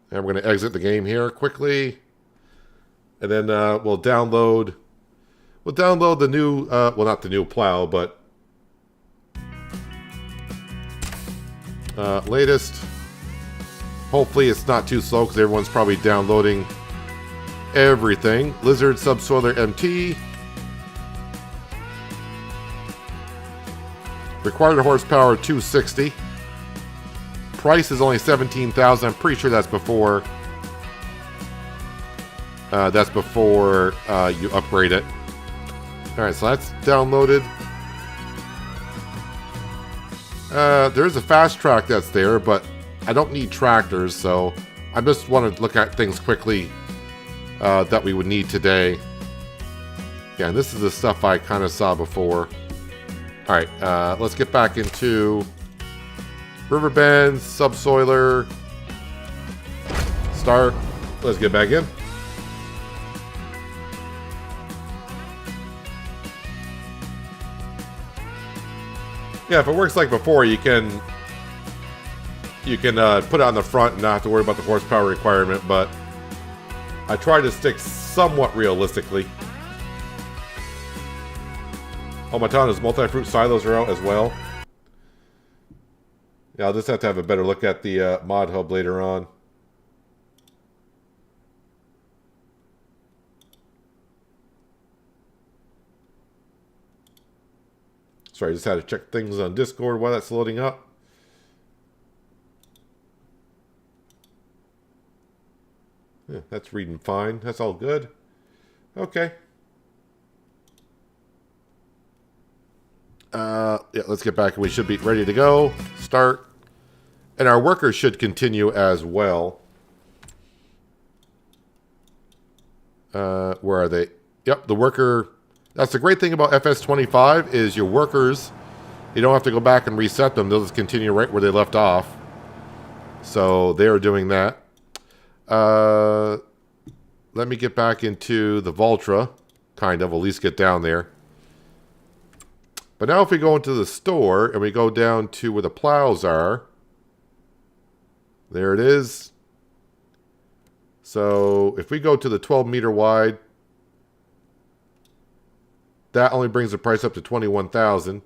And we're going to exit the game here quickly. And then we'll download the new, well, not the new plow, but latest. Hopefully it's not too slow because everyone's probably downloading everything. Lizard Subsoiler MT. Required horsepower 260. Price is only 17,000. I'm pretty sure that's before. You upgrade it. All right, so that's downloaded. There's a fast track that's there, but I don't need tractors, so I just want to look at things quickly that we would need today. Yeah, and this is the stuff I kind of saw before. All right, let's get back into Riverbend, Subsoiler, start. Let's get back in. Yeah, if it works like before, you can put it on the front and not have to worry about the horsepower requirement, but I try to stick somewhat realistically. Oh, my town is multi-fruit silos are out as well. Yeah, I'll just have to have a better look at the mod hub later on. Sorry, I just had to check things on Discord while that's loading up. Yeah, that's reading fine. That's all good. Okay. Yeah, let's get back and we should be ready to go. Start. And our workers should continue as well. Where are they? Yep, the worker. That's the great thing about FS25 is your workers, you don't have to go back and reset them. They'll just continue right where they left off. So they're doing that. Let me get back into the Valtra, kind of, at least get down there. But now if we go into the store and we go down to where the plows are, there it is. So if we go to the 12 meter wide, that only brings the price up to 21,000.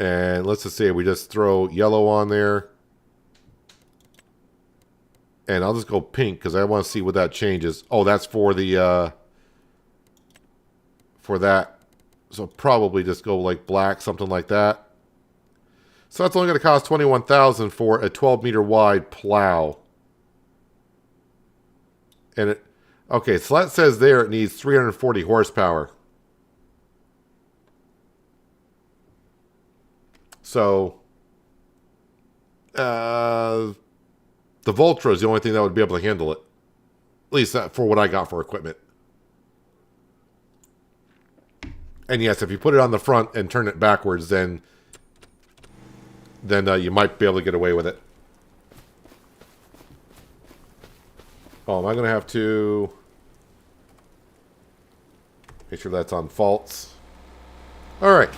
And let's just say we just throw yellow on there. And I'll just go pink because I want to see what that changes. Oh, that's for the for that. So probably just go like black, something like that. So that's only going to cost 21,000 for a 12 meter wide plow. And it, okay, so that says there it needs 340 horsepower. So the Valtra is the only thing that would be able to handle it. At least that for what I got for equipment. And yes, if you put it on the front and turn it backwards, then you might be able to get away with it. Oh, am I going to have to make sure that's on false? All right.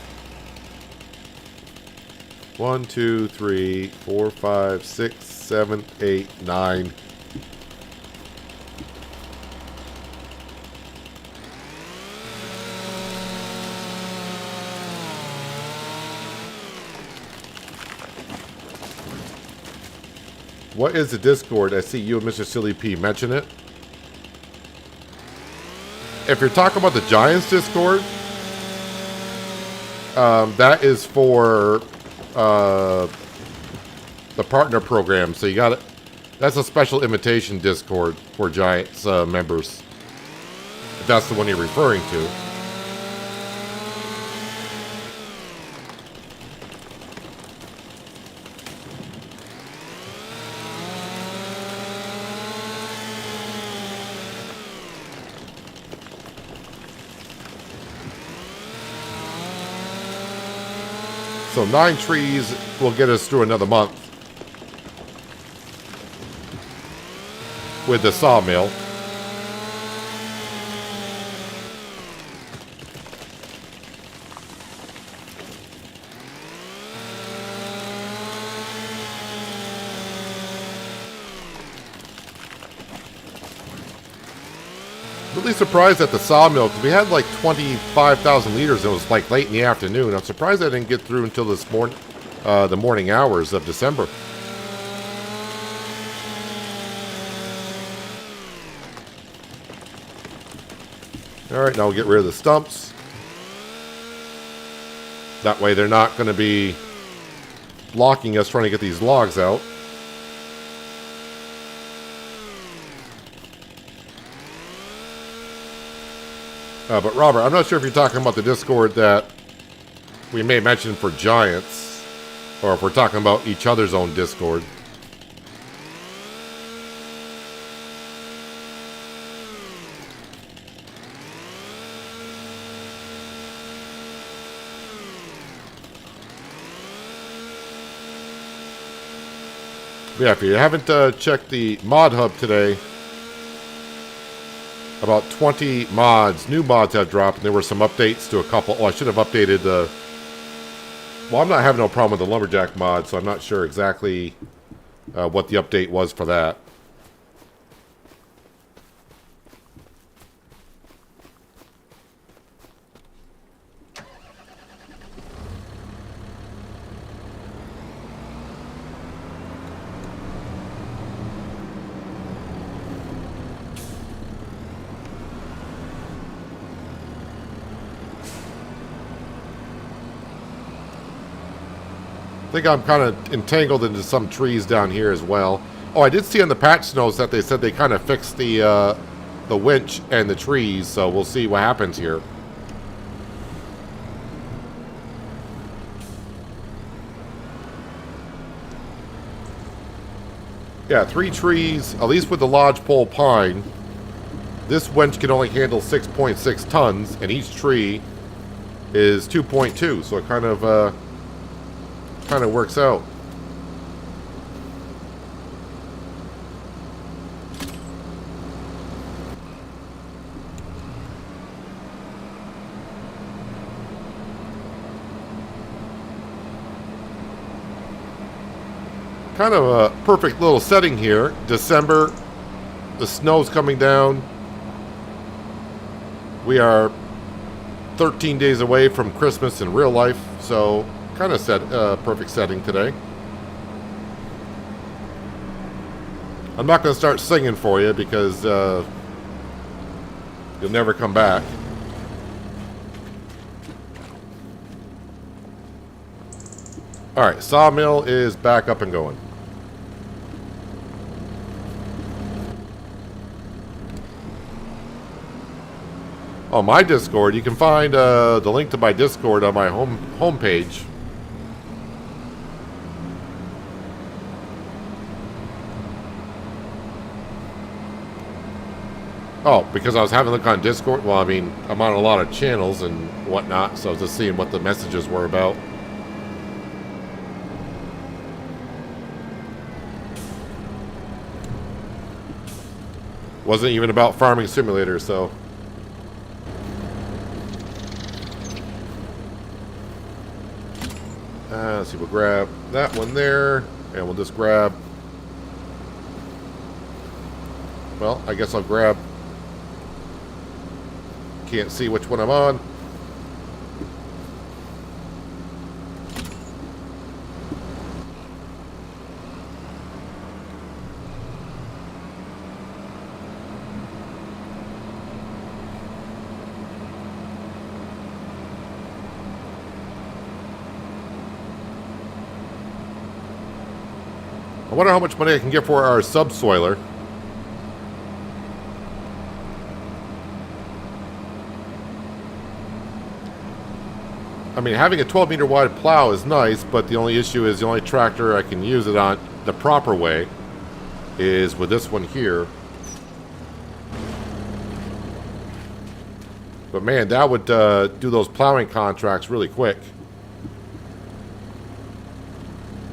1, 2, 3, 4, 5, 6, 7, 8, 9. What is the Discord? I see you and Mr. Silly P mention it. If you're talking about the Giants Discord, that is for the partner program. So you got it. That's a special invitation Discord for Giants members. If that's the one you're referring to. So 9 trees will get us through another month with the sawmill. Really surprised at the sawmill because we had like 25,000 liters and it was like late in the afternoon. I'm surprised I didn't get through until this morning, the morning hours of December. All right, now we'll get rid of the stumps. That way they're not going to be blocking us trying to get these logs out. But Robert, I'm not sure if you're talking about the Discord that we may mention for Giants, or if we're talking about each other's own Discord. Yeah, if you haven't checked the mod hub today, about 20 mods, new mods have dropped, and there were some updates to a couple. Oh, I should have updated the... Well, I'm not having no problem with the Lumberjack mod, so I'm not sure exactly what the update was for that. I think I'm kind of entangled into some trees down here as well. Oh, I did see on the patch notes that they said they kind of fixed the winch and the trees, so we'll see what happens here. Yeah, 3 trees, at least with the lodgepole pine. This winch can only handle 6.6 tons, and each tree is 2.2, so it kind of works out. Kind of a perfect little setting here. December, the snow's coming down. We are 13 days away from Christmas in real life, so kind of set perfect setting today. I'm not going to start singing for you because you'll never come back. Alright, Sawmill is back up and going. On my Discord, you can find the link to my Discord on my homepage. Oh, because I was having a look on Discord. Well, I mean, I'm on a lot of channels and whatnot, so I was just seeing what the messages were about. Wasn't even about Farming Simulator, so... let's see, we'll grab that one there, and we'll just grab... Well, I guess I'll grab... Can't see which one I'm on. I wonder how much money I can get for our subsoiler. I mean, having a 12-meter wide plow is nice, but the only issue is the only tractor I can use it on the proper way is with this one here. But man, that would do those plowing contracts really quick.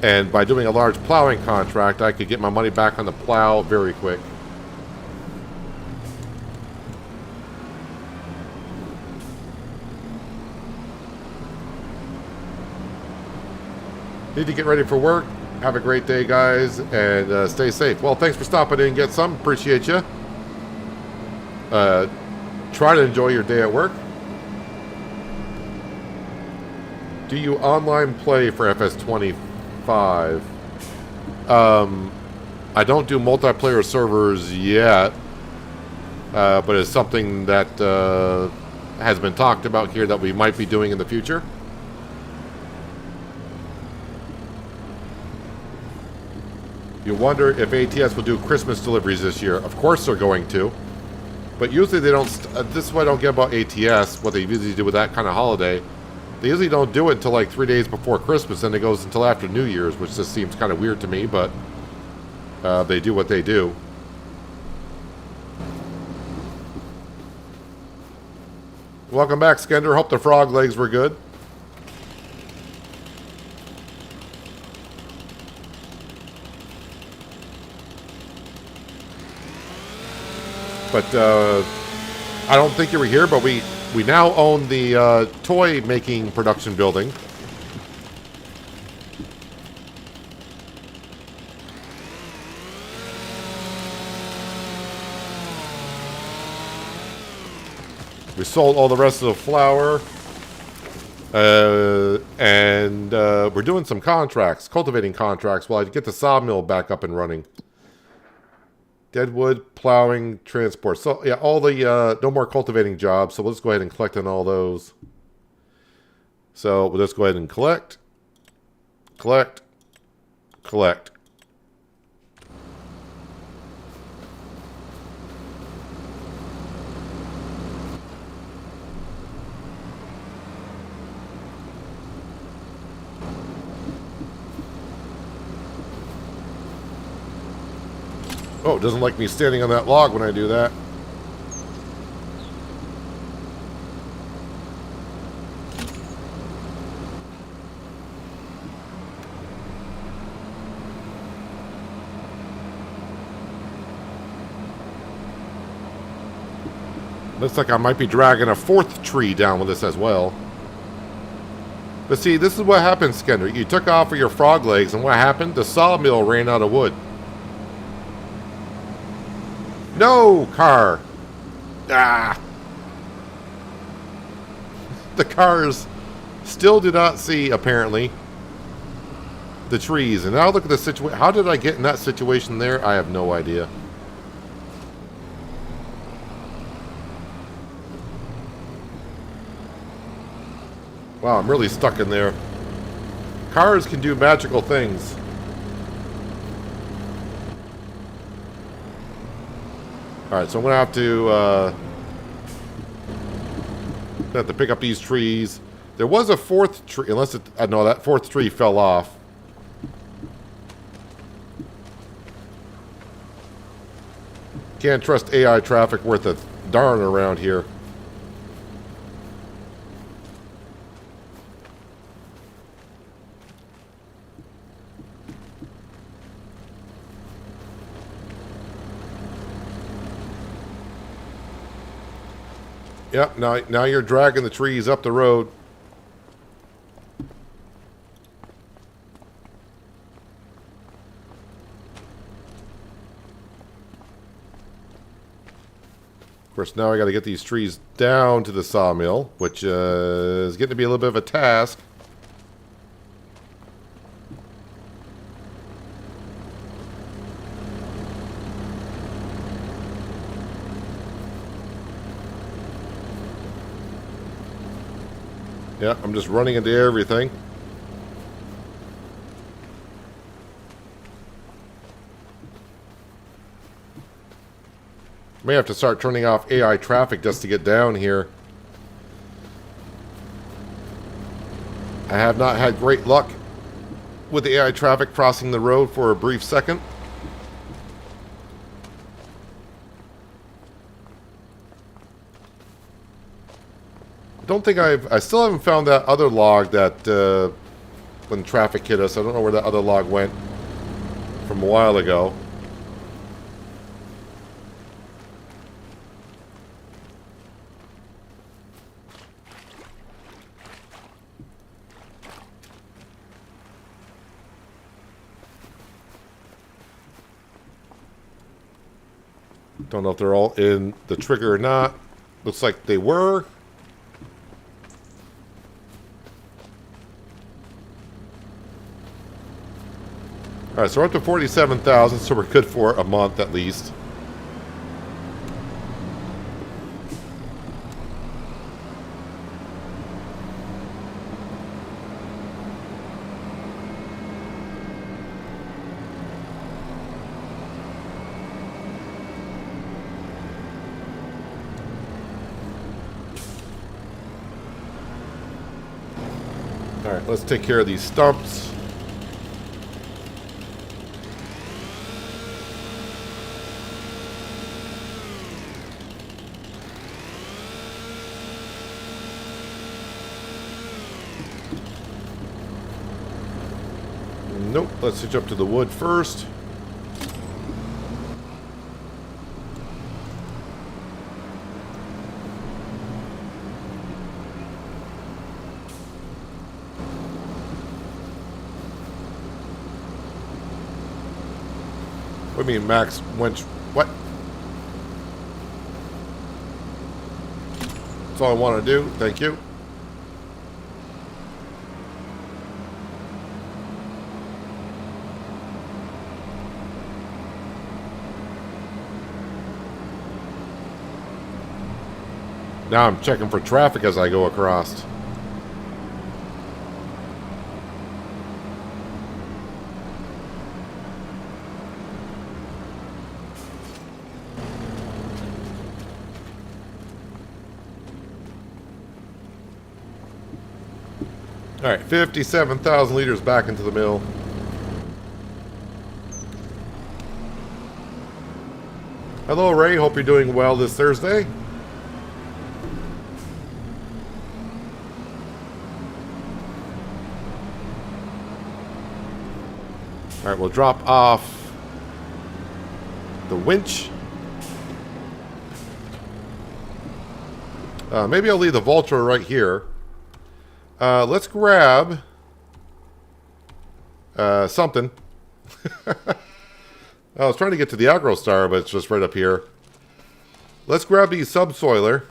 And by doing a large plowing contract, I could get my money back on the plow very quick. Need to get ready for work. Have a great day, guys, and stay safe. Well, thanks for stopping in and get some. Appreciate you. Try to enjoy your day at work. Do you online play for FS25? I don't do multiplayer servers yet, but it's something that has been talked about here that we might be doing in the future. You wonder if ATS will do Christmas deliveries this year. Of course they're going to. But usually they don't... this is what I don't get about ATS, what they usually do with that kind of holiday. They usually don't do it until like 3 days before Christmas, and it goes until after New Year's, which just seems kind of weird to me, but they do what they do. Welcome back, Skender. Hope the frog legs were good. But I don't think you were here, but we now own the toy making production building. We sold all the rest of the flour. And we're doing some contracts, cultivating contracts, while I get the sawmill back up and running. Deadwood, plowing, transport. So, yeah, all the, no more cultivating jobs, so we'll just go ahead and collect on all those. So, we'll just go ahead and collect, collect, collect. Oh, it doesn't like me standing on that log when I do that. Looks like I might be dragging a fourth tree down with this as well. But see, this is what happened, Skender. You took off with your frog legs, and what happened? The sawmill ran out of wood. No, car. Ah. The cars still do not see, apparently, the trees. And now look at the situation. How did I get in that situation there? I have no idea. Wow, I'm really stuck in there. Cars can do magical things. Alright, so I'm going to have to pick up these trees. There was a fourth tree, unless it... no, that fourth tree fell off. Can't trust AI traffic worth a darn around here. Yep, now you're dragging the trees up the road. Of course, now I got to get these trees down to the sawmill, which is getting to be a little bit of a task. Yeah, I'm just running into everything. May have to start turning off AI traffic just to get down here. I have not had great luck with the AI traffic crossing the road for a brief second. I don't think I still haven't found that other log that when traffic hit us. I don't know where that other log went from a while ago. Don't know if they're all in the trigger or not. Looks like they were. Alright, so we're up to 47,000, so we're good for a month at least. Alright, let's take care of these stumps. Nope, let's switch up to the wood first. What do you mean, max winch? What? That's all I want to do. Thank you. Now I'm checking for traffic as I go across. All right, 57,000 liters back into the mill. Hello, Ray. Hope you're doing well this Thursday. All right, we'll drop off the winch. Maybe I'll leave the Vulture right here. Let's grab something. I was trying to get to the AgroStar, but it's just right up here. Let's grab the subsoiler.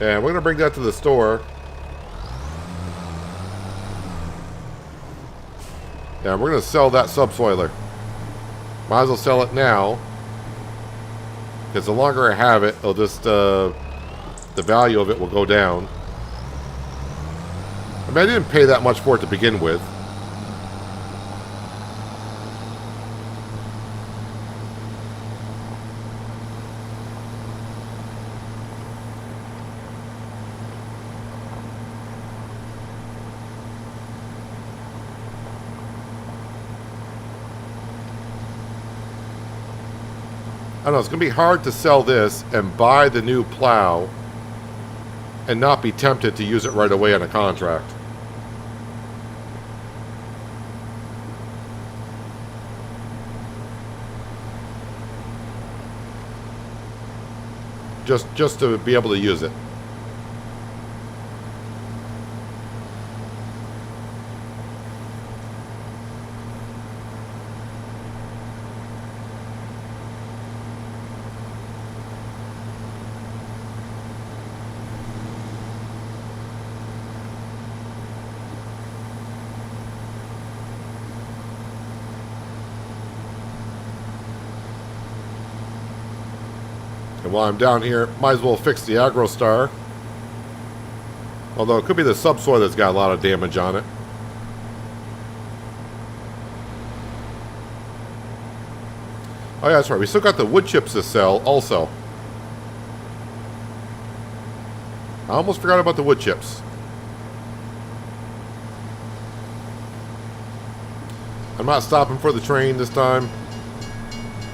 And we're going to bring that to the store. Yeah, we're going to sell that subsoiler. Might as well sell it now. Because the longer I have it, it'll just, the value of it will go down. I mean, I didn't pay that much for it to begin with. I don't know, it's going to be hard to sell this and buy the new plow and not be tempted to use it right away on a contract. Just to be able to use it. And while I'm down here, might as well fix the AgroStar. Although it could be the subsoil that's got a lot of damage on it. Oh yeah, that's right. We still got the wood chips to sell also. I almost forgot about the wood chips. I'm not stopping for the train this time.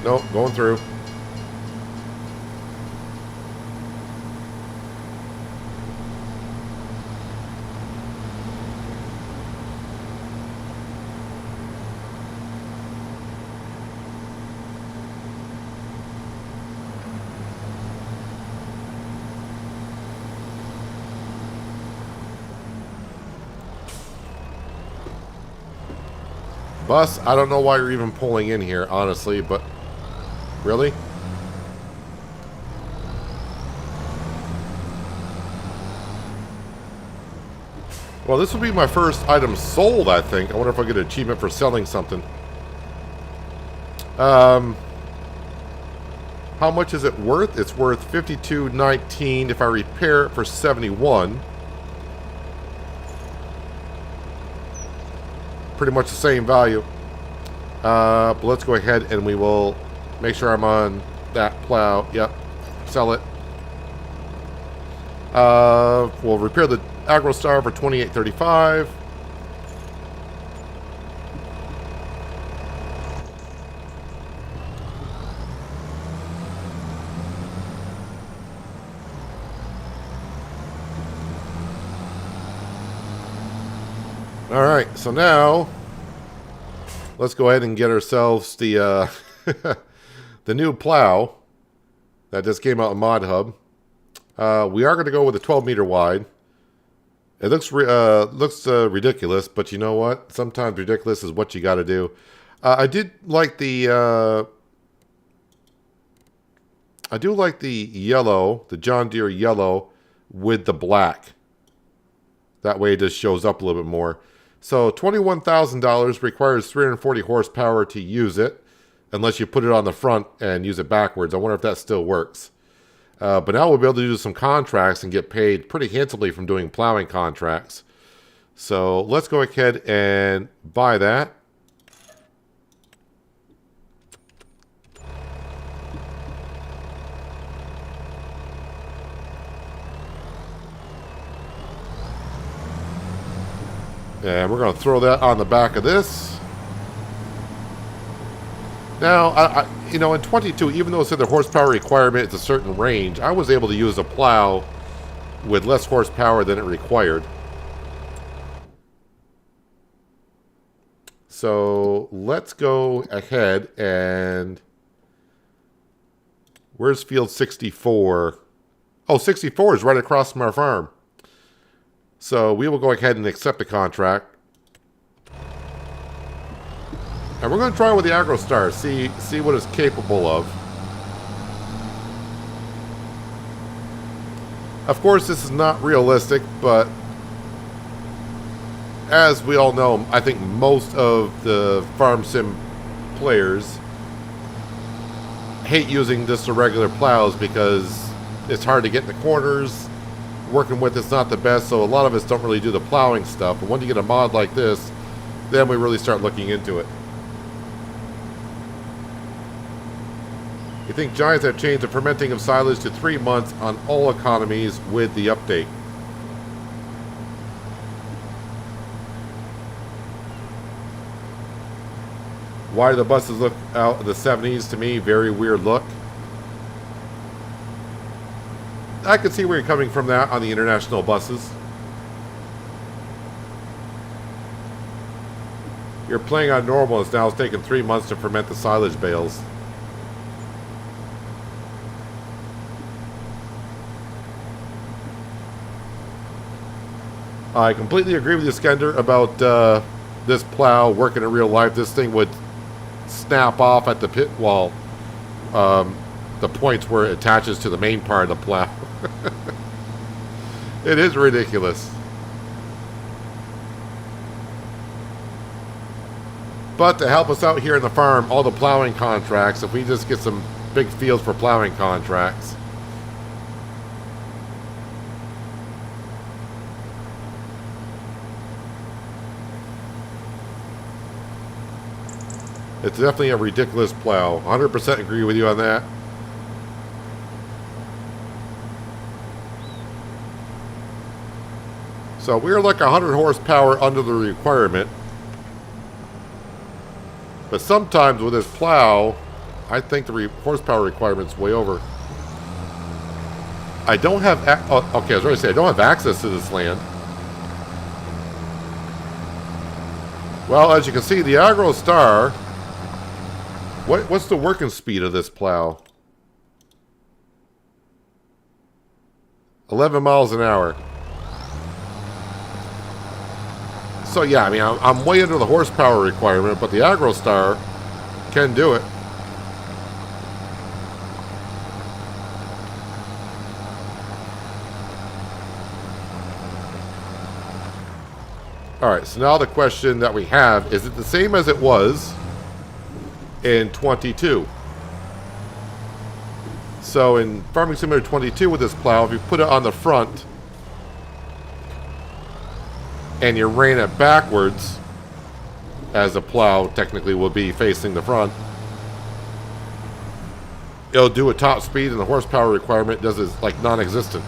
Nope, going through. Bus, I don't know why you're even pulling in here, honestly, but... Really? Well, this will be my first item sold, I think. I wonder if I'll get an achievement for selling something. How much is it worth? It's worth $52.19 if I repair it for $71. Pretty much the same value. But let's go ahead and we will make sure I'm on that plow. Yep. Sell it. We'll repair the AgroStar for $28.35. All right, so now let's go ahead and get ourselves the the new plow that just came out in Mod Hub. We are going to go with a 12-meter wide. It looks ridiculous, but you know what? Sometimes ridiculous is what you got to do. I did like the I do like the yellow, the John Deere yellow with the black. That way it just shows up a little bit more. So $21,000 requires 340 horsepower to use it, unless you put it on the front and use it backwards. I wonder if that still works. But now we'll be able to do some contracts and get paid pretty handsomely from doing plowing contracts. So let's go ahead and buy that. And we're going to throw that on the back of this. Now, you know, in 22, even though it said the horsepower requirement is a certain range, I was able to use a plow with less horsepower than it required. So let's go ahead and... Where's field 64? Oh, 64 is right across from our farm. So we will go ahead and accept the contract. And we're going to try with the AgroStar, see what it's capable of. Of course, this is not realistic, but as we all know, I think most of the farm sim players hate using just the regular plows because it's hard to get in the corners. Working with it's not the best, so a lot of us don't really do the plowing stuff. But when you get a mod like this, then we really start looking into it. You think Giants have changed the fermenting of silage to 3 months on all economies with the update? Why do the buses look out of the 70s? To me, very weird look. I can see where you're coming from that on the international buses. You're playing on normal, it's now taken 3 months to ferment the silage bales. I completely agree with you, Skender, about this plow working in real life. This thing would snap off at the pit wall, the points where it attaches to the main part of the plow. It is ridiculous. But to help us out here in the farm, all the plowing contracts, if we just get some big fields for plowing contracts. It's definitely a ridiculous plow. 100% agree with you on that. So we're like 100 horsepower under the requirement. But sometimes with this plow, I think the horsepower requirement's way over. I don't have... okay, I was going to say, I don't have access to this land. Well, as you can see, the AgroStar... What's the working speed of this plow? 11 miles an hour. So yeah, I mean, I'm way under the horsepower requirement, but the AgroStar can do it. Alright, so now the question that we have, is it the same as it was in 22? So in Farming Simulator 22 with this plow, if you put it on the front and you ran it backwards, as the plow technically will be facing the front, it'll do a top speed and the horsepower requirement does is like non-existent.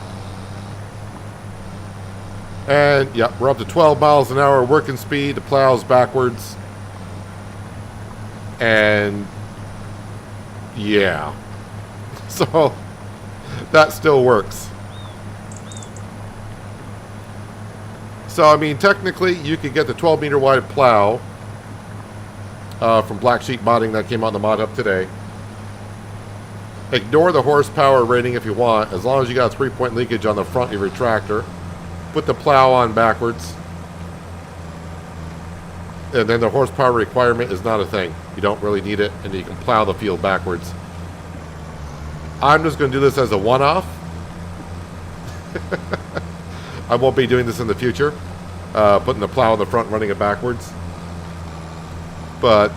And yeah, we're up to 12 miles an hour working speed. The plow's backwards. And yeah. So that still works. So I mean, technically you could get the 12 meter wide plow from Black Sheep Modding that came on the mod hub today. Ignore the horsepower rating if you want, as long as you got a 3-point leakage on the front of your tractor. Put the plow on backwards, and then the horsepower requirement is not a thing. You don't really need it, and you can plow the field backwards. I'm just going to do this as a one-off. I won't be doing this in the future, putting the plow in the front, running it backwards. But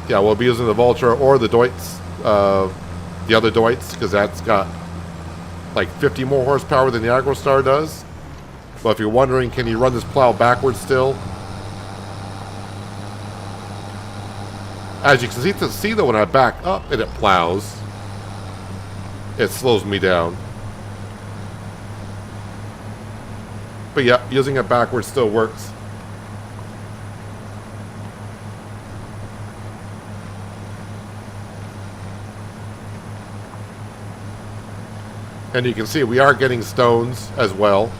yeah, we'll be using the Vultra or the Deutz, the other Deutz, because that's got like 50 more horsepower than the AgroStar does. But if you're wondering, can you run this plow backwards still? As you can see though, when I back up and it plows, it slows me down. But yeah, using it backwards still works. And you can see we are getting stones as well.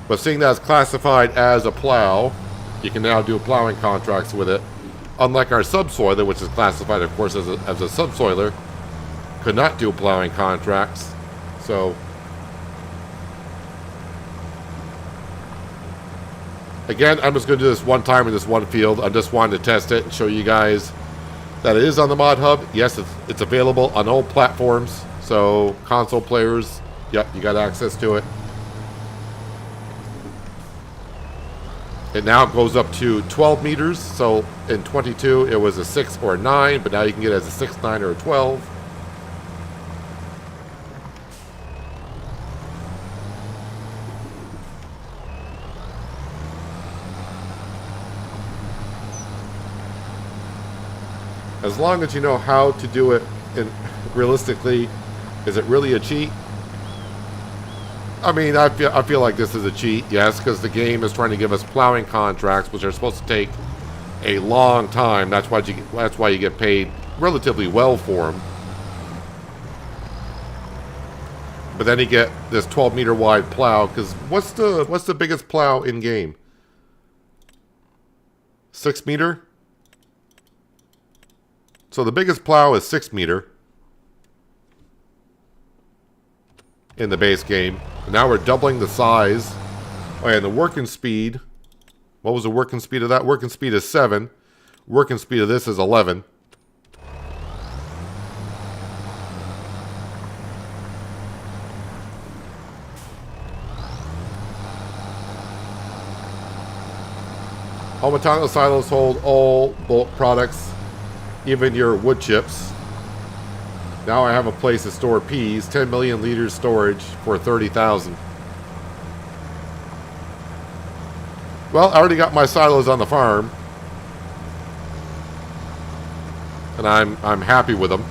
But seeing that it's classified as a plow, you can now do plowing contracts with it. Unlike our subsoiler, which is classified, of course, as a subsoiler, could not do plowing contracts. So, again, I'm just going to do this one time in this one field. I just wanted to test it and show you guys that it is on the Mod Hub. Yes, it's available on all platforms. So, console players, yep, you got access to it. It now goes up to 12 meters. So in 22, it was a 6 or a 9, but now you can get it as a 6, 9, or a 12. As long as you know how to do it, and realistically, is it really a cheat? I mean, I feel like this is a cheat, yes, because the game is trying to give us plowing contracts, which are supposed to take a long time. That's why you get paid relatively well for them. But then you get this 12 meter wide plow, because what's the biggest plow in game? 6 meter? So the biggest plow is 6 meter in the base game. And now we're doubling the size. Oh, and the working speed. What was the working speed of that? Working speed is 7. Working speed of this is 11. Homatano silos hold all bulk products, even your wood chips. Now I have a place to store peas, 10 million liters storage for 30,000. Well, I already got my silos on the farm, and I'm happy with them.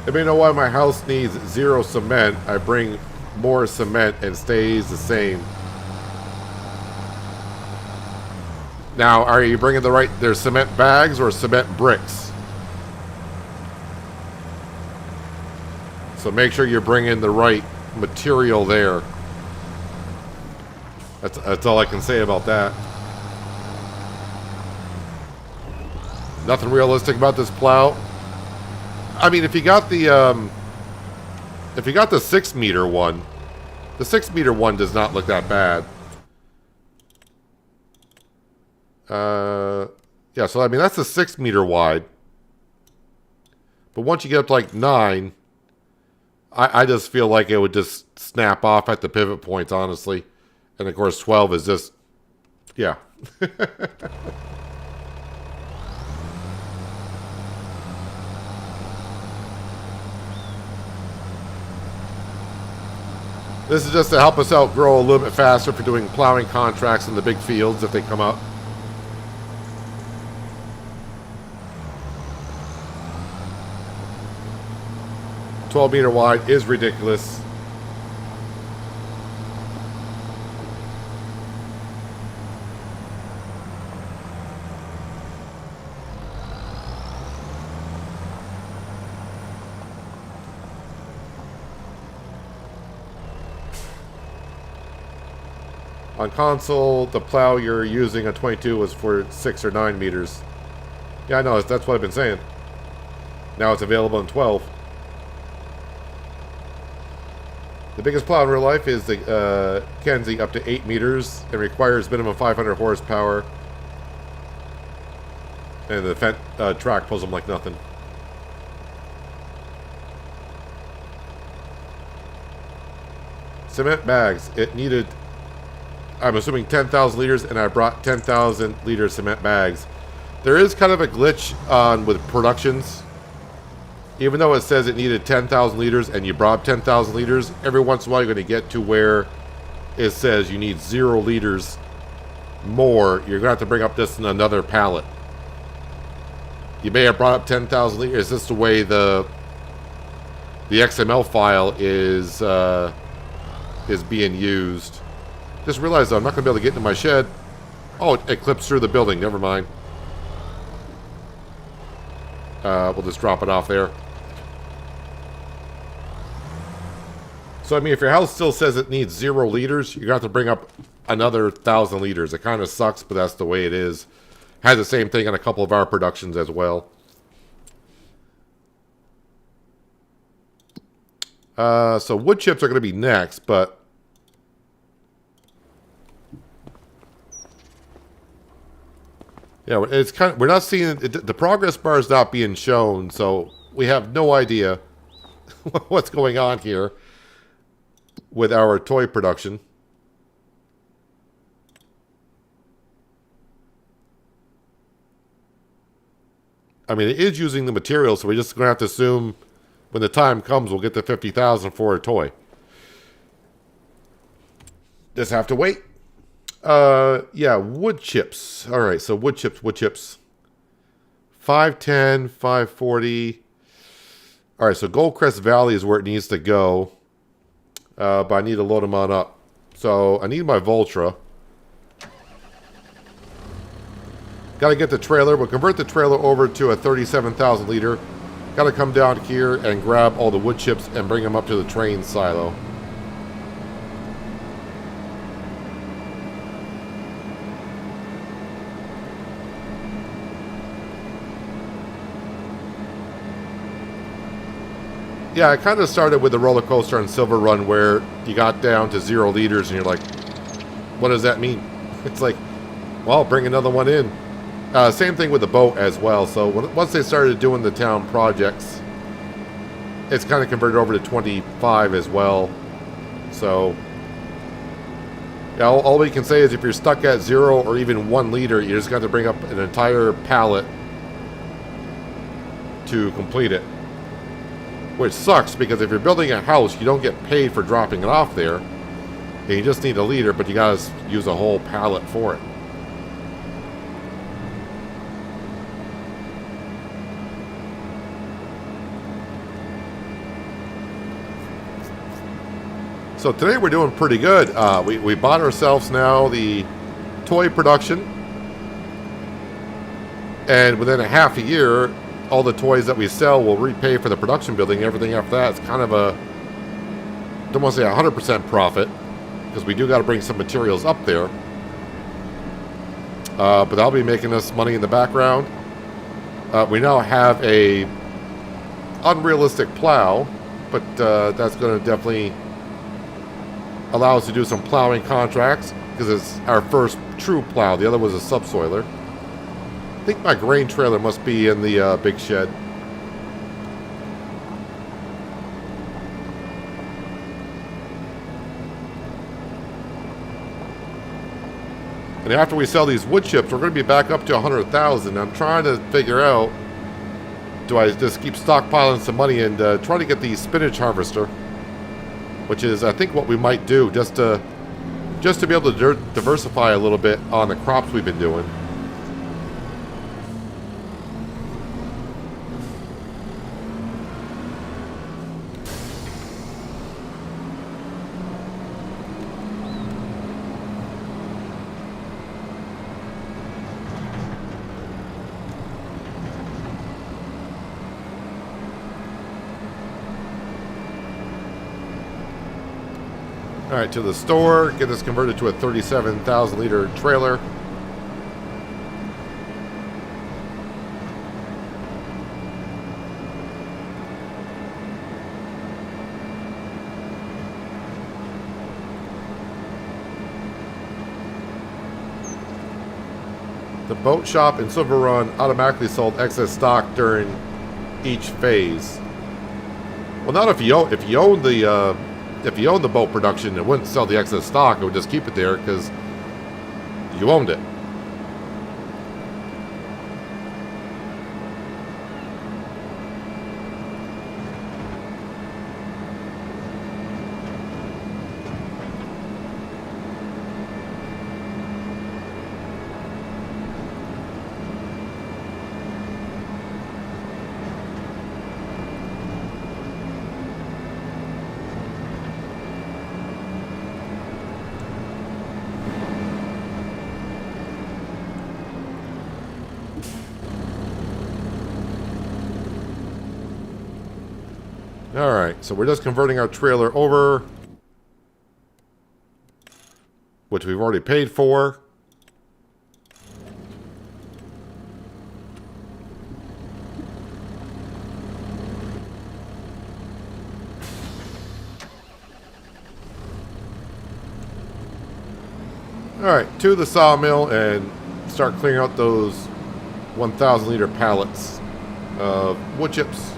If you know why my house needs 0 cement, I bring more cement and stays the same. Now, are you bringing the right, there's cement bags or cement bricks? So make sure you're bringing the right material there. That's all I can say about that. Nothing realistic about this plow. I mean, if you got the 6-meter one, the 6-meter one does not look that bad. Yeah, so I mean that's a 6-meter wide. But once you get up to like 9, I just feel like it would just snap off at the pivot points, honestly. And of course 12 is just, yeah. This is just to help us out grow a little bit faster for doing plowing contracts in the big fields if they come up. "12-meter wide" is ridiculous. On console, the plow you're using on 22 was for 6 or 9 meters. Yeah, I know, that's what I've been saying. Now it's available in 12. The biggest plow in real life is the Kenzie, up to 8 meters. It requires minimum 500 horsepower. And the Fendt track pulls them like nothing. Cement bags. It needed, I'm assuming, 10,000 liters, and I brought 10,000 liter cement bags. There is kind of a glitch on with productions. Even though it says it needed 10,000 liters and you brought 10,000 liters, every once in a while you're going to get to where it says you need 0 liters more. You're going to have to bring up this in another pallet. You may have brought up 10,000 liters. Is this the way the XML file is being used? Just realized, though, I'm not going to be able to get into my shed. Oh, it clips through the building. Never mind. We'll just drop it off there. So, I mean, if your house still says it needs 0 liters, you're going to have to bring up another 1,000 liters. It kind of sucks, but that's the way it is. Has the same thing on a couple of our productions as well. So wood chips are going to be next, but yeah, it's kind of, we're not seeing it, the progress bar is not being shown, so we have no idea what's going on here with our toy production. I mean, it is using the material, so we're just going to have to assume when the time comes, we'll get the 50,000 for a toy. Just have to wait. Yeah, wood chips. All right, so wood chips. 510, 540. All right, so Goldcrest Valley is where it needs to go. But I need to load them on up. So I need my Voltra. Got to get the trailer. We'll convert the trailer over to a 37,000 liter. Got to come down here and grab all the wood chips and bring them up to the train silo. Yeah, I kind of started with the roller coaster on Silver Run where you got down to 0 liters and you're like, what does that mean? It's like, well, bring another one in. Same thing with the boat as well. So once they started doing the town projects, it's kind of converted over to 25 as well. So yeah, all we can say is if you're stuck at 0 or even 1 liter, you just got to bring up an entire pallet to complete it. Which sucks, because if you're building a house, you don't get paid for dropping it off there. And you just need a liter, but you gotta use a whole pallet for it. So today we're doing pretty good. We bought ourselves now the toy production. And within a half a year, all the toys that we sell will repay for the production building. Everything after that, it's kind of a, don't want to say 100% profit, because we do got to bring some materials up there. But I'll be making us money in the background. We now have a unrealistic plow, but that's going to definitely allow us to do some plowing contracts because it's our first true plow. The other was a subsoiler. I think my grain trailer must be in the big shed. And after we sell these wood chips, we're going to be back up to 100,000. I'm trying to figure out, do I just keep stockpiling some money and try to get the spinach harvester, which is, I think, what we might do just to be able to diversify a little bit on the crops we've been doing. Alright, to the store, get this converted to a 37,000 liter trailer. The boat shop in Silver Run automatically sold excess stock during each phase. Well, not if you own the boat production, it wouldn't sell the excess stock. It would just keep it there because you owned it. Alright, so we're just converting our trailer over, which we've already paid for. Alright, to the sawmill and start clearing out those 1,000 liter pallets of wood chips.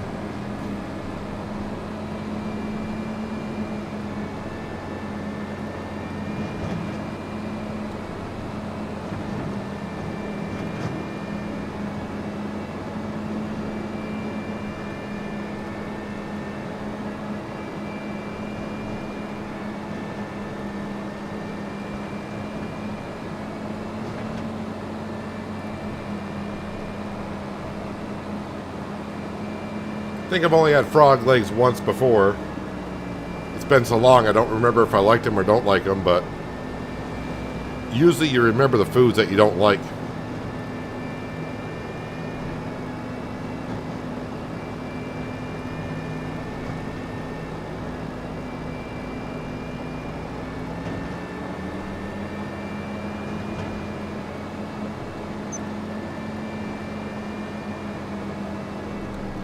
I think I've only had frog legs once before. It's been so long I don't remember if I liked them or don't like them, but usually you remember the foods that you don't like.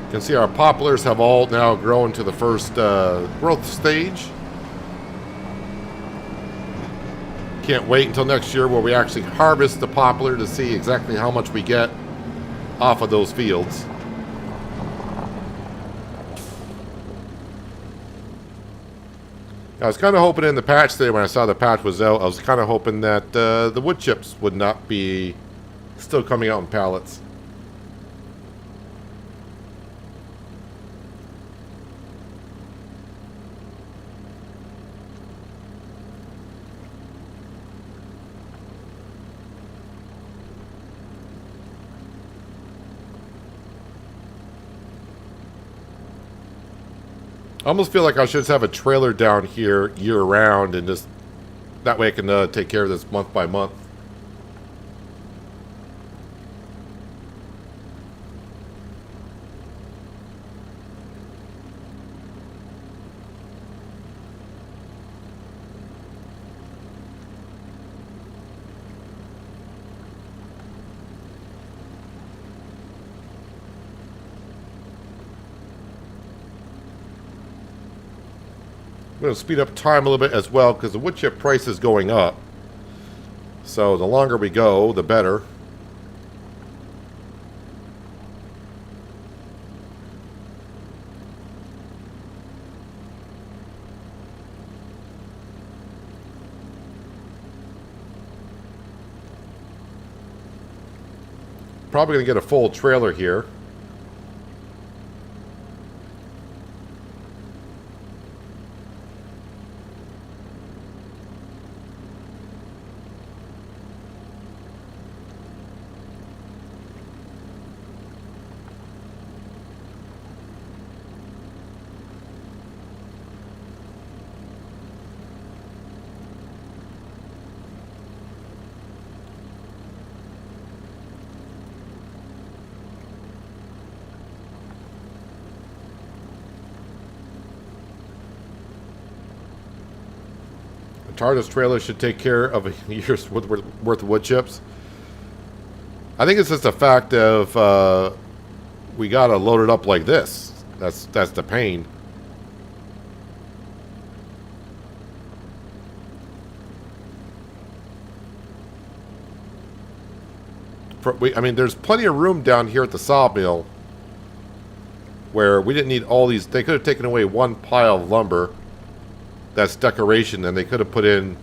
You can see our poplars have all now grown to the first growth stage. Can't wait until next year where we actually harvest the poplar to see exactly how much we get off of those fields. I was kind of hoping in the patch today when I saw the patch was out, I was kind of hoping that the wood chips would not be still coming out in pallets. I almost feel like I should just have a trailer down here year-round and just that way I can take care of this month by month. I'm going to speed up time a little bit as well because the wood chip price is going up. So the longer we go, the better. Probably going to get a full trailer here. TARDIS trailer should take care of a year's worth of wood chips. I think it's just a fact of we gotta load it up like this. That's the pain. I mean, there's plenty of room down here at the Sawmill where we didn't need all these. They could have taken away one pile of lumber. That's decoration, and they could have put in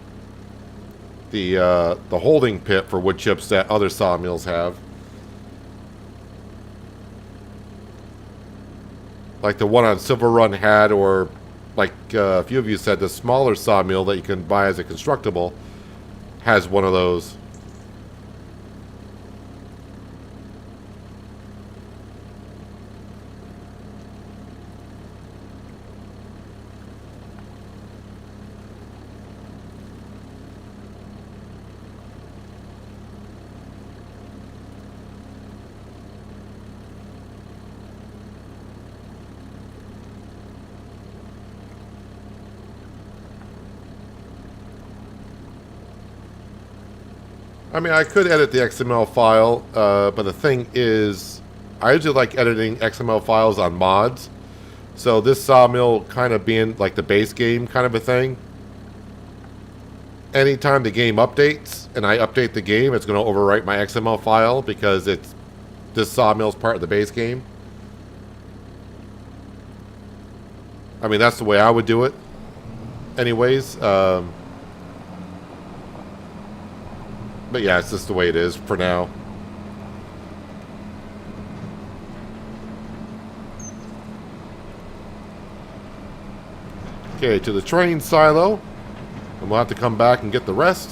the holding pit for wood chips that other sawmills have, like the one on Silver Run had, or like a few of you said, the smaller sawmill that you can buy as a constructible has one of those. I mean, I could edit the XML file, but the thing is, I usually like editing XML files on mods. So this sawmill kind of being like the base game kind of a thing. Anytime the game updates, and I update the game, it's going to overwrite my XML file because this sawmill is part of the base game. I mean, that's the way I would do it. Anyways, but yeah, it's just the way it is for now. Okay, to the train silo. And we'll have to come back and get the rest.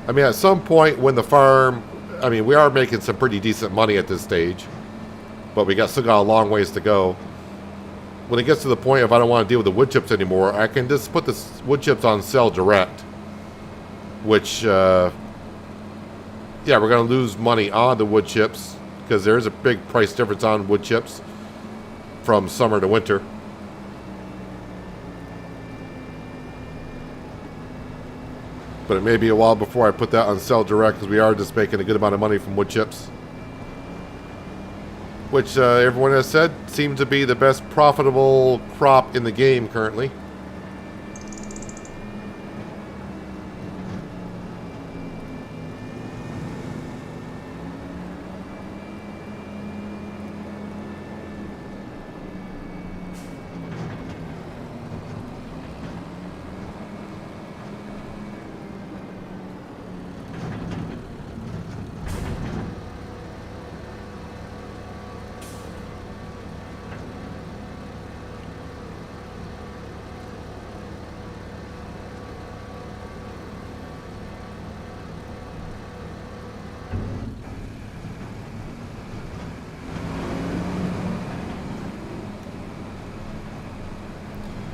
I mean, at some point when the farm... I mean, we are making some pretty decent money at this stage. But we still got a long ways to go. When it gets to the point if I don't want to deal with the wood chips anymore, I can just put the wood chips on sell direct. Which, yeah, we're going to lose money on the wood chips because there is a big price difference on wood chips from summer to winter. But it may be a while before I put that on sell direct because we are just making a good amount of money from wood chips. Which everyone has said seems to be the best profitable crop in the game currently.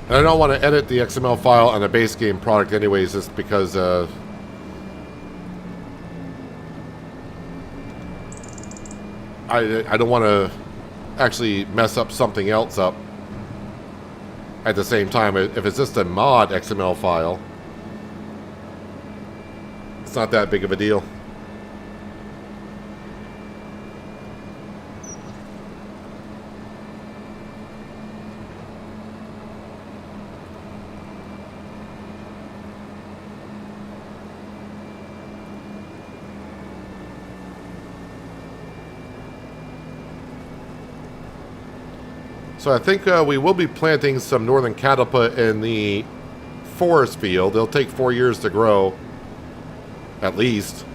And I don't want to edit the XML file on the base game product anyways, just because I don't want to actually mess up something else up at the same time. If it's just a mod XML file, it's not that big of a deal. So I think we will be planting some northern catalpa in the forest field. They'll take 4 years to grow, at least.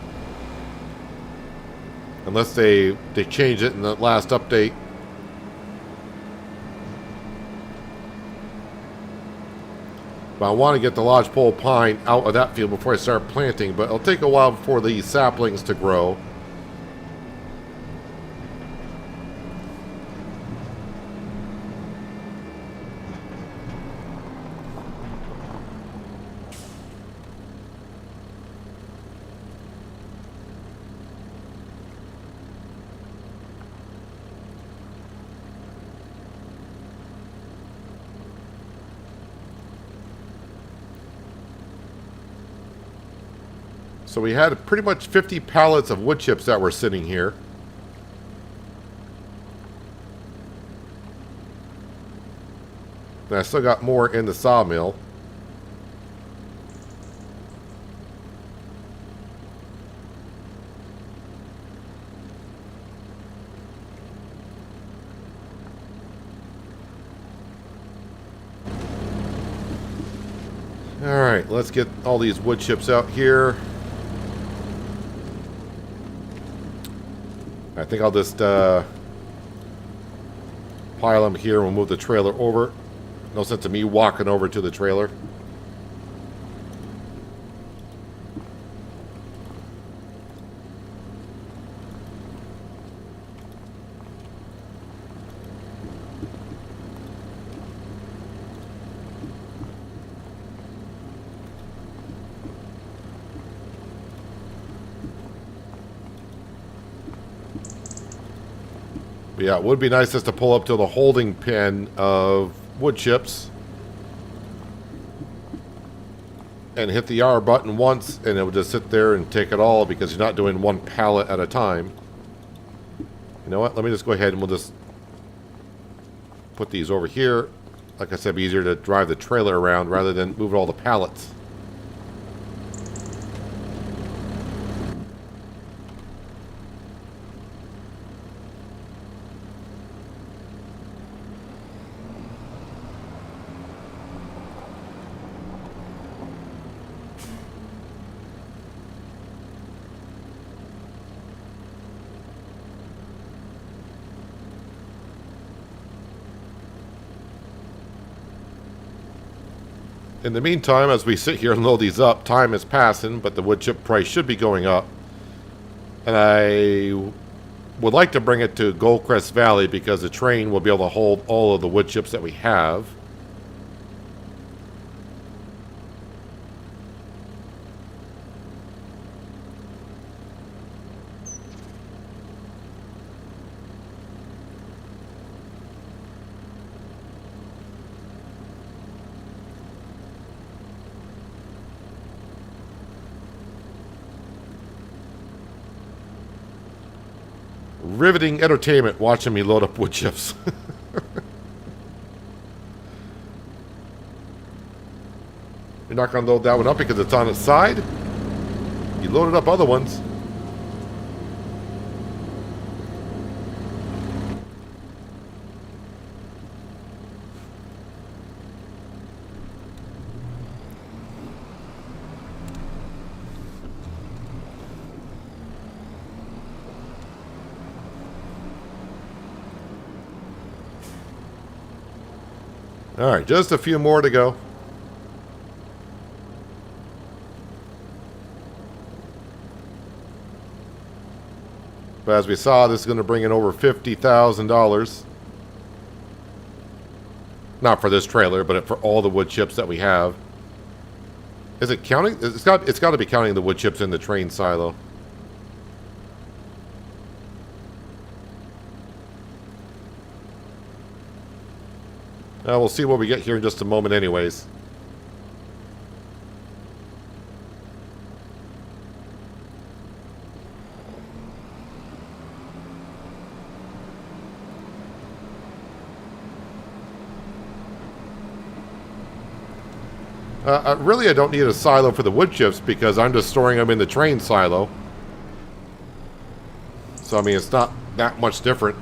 Unless they change it in the last update. But I want to get the lodgepole pine out of that field before I start planting. But it'll take a while for the saplings to grow. So we had pretty much 50 pallets of wood chips that were sitting here. And I still got more in the sawmill. Alright, let's get all these wood chips out here. I think I'll just pile them here and we'll move the trailer over. No sense of me walking over to the trailer. But yeah, it would be nice just to pull up to the holding pen of wood chips and hit the R button once, and it would just sit there and take it all because you're not doing one pallet at a time. You know what? Let me just go ahead and we'll just put these over here. Like I said, it'd be easier to drive the trailer around rather than moving all the pallets. In the meantime, as we sit here and load these up, time is passing, but the wood chip price should be going up. And I would like to bring it to Goldcrest Valley because the train will be able to hold all of the wood chips that we have. Riveting entertainment watching me load up wood chips. You're not going to load that one up because it's on its side. You loaded up other ones. Alright, just a few more to go. But as we saw, this is going to bring in over $50,000. Not for this trailer, but for all the wood chips that we have. Is it counting? It's got to be counting the wood chips in the train silo. We'll see what we get here in just a moment anyways. Really, I don't need a silo for the wood chips because I'm just storing them in the train silo. So, I mean, it's not that much different.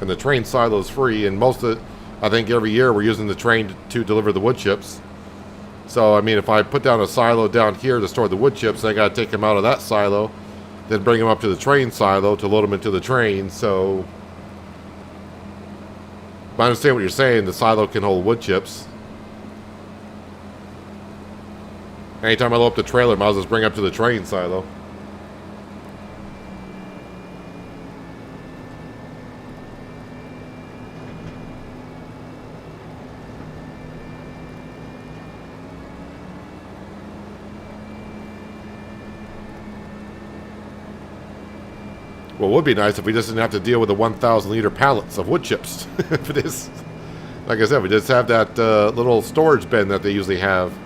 And the train silo is free, and most of it, I think every year we're using the train to deliver the wood chips. So, I mean, if I put down a silo down here to store the wood chips, I got to take them out of that silo, then bring them up to the train silo to load them into the train. So, I understand what you're saying. The silo can hold wood chips. Anytime I load up the trailer, I might as well just bring it up to the train silo. Well, it would be nice if we just didn't have to deal with the 1,000 liter pallets of wood chips. If it is, like I said, we just have that little storage bin that they usually have.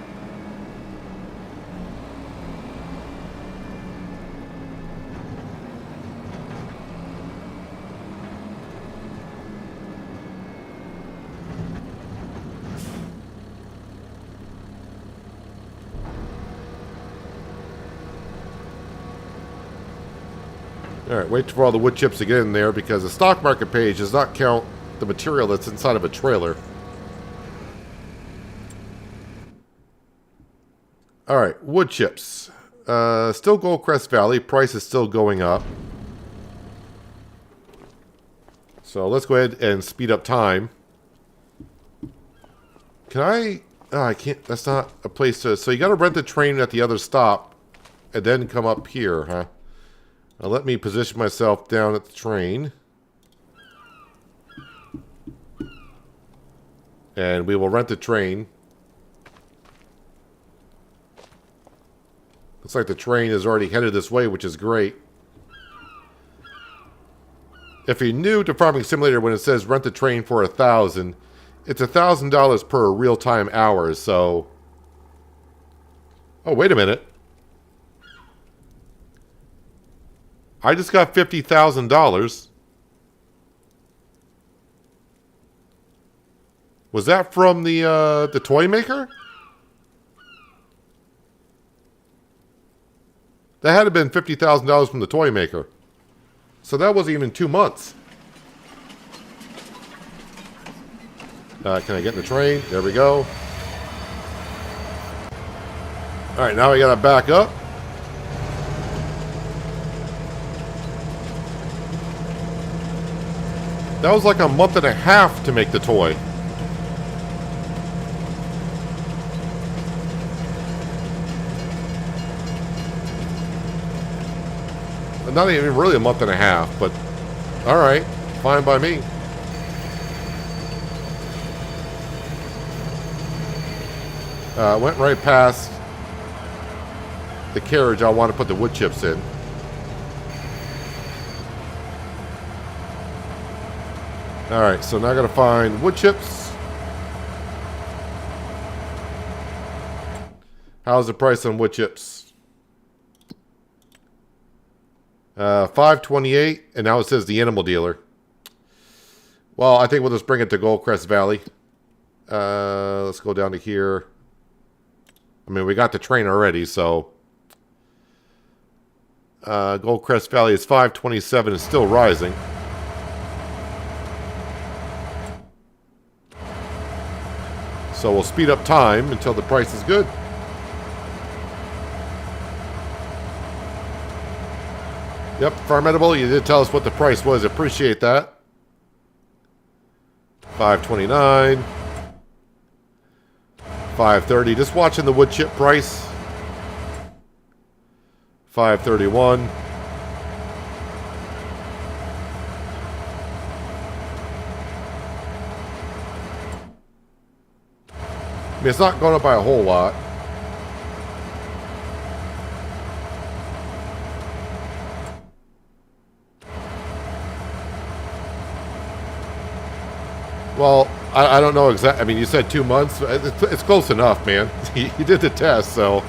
Alright, wait for all the wood chips to get in there because the stock market page does not count the material that's inside of a trailer. Alright, wood chips. Still Goldcrest Valley. Price is still going up. So let's go ahead and speed up time. Can I... Oh, I can't... That's not a place to... So you got to rent the train at the other stop and then come up here, huh? Now let me position myself down at the train. And we will rent the train. Looks like the train is already headed this way, which is great. If you're new to Farming Simulator, when it says rent the train for $1,000, it's $1,000 per real-time hour, so... Oh, wait a minute. I just got $50,000. Was that from the toy maker? That had to have been $50,000 from the toy maker. So that wasn't even 2 months. Can I get in the train? There we go. Alright, now we gotta back up. That was like a month and a half to make the toy. Not even really a month and a half, but alright, fine by me. Went right past the carriage I want to put the wood chips in. Alright, so now I gotta find wood chips. How's the price on wood chips? $5.28, and now it says the animal dealer. Well, I think we'll just bring it to Goldcrest Valley. Let's go down to here. I mean, we got the train already, so... Goldcrest Valley is $5.27 and still rising. So we'll speed up time until the price is good. Yep, Farm Edible, you did tell us what the price was. Appreciate that. $5.29. $5.30. Just watching the wood chip price. $5.31. I mean, it's not going up by a whole lot. Well, I don't know exactly. I mean, you said 2 months. It's close enough, man. You did the test, so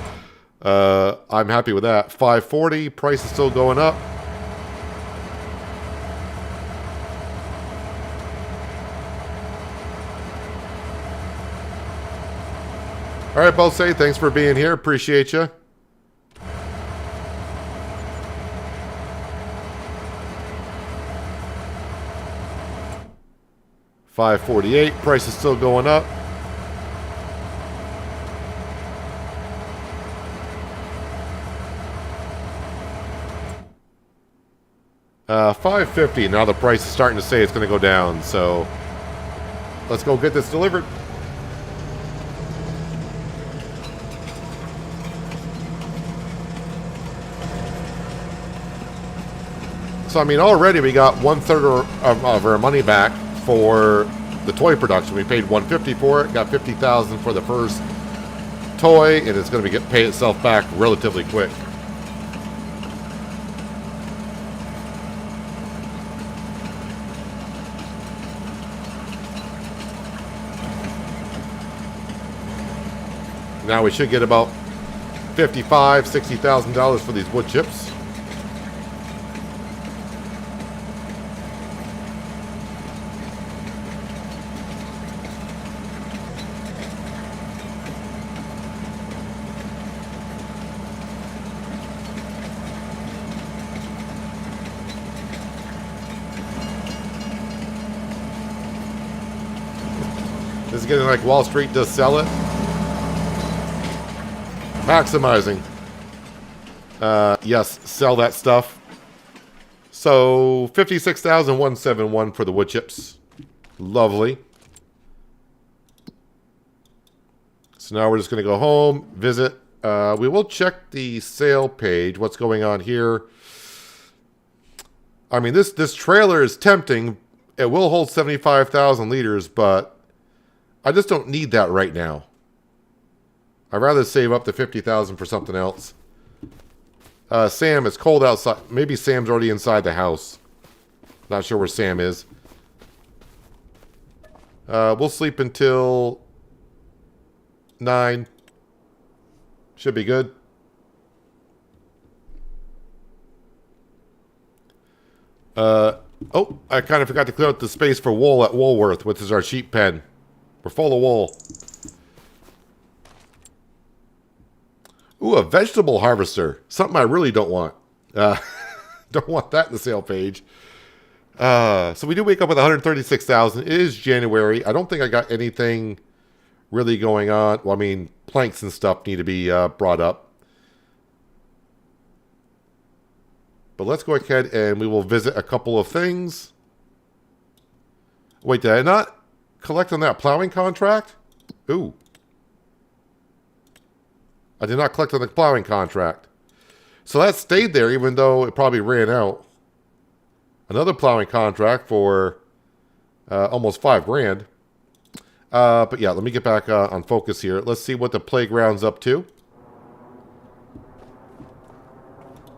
I'm happy with that. $5.40. Price is still going up. All right, Bose, thanks for being here. Appreciate you. $5.48. Price is still going up. $5.50. Now the price is starting to say it's going to go down. So let's go get this delivered. So I mean, already we got 1/3 of our money back for the toy production. We paid $150 for it, got $50,000 for the first toy, and it's going to pay itself back relatively quick. Now we should get about $55,000, $60,000 for these wood chips. This is getting like Wall Street does sell it. Maximizing. Yes, sell that stuff. So $56,171 for the wood chips. Lovely. So now we're just going to go home, visit. We will check the sale page. What's going on here? I mean, this trailer is tempting. It will hold 75,000 liters, but I just don't need that right now. I'd rather save up the $50,000 for something else. Sam, it's cold outside. Maybe Sam's already inside the house. Not sure where Sam is. We'll sleep until 9. Should be good. Oh, I kind of forgot to clear out the space for wool at Woolworth, which is our sheep pen. We're full of wool. Ooh, a vegetable harvester. Something I really don't want. Don't want that in the sale page. So we do wake up with 136,000. It is January. I don't think I got anything really going on. Well, I mean, planks and stuff need to be brought up. But let's go ahead and we will visit a couple of things. Wait, did I not collect on that plowing contract? Ooh. I did not collect on the plowing contract. So that stayed there even though it probably ran out. Another plowing contract for almost $5,000. But yeah, let me get back on focus here. Let's see what the playground's up to.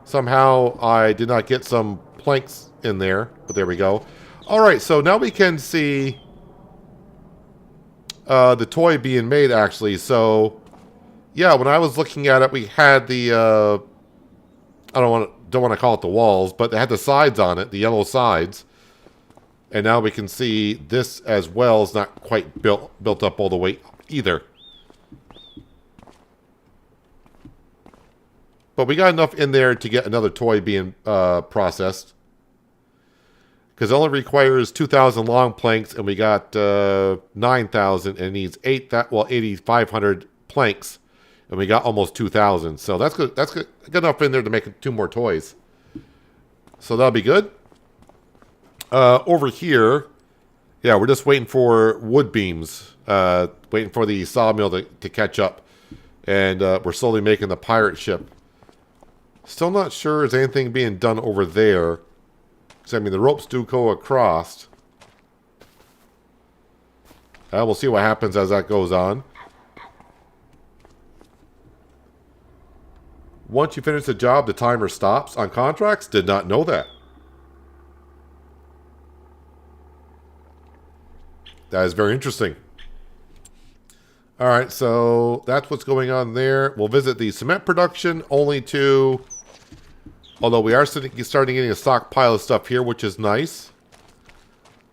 Somehow I did not get some planks in there, but there we go. All right, so now we can see the toy being made actually. So yeah, when I was looking at it, we had the I don't want to call it the walls, but they had the sides on it, the yellow sides. And now we can see this as well is not quite built up all the way either. But we got enough in there to get another toy being processed. Because it only requires 2,000 long planks, and we got 9,000, and it needs 8,500 planks, and we got almost 2,000. So that's good. That's good enough in there to make 2 more toys. So that'll be good. Over here, yeah, we're just waiting for wood beams. Waiting for the sawmill to catch up, and we're slowly making the pirate ship. Still not sure is anything being done over there. I mean, the ropes do go across. We'll see what happens as that goes on. Once you finish the job, the timer stops on contracts. Did not know that. That is very interesting. All right, so that's what's going on there. We'll visit the cement production only to... Although we are starting getting a stockpile of stuff here, which is nice.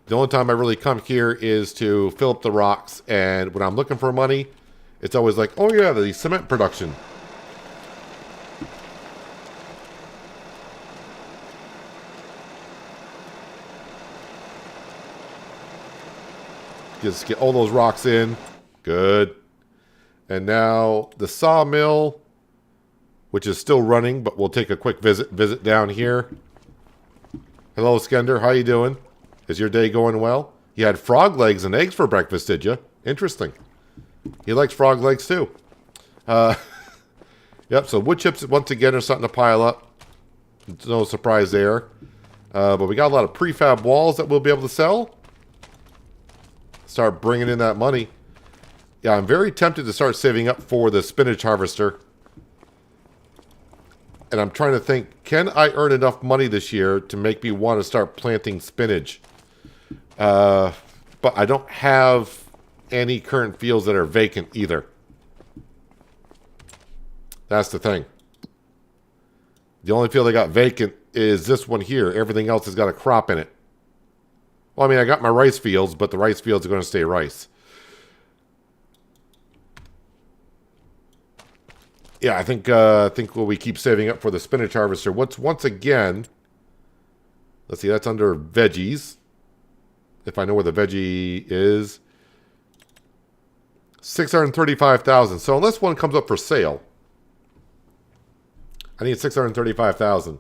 The only time I really come here is to fill up the rocks. And when I'm looking for money, it's always like, oh yeah, the cement production. Just get all those rocks in. Good. And now the sawmill, which is still running, but we'll take a quick visit down here. Hello, Skender. How you doing? Is your day going well? You had frog legs and eggs for breakfast, did you? Interesting. He likes frog legs, too. Yep, so wood chips, once again, are starting to pile up. No surprise there. But we got a lot of prefab walls that we'll be able to sell. Start bringing in that money. Yeah, I'm very tempted to start saving up for the spinach harvester. And I'm trying to think, can I earn enough money this year to make me want to start planting spinach? But I don't have any current fields that are vacant either. That's the thing. The only field I got vacant is this one here. Everything else has got a crop in it. Well, I mean, I got my rice fields, but the rice fields are going to stay rice. Yeah, I think we keep saving up for the spinach harvester. Once again, let's see, that's under veggies. If I know where the veggie is. 635,000. So unless one comes up for sale, I need 635,000.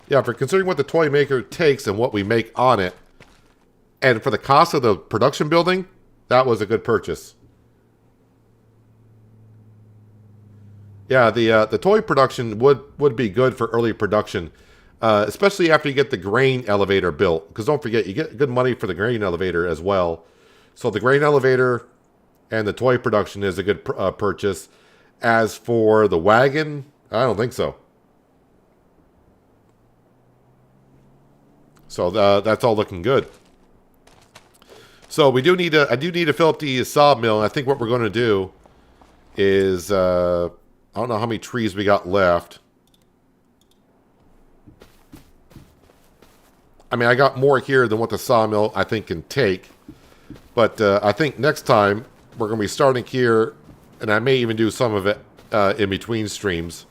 Yeah, for considering what the toy maker takes and what we make on it, and for the cost of the production building, that was a good purchase. Yeah, the toy production would be good for early production, especially after you get the grain elevator built. Because don't forget, you get good money for the grain elevator as well. So the grain elevator and the toy production is a good purchase. As for the wagon, I don't think so. So that's all looking good. So we do need to. I do need to fill up the sawmill. And I think what we're going to do is I don't know how many trees we got left. I mean, I got more here than what the sawmill I think can take. But I think next time we're going to be starting here, and I may even do some of it in between streams.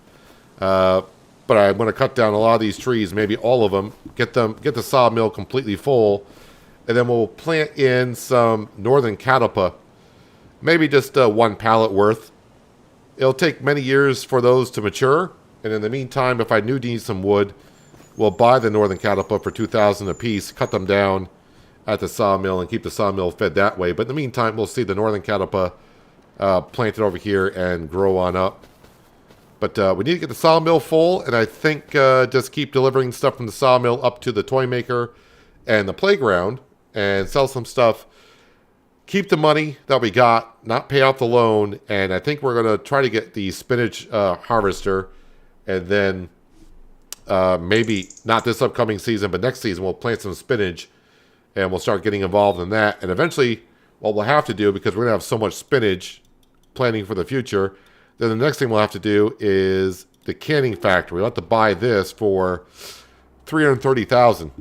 But I'm going to cut down a lot of these trees, maybe all of them, get the sawmill completely full, and then we'll plant in some northern catalpa, maybe just one pallet worth. It'll take many years for those to mature, and in the meantime, if I do need some wood, we'll buy the northern catalpa for $2,000 a piece, cut them down at the sawmill, and keep the sawmill fed that way. But in the meantime, we'll see the northern catalpa planted over here and grow on up. But we need to get the sawmill full, and I think just keep delivering stuff from the sawmill up to the toy maker and the playground, and sell some stuff. Keep the money that we got, not pay off the loan, and I think we're going to try to get the spinach harvester, and then maybe not this upcoming season, but next season we'll plant some spinach, and we'll start getting involved in that. And eventually, what we'll have to do, because we're going to have so much spinach planning for the future, then the next thing we'll have to do is the canning factory. We'll have to buy this for $330,000.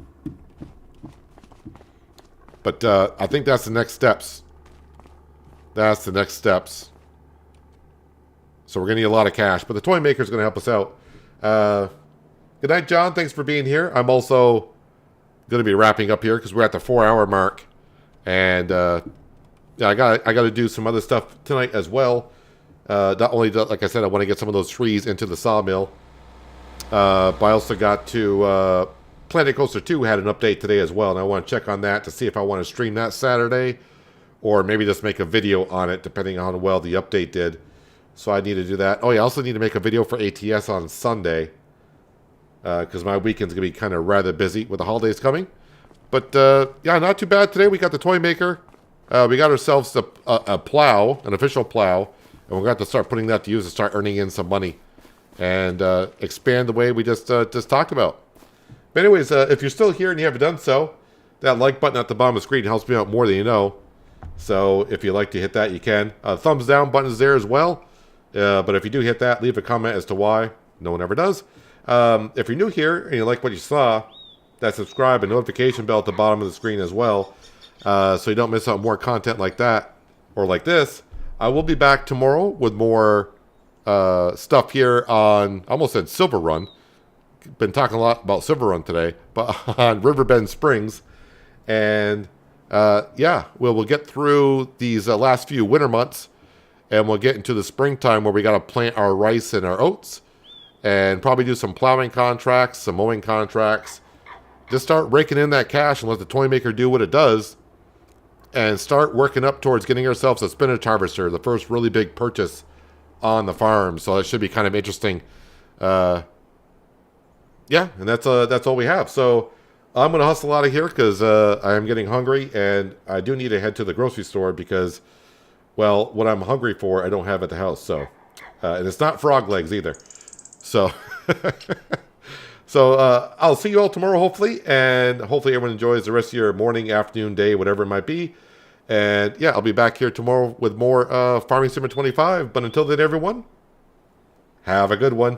But I think that's the next steps. That's the next steps. So we're going to need a lot of cash. But the toy maker is going to help us out. Good night, John. Thanks for being here. I'm also going to be wrapping up here because we're at the 4-hour mark. And yeah, I got to do some other stuff tonight as well. Not only, like I said, I want to get some of those trees into the sawmill. But I also got to... Planet Coaster 2 had an update today as well, and I want to check on that to see if I want to stream that Saturday, or maybe just make a video on it, depending on how well the update did. So I need to do that. Oh yeah, I also need to make a video for ATS on Sunday, because my weekend's going to be kind of rather busy with the holidays coming. But yeah, not too bad today. We got the toy maker. We got ourselves a plow, an official plow, and we're going to have to start putting that to use to start earning in some money and expand the way we just talked about. But anyways, if you're still here and you haven't done so, that like button at the bottom of the screen helps me out more than you know. So if you'd like to hit that, you can. Thumbs down button is there as well. But if you do hit that, leave a comment as to why. No one ever does. If you're new here and you like what you saw, that subscribe and notification bell at the bottom of the screen as well. So you don't miss out on more content like that or like this. I will be back tomorrow with more stuff here on, I almost said Silver Run. been talking a lot about Silver Run today, but on Riverbend Springs. And yeah, we'll get through these last few winter months, and we'll get into the springtime where we got to plant our rice and our oats, and probably do some plowing contracts, some mowing contracts. Just start raking in that cash and let the toy maker do what it does, and start working up towards getting ourselves a spinach harvester, the first really big purchase on the farm. So that should be kind of interesting. Yeah, and that's all we have. So I'm going to hustle out of here because I am getting hungry, and I do need to head to the grocery store because, well, what I'm hungry for, I don't have at the house. So, and it's not frog legs either. So, I'll see you all tomorrow, hopefully, and hopefully everyone enjoys the rest of your morning, afternoon, day, whatever it might be. And yeah, I'll be back here tomorrow with more Farming Simmer 25. But until then, everyone, have a good one.